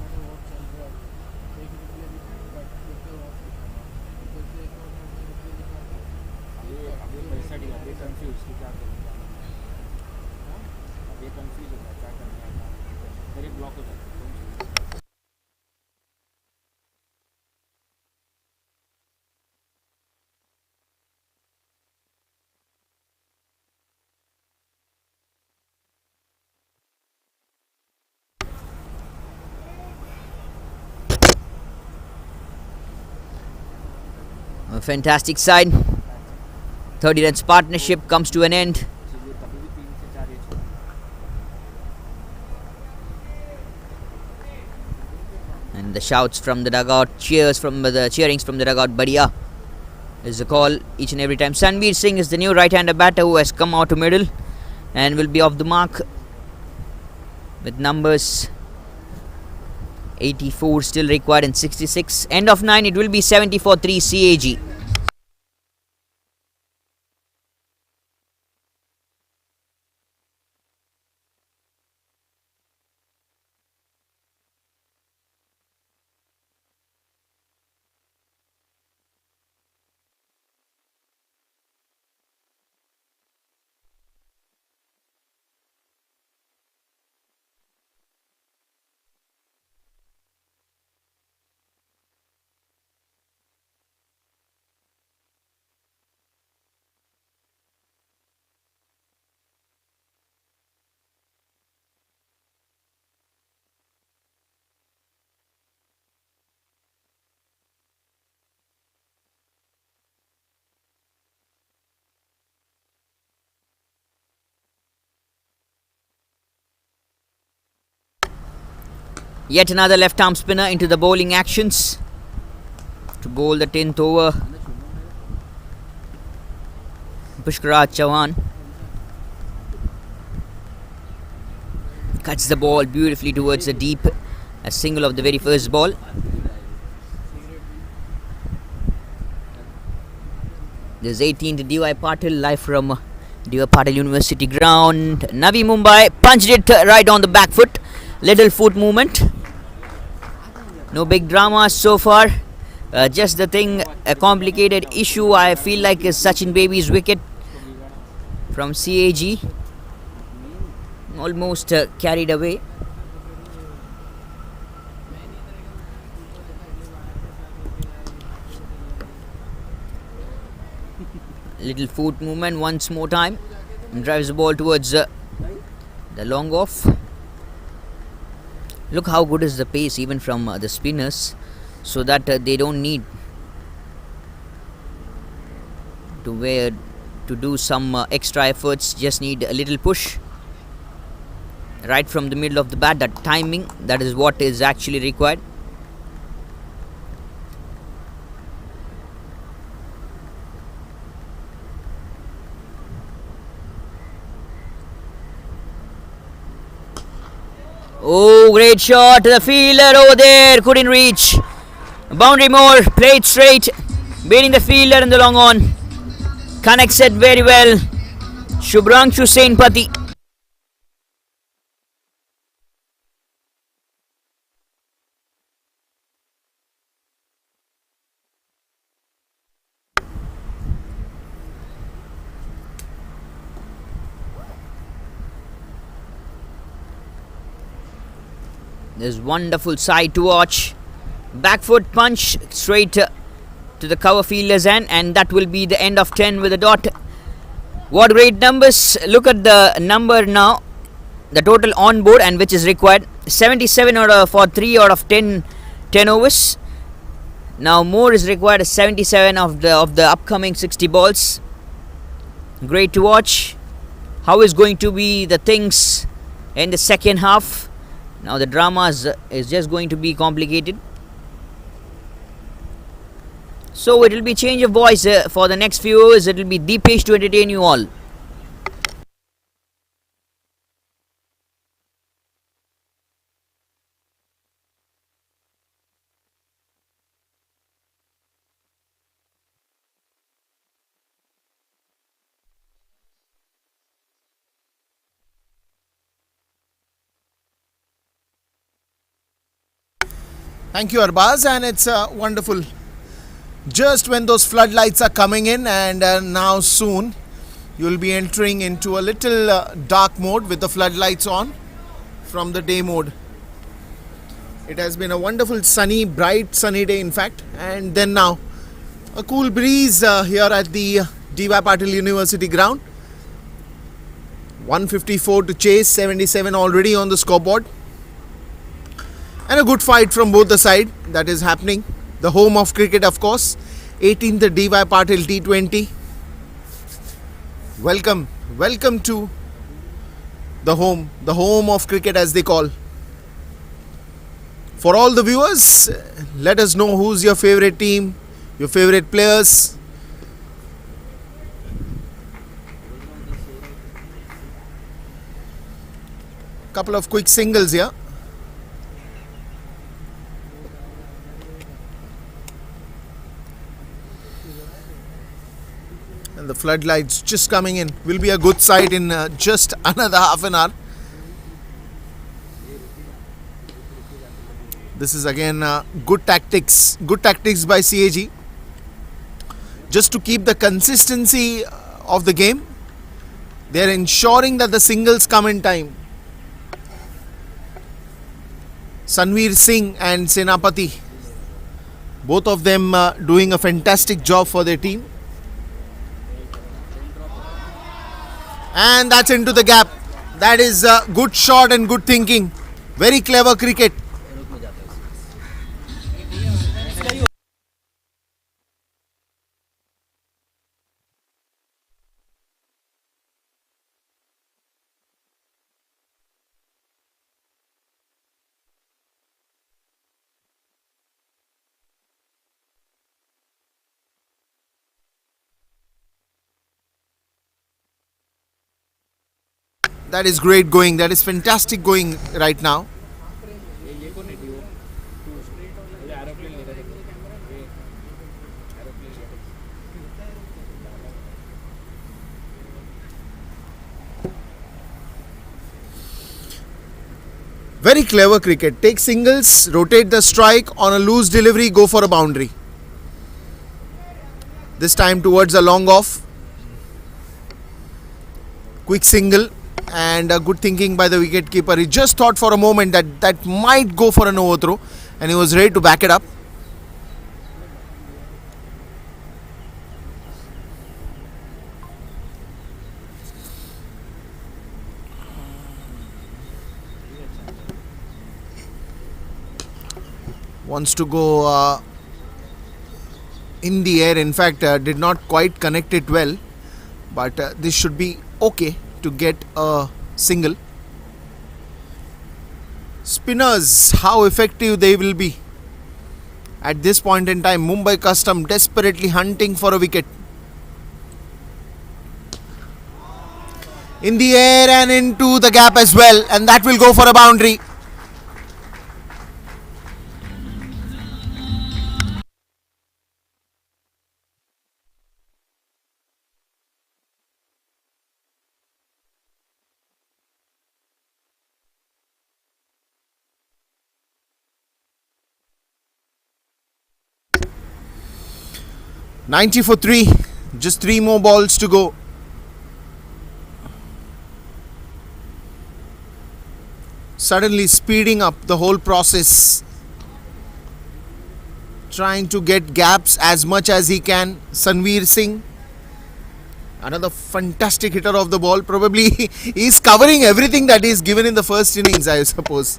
[SPEAKER 2] A fantastic side. 30 runs partnership comes to an end. And the shouts from the dugout, cheerings from the dugout, Badia is the call each and every time. Sanveer Singh is the new right-hander batter who has come out to middle and will be off the mark with numbers 84 still required in 66. End of 9, it will be 70 for 3 CAG. Yet another left arm spinner into the bowling actions to bowl the 10th over. Pushkaraj Chauhan cuts the ball beautifully towards the deep, a single of the very first ball. This 18th DY Patil live from DY Patil University ground. Navi Mumbai punched it right on the back foot. Little foot movement. No big drama so far. Just the thing, a complicated issue I feel like is Sachin Baby's wicket from CAG. Almost carried away. Little foot movement once more time. And drives the ball towards the long off. Look how good is the pace even from the spinners, so that they don't need to do some extra efforts, just need a little push right from the middle of the bat. That timing, that is what is actually required. Oh, great shot. The fielder over there couldn't reach. Boundary more, played straight, beating the fielder in the long on. Connects it very well. Shubhranshu Senapati. This wonderful side to watch. Back foot punch straight to the cover fielder's end, and that will be the end of 10 with a dot. What great numbers. Look at the number now, the total on board and which is required. 77 for 3 out of 10 overs. Now more is required, 77 of the upcoming 60 balls. Great to watch. How is going to be the things in the second half? Now the drama is just going to be complicated. So it will be change of voice for the next few hours. It will be Deepesh to entertain you all.
[SPEAKER 1] Thank you, Arbaz, and it's wonderful. Just when those floodlights are coming in, and now soon you'll be entering into a little dark mode with the floodlights on from the day mode. It has been a wonderful sunny, bright sunny day in fact, and then now a cool breeze here at the DY Patil University ground. 154 to chase, 77 already on the scoreboard. And a good fight from both the side that is happening. The home of cricket, of course. 18th DY Patil T20. Welcome to the home of cricket as they call. For all the viewers, let us know who's your favorite team, your favorite players. Couple of quick singles here. Floodlights just coming in. Will be a good sight in just another half an hour. This is again good tactics. Good tactics by CAG. Just to keep the consistency of the game. They are ensuring that the singles come in time. Sanveer Singh and Senapati, both of them doing a fantastic job for their team. And that's into the gap. That is a good shot and good thinking. Very clever cricket. That is great going. That is fantastic going right now. Very clever cricket. Take singles, rotate the strike, on a loose delivery, go for a boundary. This time towards a long off. Quick single. And a good thinking by the wicket keeper. He just thought for a moment that that might go for an overthrow, and he was ready to back it up. Wants to go in the air. In fact, did not quite connect it well, but this should be okay to get a single. Spinners, how effective they will be at this point in time. Mumbai Custom desperately hunting for a wicket. In the air and into the gap as well, and that will go for a boundary. $90 for 3. Just 3 more balls to go. Suddenly speeding up the whole process. Trying to get gaps as much as he can. Sanveer Singh. Another fantastic hitter of the ball. Probably he's covering everything that is given in the first innings, I suppose.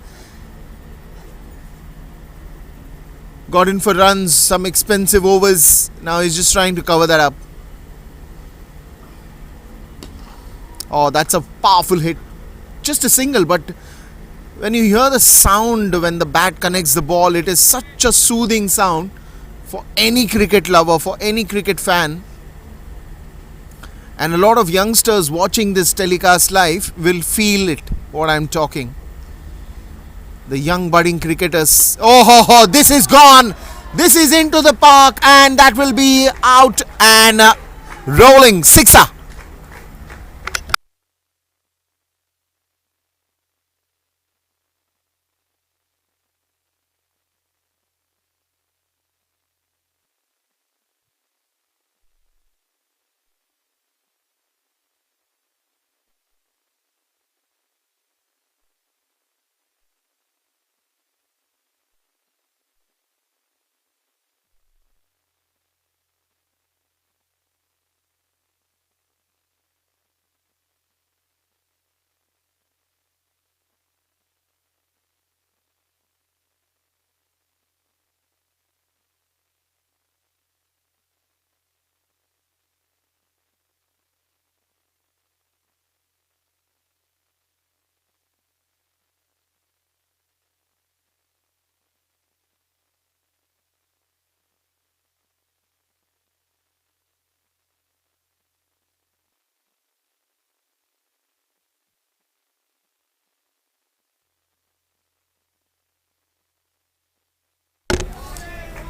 [SPEAKER 1] Got in for runs, some expensive overs. Now he's just trying to cover that up. Oh, that's a powerful hit. Just a single, but when you hear the sound when the bat connects the ball, it is such a soothing sound for any cricket lover, for any cricket fan. And a lot of youngsters watching this telecast live will feel it, what I'm talking. The young budding cricketers. Oh, this is gone. This is into the park, and that will be out and rolling. Sixer.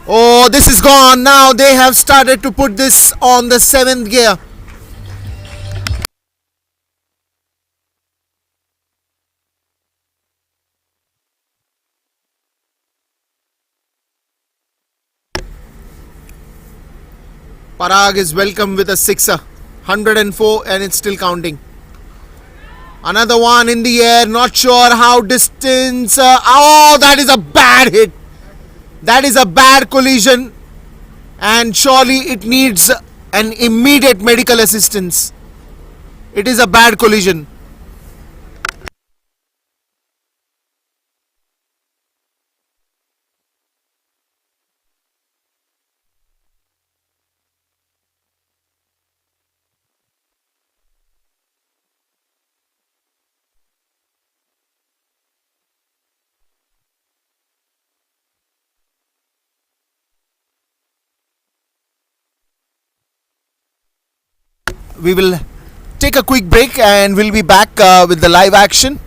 [SPEAKER 1] Oh, this is gone. Now they have started to put this on the 7th gear. Parag is welcome with a sixer. 104 and it's still counting. Another one in the air. Not sure how distance. Oh, that is a bad hit. That is a bad collision. And surely it needs an immediate medical assistance. It is a bad collision. We will take a quick break and we'll be back with the live action.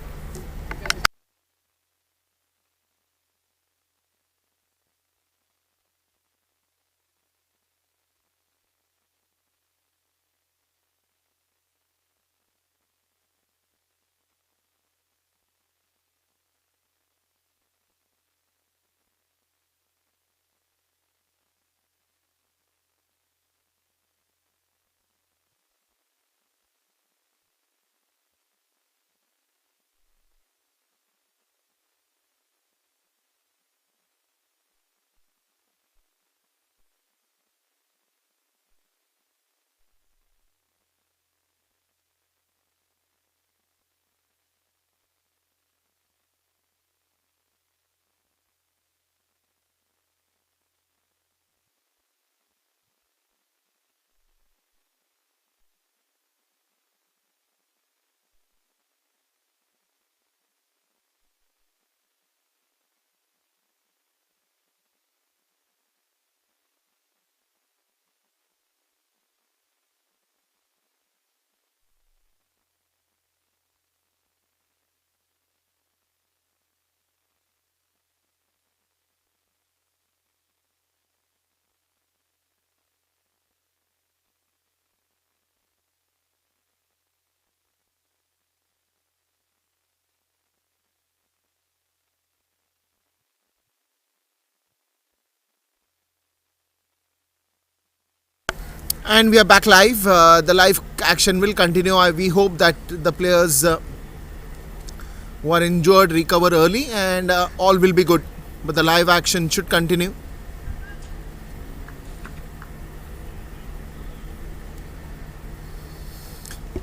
[SPEAKER 1] And we are back live. The live action will continue. We hope that the players who are injured recover early and all will be good. But the live action should continue.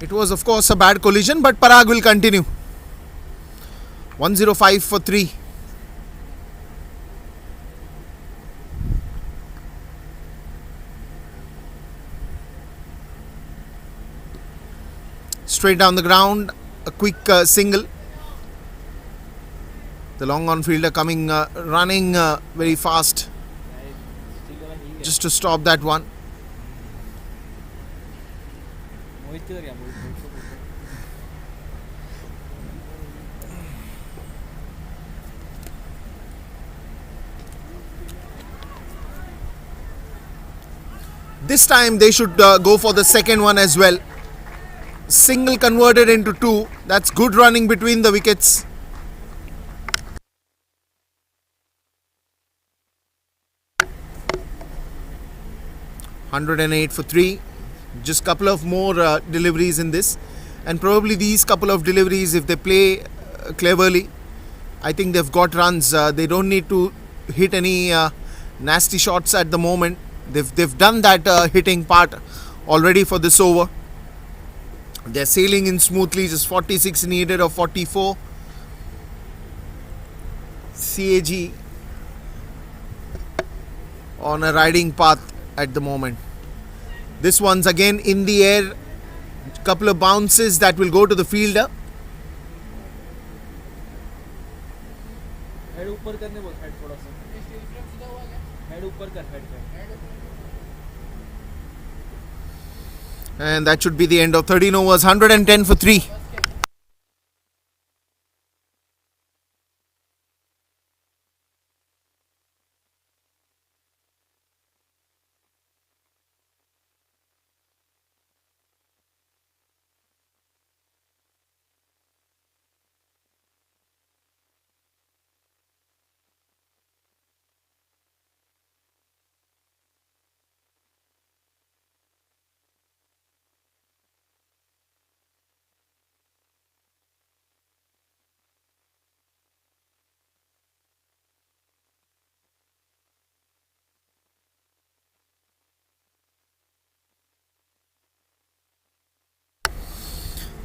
[SPEAKER 1] It was, of course, a bad collision, but Parag will continue. 105 for 3. Straight down the ground, a quick single. The long on fielder coming, running very fast just to stop that one. This time they should go for the second one as well. Single converted into 2. That's good running between the wickets. (108 for 3). Just couple of more deliveries in this, and probably these couple of deliveries, if they play cleverly, I think they've got runs. They don't need to hit any nasty shots at the moment. They've done that hitting part already for this over. They're sailing in smoothly. Just 46 needed or 44. CAG on a riding path at the moment. This one's again in the air. Couple of bounces that will go to the fielder.
[SPEAKER 3] Head ऊपर करने बोल, head थोड़ा सा head ऊपर कर, head कर.
[SPEAKER 1] And that should be the end of 13 overs. 110 for 3.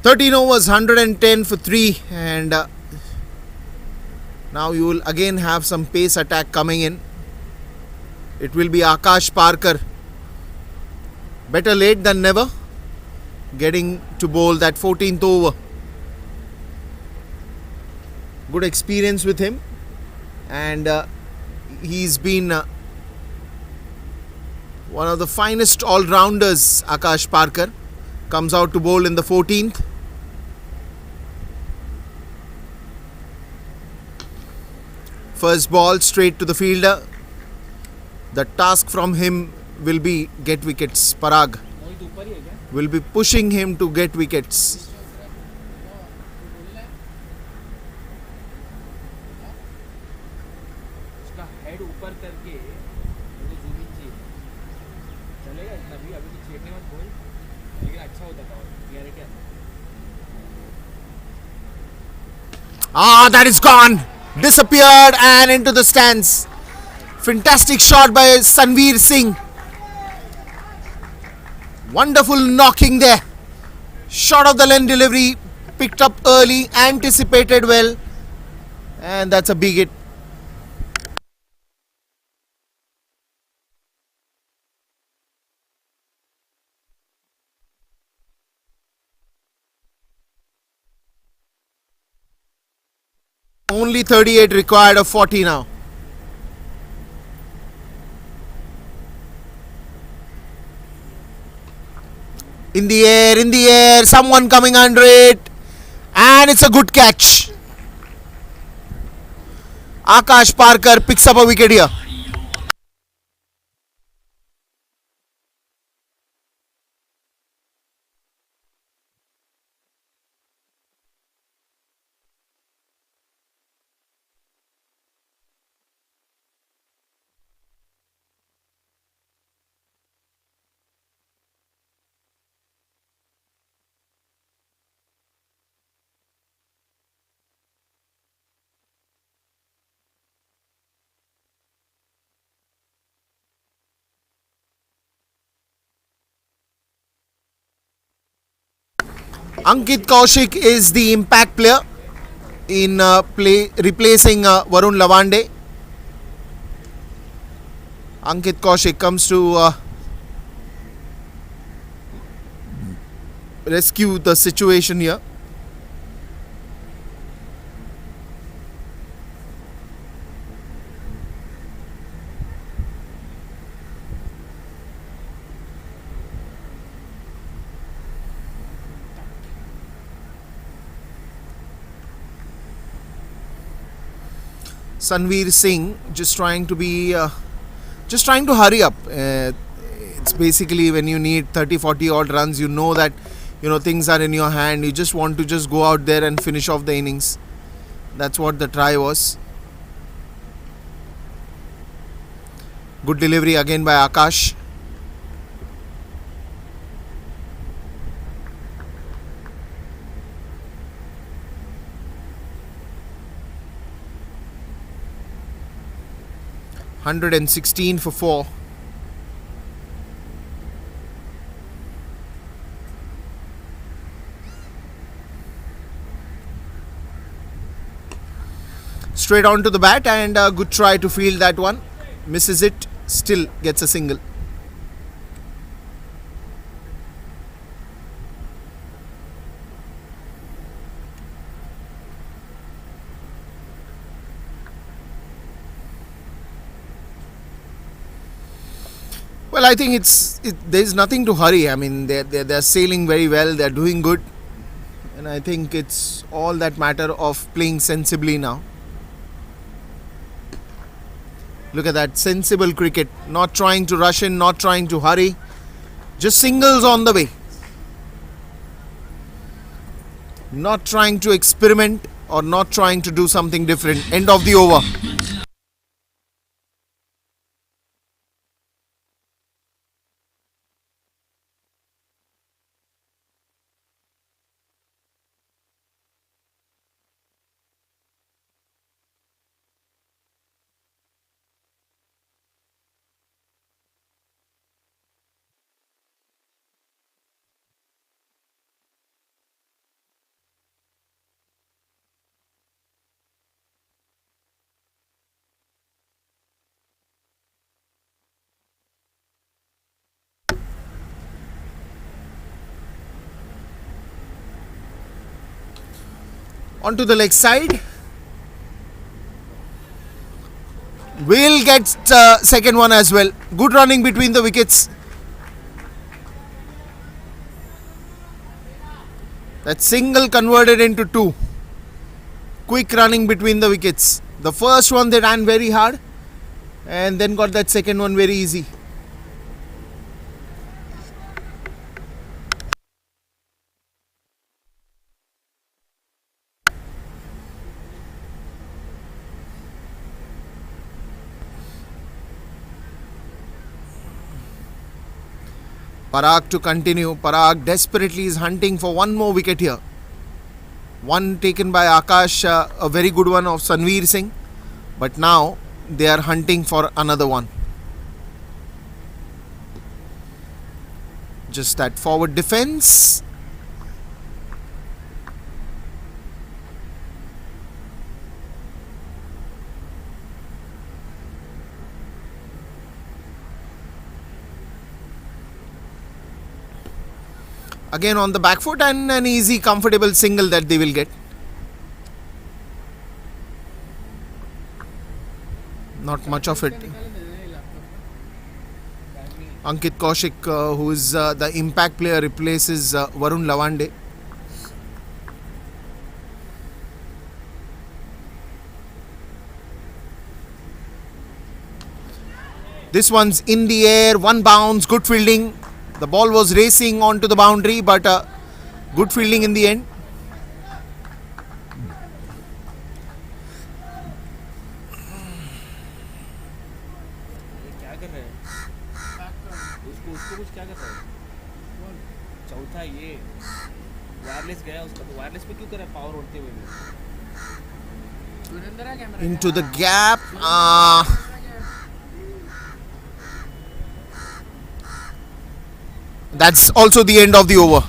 [SPEAKER 1] 13 overs, 110 for 3, and now you will again have some pace attack coming in. It will be Akash Parker. Better late than never, getting to bowl that 14th over. Good experience with him, and he's been one of the finest all-rounders. Akash Parker comes out to bowl in the 14th. First ball straight to the fielder. The task from him will be get wickets. Parag will be pushing him to get wickets.
[SPEAKER 3] उसका head ऊपर करके उनको zooming चाहिए चलेगा इतना भी अभी तो छेड़ने मत बोल लेकिन अच्छा होता था clarity
[SPEAKER 1] That is gone. Disappeared and into the stands. Fantastic shot by Sanveer Singh. Wonderful knocking there. Shot of the length delivery, picked up early, anticipated well, and that's a big hit. Only 38 required of 40 now. In the air, someone coming under it, and it's a good catch. Akash Parker picks up a wicket here. Ankit Kaushik is the impact player in replacing Varun Lavande. Ankit Kaushik comes to rescue the situation here. Sanveer Singh just trying to hurry up. It's basically when you need 30-40 odd runs, you know that things are in your hand. You just want to just go out there and finish off the innings. That's what the try was. Good delivery again by Akash. $116 for 4. Straight on to the bat, and a good try to field that one. Misses it, still gets a single. Well, I think there's nothing to hurry. I mean, they're sailing very well. They're doing good, and I think it's all that matter of playing sensibly now. Look at that sensible cricket. Not trying to rush in, not trying to hurry. Just singles on the way. Not trying to experiment or not trying to do something different. End of the over. Onto the leg side. Will get second one as well. Good running between the wickets. That single converted into two. Quick running between the wickets. The first one they ran very hard and then got that second one very easy. Parag to continue. Parag desperately is hunting for one more wicket here. One taken by Akash, a very good one of Sanveer Singh. But now they are hunting for another one. Just that forward defense. Again on the back foot and an easy, comfortable single that they will get. Not much of it. Ankit Kaushik, who is the impact player, replaces Varun Lavande. This one's in the air, one bounce, good fielding. The ball was racing onto the boundary, but good fielding in the end.
[SPEAKER 3] क्या कर रहे हैं उसको उसको कुछ क्या कर रहा है चौथा ये वायरलेस गया उसका तो वायरलेस पे क्यों कर रहा है पावर उड़ते हुए
[SPEAKER 1] Into the gap. That's also the end of the over.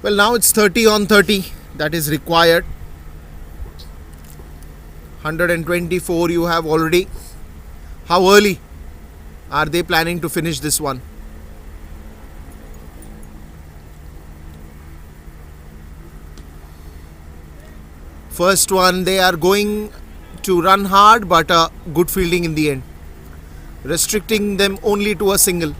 [SPEAKER 1] Well, now it's 30 on 30 that is required. 124 you have already. How early are they planning to finish this one? First one, they are going to run hard, but good fielding in the end, restricting them only to a single.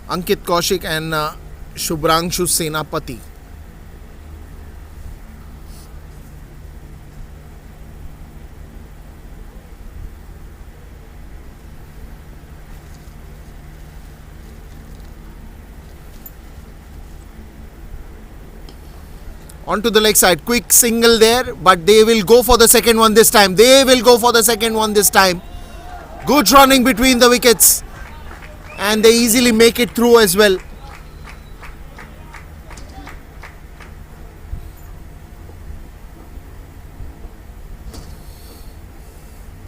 [SPEAKER 1] Ankit Kaushik and Shubhranshu Senapati. Onto the leg side, quick single there, but they will go for the second one this time. Good running between the wickets. And they easily make it through as well.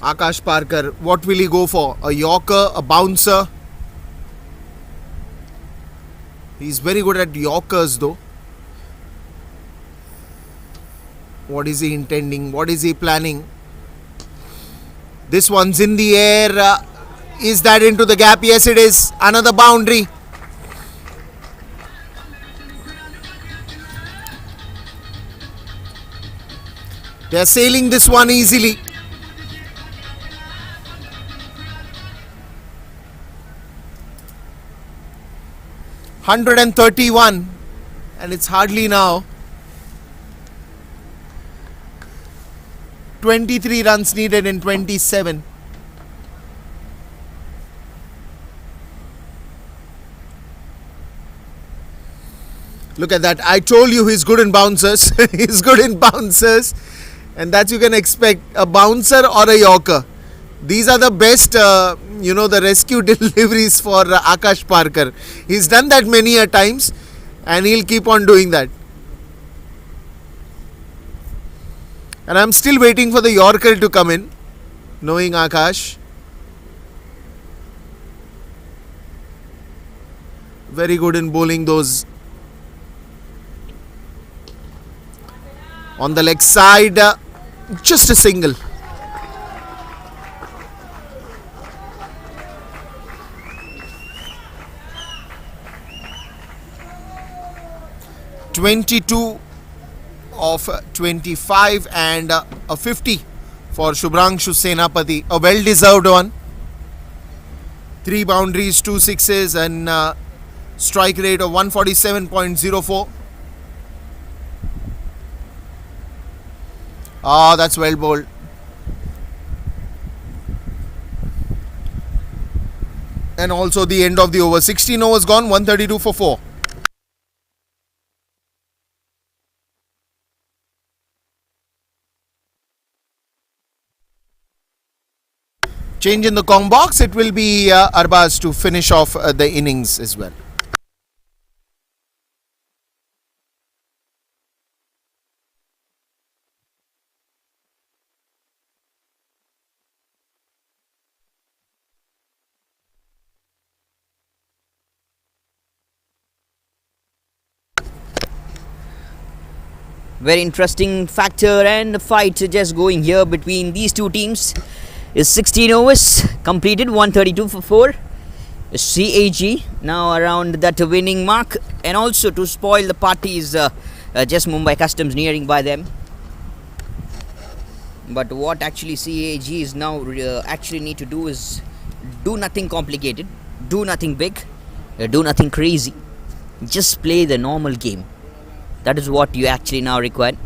[SPEAKER 1] Akash Parkar, what will he go for? A Yorker, a bouncer? He's very good at Yorkers though. What is he intending? What is he planning? This one's in the air. Is that into the gap? Yes, it is. Another boundary. They are sailing this one easily. $131, and it's hardly now 23 runs needed in 27. Look at that. I told you he's good in bouncers. He's good in bouncers. and that you can expect a bouncer or a Yorker. These are the best, the rescue deliveries for Akash Parkar. He's done that many a times, and he'll keep on doing that. And I'm still waiting for the Yorker to come in, knowing Akash. Very good in bowling those on the leg side. Just a single. (22 of 25) and a 50 for Shubhranshu Senapati. A well-deserved one. 3 boundaries, 2 sixes, and strike rate of 147.04. That's well bowled. And also the end of the over. 16 overs gone, 132 for 4. Change in the Kong box. It will be Arbaz to finish off the innings as well.
[SPEAKER 2] Very interesting factor and fight just going here between these two teams. Is 16 overs completed, 132 for 4. CAG now around that winning mark, and also to spoil the party is just Mumbai Customs nearing by them. But what actually CAG is now actually need to do is do nothing complicated, do nothing big, do nothing crazy, just play the normal game. That is what you actually now require.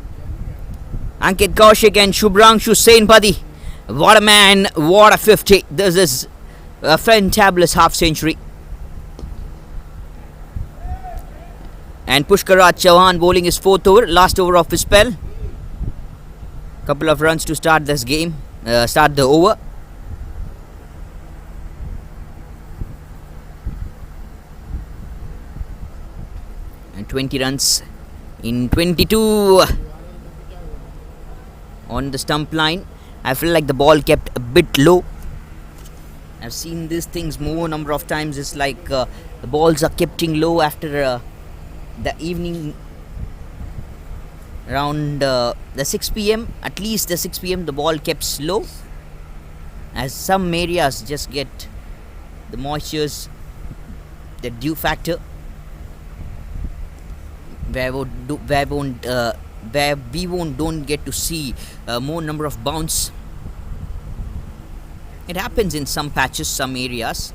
[SPEAKER 2] Ankit Kaushik and Shubhranshu Senapati. What a man, what a 50. This is a fantabulous half century. And Pushkaraj Chauhan bowling his 4th over, last over of his spell. Couple of runs to start this game, start the over. And 20 runs in 22 on the stump line. I feel like the ball kept a bit low. I've seen these things more number of times. It's like the balls are kept low after the evening, around the 6 p.m. At least the 6 p.m. the ball kept slow, as some areas just get the moistures, the dew factor, where we don't get to see more number of bounce. It happens in some patches, some areas.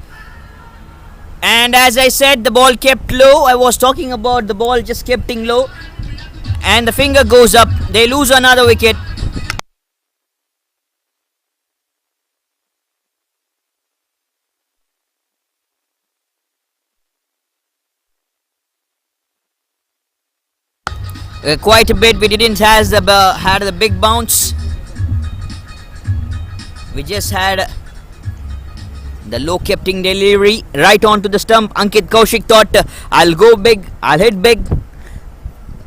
[SPEAKER 2] And as I said, the ball kept low. I was talking about the ball just kept low, and the finger goes up. They lose another wicket. Quite a bit. We didn't had the big bounce. We just had the low keeping delivery right onto the stump. Ankit Kaushik thought, I'll go big, I'll hit big,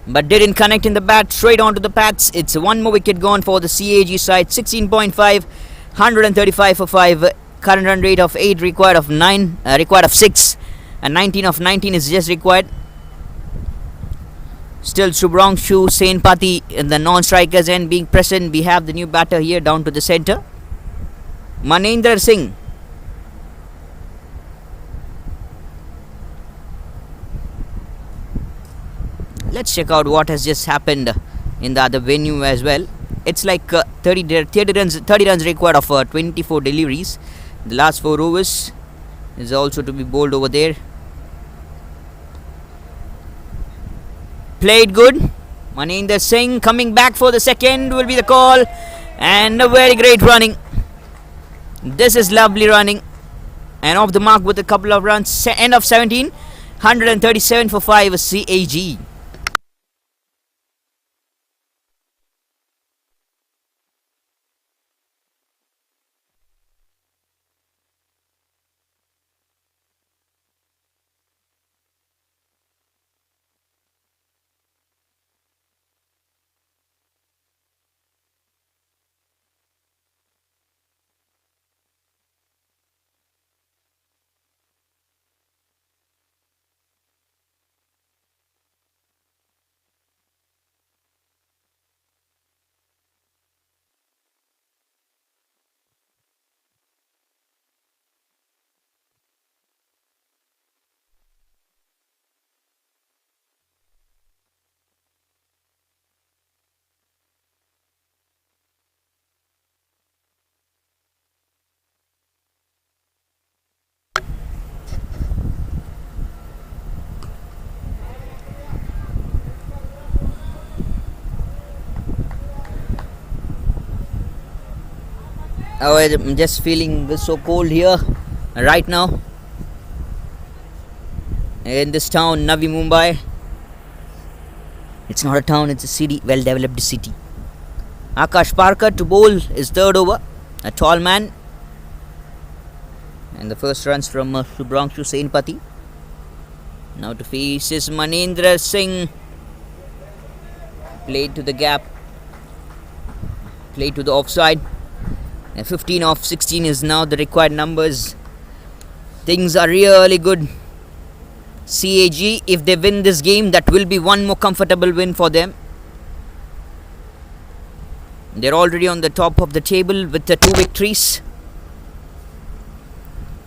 [SPEAKER 2] but didn't connect in the bat, straight onto the pads. It's one more wicket gone for the CAG side. 16.5, 135 for 5. Current run rate of 8, required of 9, required of 6, and 19 of 19 is just required. Still Shubhranshu Senapati in the non-strikers end being present. We have the new batter here down to the centre, Manendra Singh. Let's check out what has just happened in the other venue as well. It's like 30 runs required of 24 deliveries. The last 4 overs is also to be bowled over there. Played good. Manendra Singh coming back for the second will be the call, and a very great running. This is lovely running, and off the mark with a couple of runs. End of 17, 137 for 5 CAG. Oh, I'm just feeling so cold here right now in this town, Navi Mumbai. It's not a town, it's a city, well developed city. Akash Parker to bowl is third over, a tall man. And the first runs from Shubhranshu Senapati. Now to face is Manendra Singh. Played to the gap, played to the offside. And 15 of 16 is now the required numbers. Things are really good. CAG, if they win this game, that will be one more comfortable win for them. They're already on the top of the table with the 2 victories.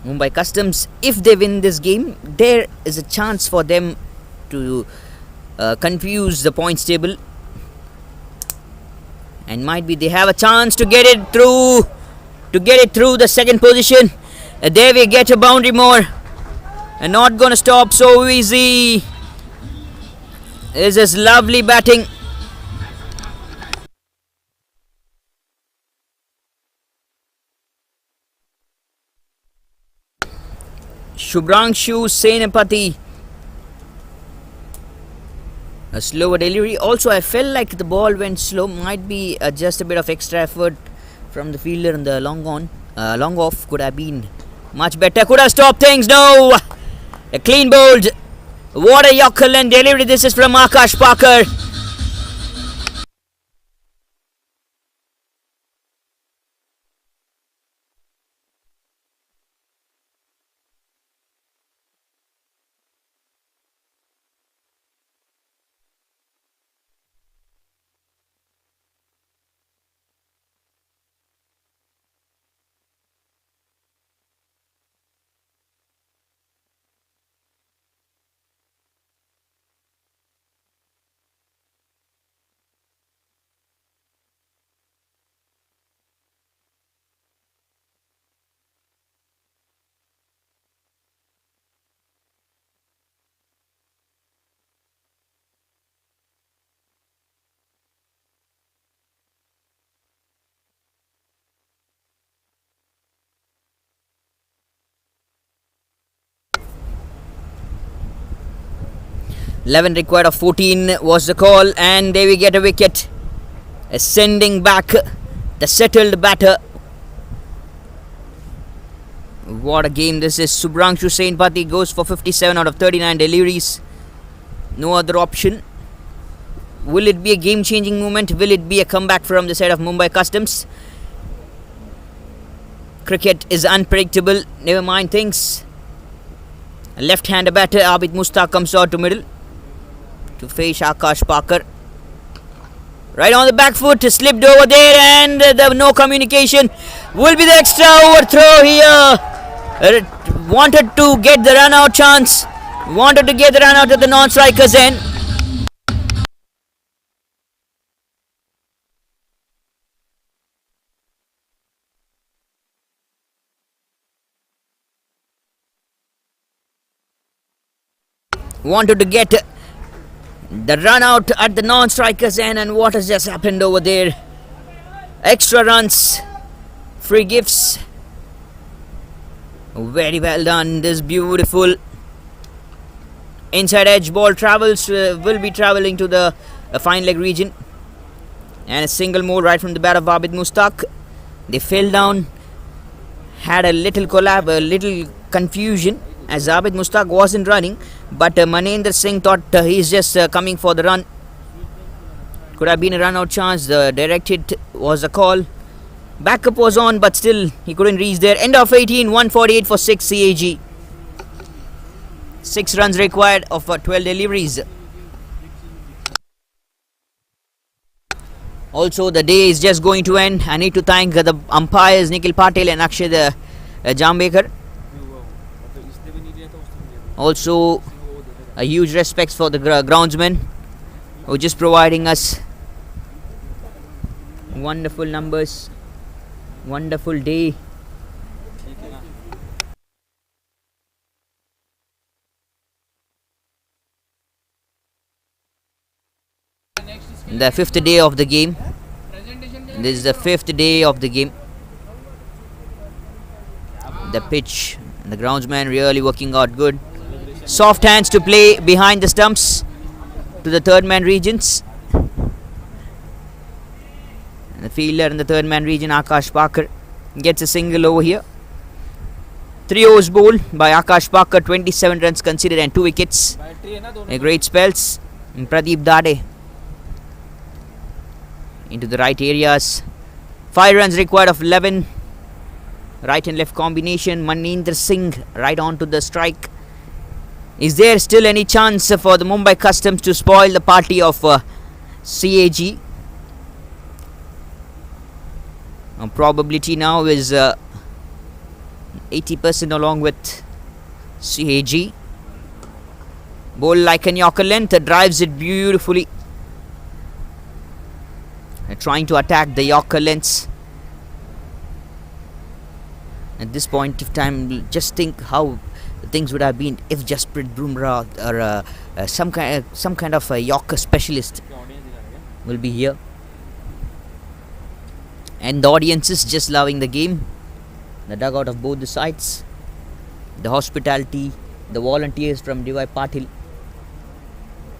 [SPEAKER 2] Mumbai Customs, if they win this game, there is a chance for them to confuse the points table. And might be they have a chance to get it through, the second position. There we get a boundary more. And not gonna stop so easy. This is lovely batting. Shubhranshu Senapati. A slower delivery. Also, I felt like the ball went slow. Might be just a bit of extra effort from the fielder in the long off. Could have been much better. Could have stopped things. No. A clean bowled. What a Yorker and delivery. This is from Akash Parker. Eleven required of 14 was the call, and there we get a wicket. Sending back the settled batter. What a game this is. Shubhranshu Senapati goes for 57 out of 39 deliveries. No other option. Will it be a game-changing moment? Will it be a comeback from the side of Mumbai Customs? Cricket is unpredictable. Never mind things. Left-hander batter Abid Mushtaq comes out to middle to face Akash Parker. Right on the back foot, slipped over there, and no communication. Will be the extra overthrow here. Wanted to get the run out chance. Wanted to get the run out at the non-strikers end. Wanted to get the run out at the non-strikers end, and what has just happened over there? Extra runs, free gifts. Very well done. This beautiful inside edge ball will be travelling to the fine leg region, and a single more right from the bat of Abid Mushtaq. They fell down, had a little confusion as Abid Mushtaq wasn't running, but Manendra Singh thought he's just coming for the run. Could have been a run out chance. The direct hit was a call. Backup was on, but still he couldn't reach there. End of 18, 148 for 6 CAG. 6 runs required of 12 deliveries. Also, the day is just going to end. I need to thank the umpires Nikhil Patil and Akshay Jambekar. Also, a huge respect for the groundsmen who are just providing us wonderful numbers, wonderful day. The 5th day of the game. This is the 5th day of the game. The pitch and the groundsman really working out good. Soft hands to play behind the stumps to the third man regions. And the fielder in the third man region, Akash Parker, gets a single over here. 3 overs bowled by Akash Parker, 27 runs conceded and 2 wickets. A great spells. And Pradeep Dade into the right areas. 5 runs required of 11. Right and left combination. Maninder Singh right on to the strike. Is there still any chance for the Mumbai Customs to spoil the party of CAG? Probability now is 80% along with CAG. Bowl like an Yorker length, drives it beautifully. Trying to attack the Yorker lengths. At this point of time, just think how things would have been if Jasprit Bumrah or some kind of a Yorker specialist will be here. And the audience is just loving the game. The dugout of both the sides. The hospitality, the volunteers from DY Patil.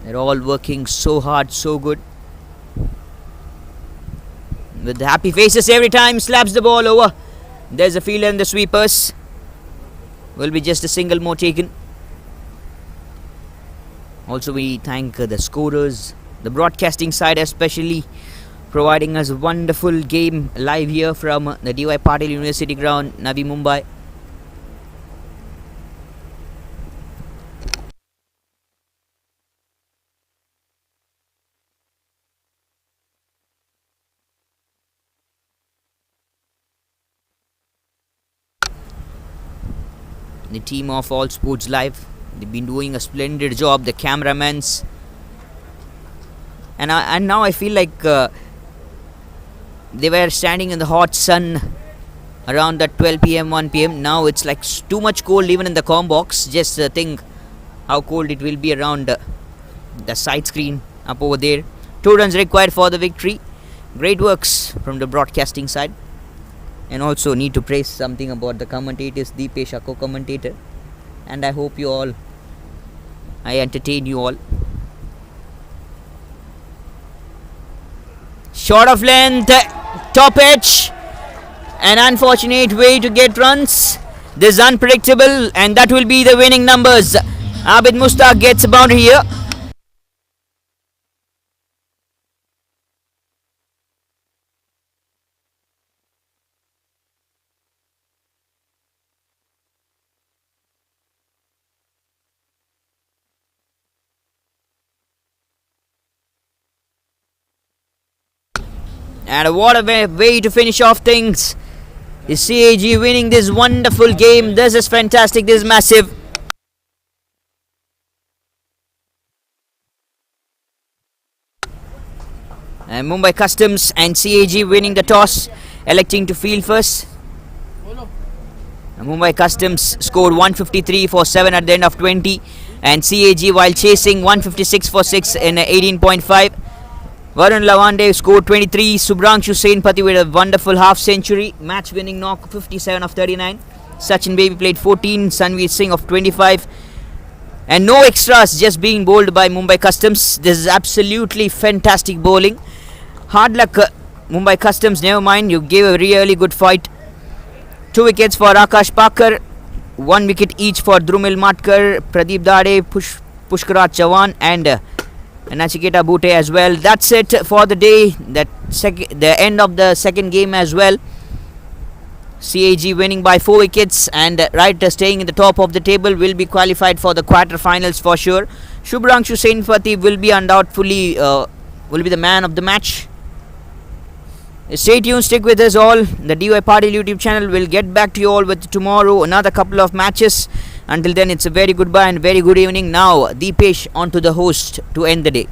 [SPEAKER 2] They're all working so hard, so good. With the happy faces every time, slaps the ball over. There's a fielder in the sweepers. Will be just a single more taken. Also, we thank the scorers, the broadcasting side especially, providing us a wonderful game live here from the DY Patil University ground, Navi Mumbai. The team of All Sports Live, they've been doing a splendid job. The cameramans, and now I feel like they were standing in the hot sun around at 12 p.m. 1 p.m. Now it's like too much cold even in the comm box. Just think how cold it will be around the side screen up over there. 2 runs required for the victory. Great works from the broadcasting side. And also need to praise something about the commentators, Deepesh, a co-commentator. And I hope I entertain you all. Short of length, top edge. An unfortunate way to get runs. This is unpredictable, and that will be the winning numbers. Abid Mustaq gets a boundary here. And what a way to finish off things. Is CAG winning this wonderful game. This is fantastic. This is massive. And Mumbai Customs and CAG winning the toss, electing to field first. And Mumbai Customs scored 153 for 7 at the end of 20. And CAG, while chasing, 156 for 6 in 18.5. Varun Lavande scored 23. Subhranshu Senpati with a wonderful half century. Match winning knock 57 of 39. Sachin Baby played 14. Sanveer Singh of 25. And no extras, just being bowled by Mumbai Customs. This is absolutely fantastic bowling. Hard luck, Mumbai Customs. Never mind, you gave a really good fight. 2 wickets for Akash Parker. 1 wicket each for Drumil Matkar, Pradeep Dade, Pushkarat Chavan and Nachiketa Bhute as well. That's it for the day. The end of the second game as well. CAG winning by 4 wickets and staying in the top of the table, will be qualified for the quarter-finals for sure. Subhranshu Senpati will be undoubtedly will be the man of the match. Stay tuned, stick with us all. The DY Patil YouTube channel will get back to you all with tomorrow another couple of matches. Until then, it's a very goodbye and very good evening. Now, Deepesh on to the host to end the day.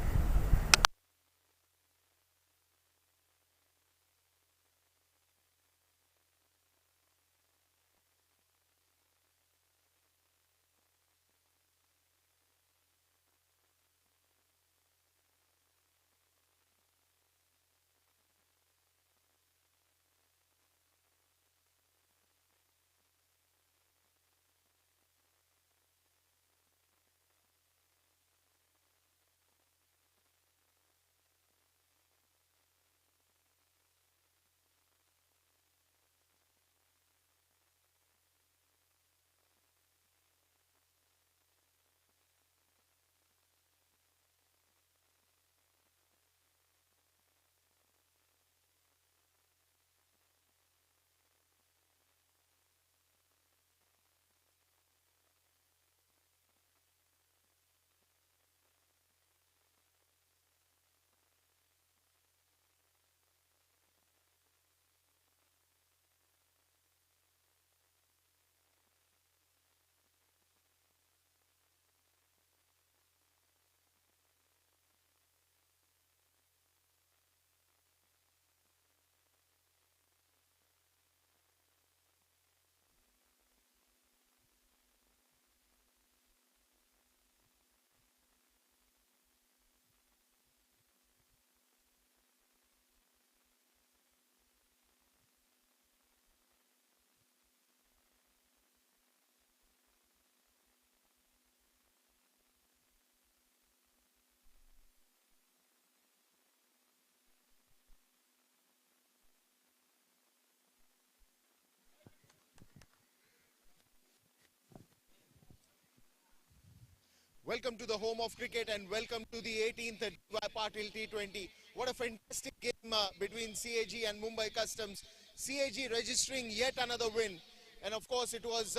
[SPEAKER 1] Welcome to the home of cricket and welcome to the 18th Patil T20. What a fantastic game between CAG and Mumbai Customs. CAG registering yet another win. And of course it was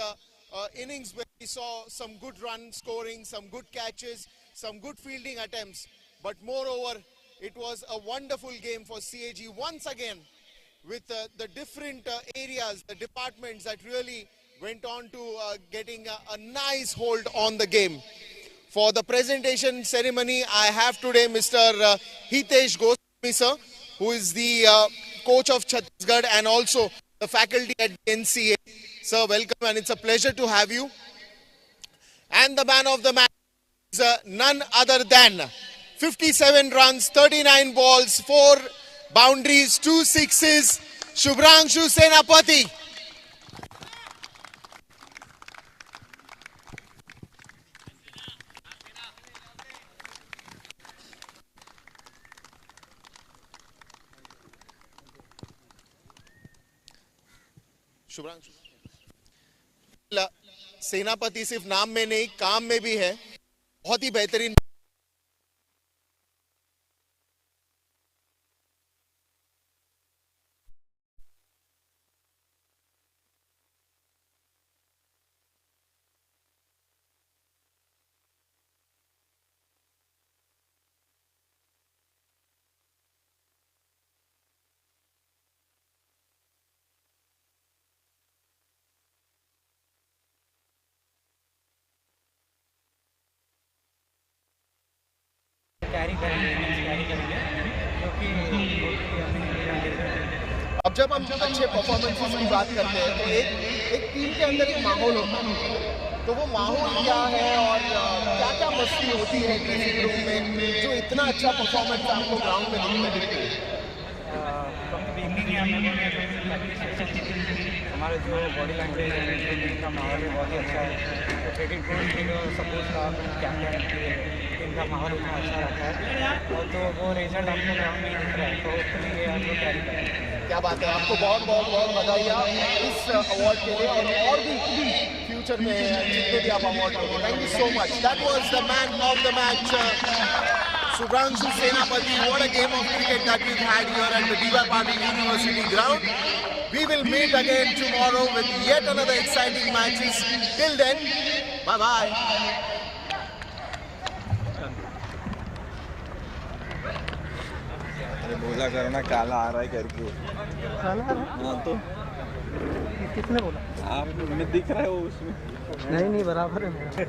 [SPEAKER 1] innings where we saw some good run scoring, some good catches, some good fielding attempts. But moreover, it was a wonderful game for CAG once again with the different areas, the departments that really went on to getting a nice hold on the game. For the presentation ceremony, I have today Mr. Hitesh Goswami sir, who is the coach of Chhattisgarh and also the faculty at the NCA. Sir, welcome and it's a pleasure to have you. And the man of the match is none other than 57 runs, 39 balls, 4 boundaries, 2 sixes, Shubhranshu Senapati. Shubhranshu सेनापति सिर्फ नाम में नहीं काम में भी है बहुत ही बेहतरीन
[SPEAKER 3] कैरी करेंगे क्योंकि
[SPEAKER 1] अब जब हम अच्छे परफॉर्मेंसेस की बात करते हैं तो एक टीम के अंदर एक माहौल होता है तो वो माहौल क्या है और क्या क्या मस्ती होती है ड्रेसिंग रूम में जो इतना अच्छा परफॉर्मेंस आपको ग्राउंड में देखने मिलती है
[SPEAKER 3] हमारा जो बॉडी लैंग्वेज है का माहौल भी बहुत ही अच्छा है क्रिकेट को सपोर्ट कैप्टन इनका माहौल इतना अच्छा रहता है और तो वो रिजल्ट हमको ग्राउंड में दिख रहा है तो ये हम लोग कैरी करें
[SPEAKER 1] क्या बात है आपको बहुत बहुत बहुत बधाई इस अवार्ड के लिए और भी फ्यूचर में जितने भी आप अवार्ड दोगे thank you so much that was the man of the match Shubhranshu Senapati. What a game of cricket that we've had here at the D.Y. Patil University ground. We will meet again tomorrow with yet another exciting matches. Till then, bye-bye.
[SPEAKER 4] अरे बोला करो ना काला आ रहा है करके
[SPEAKER 3] काला
[SPEAKER 4] हाँ तो
[SPEAKER 3] किसने बोला
[SPEAKER 4] आप में दिख रहा है वो उसमें
[SPEAKER 3] नहीं बराबर है मेरा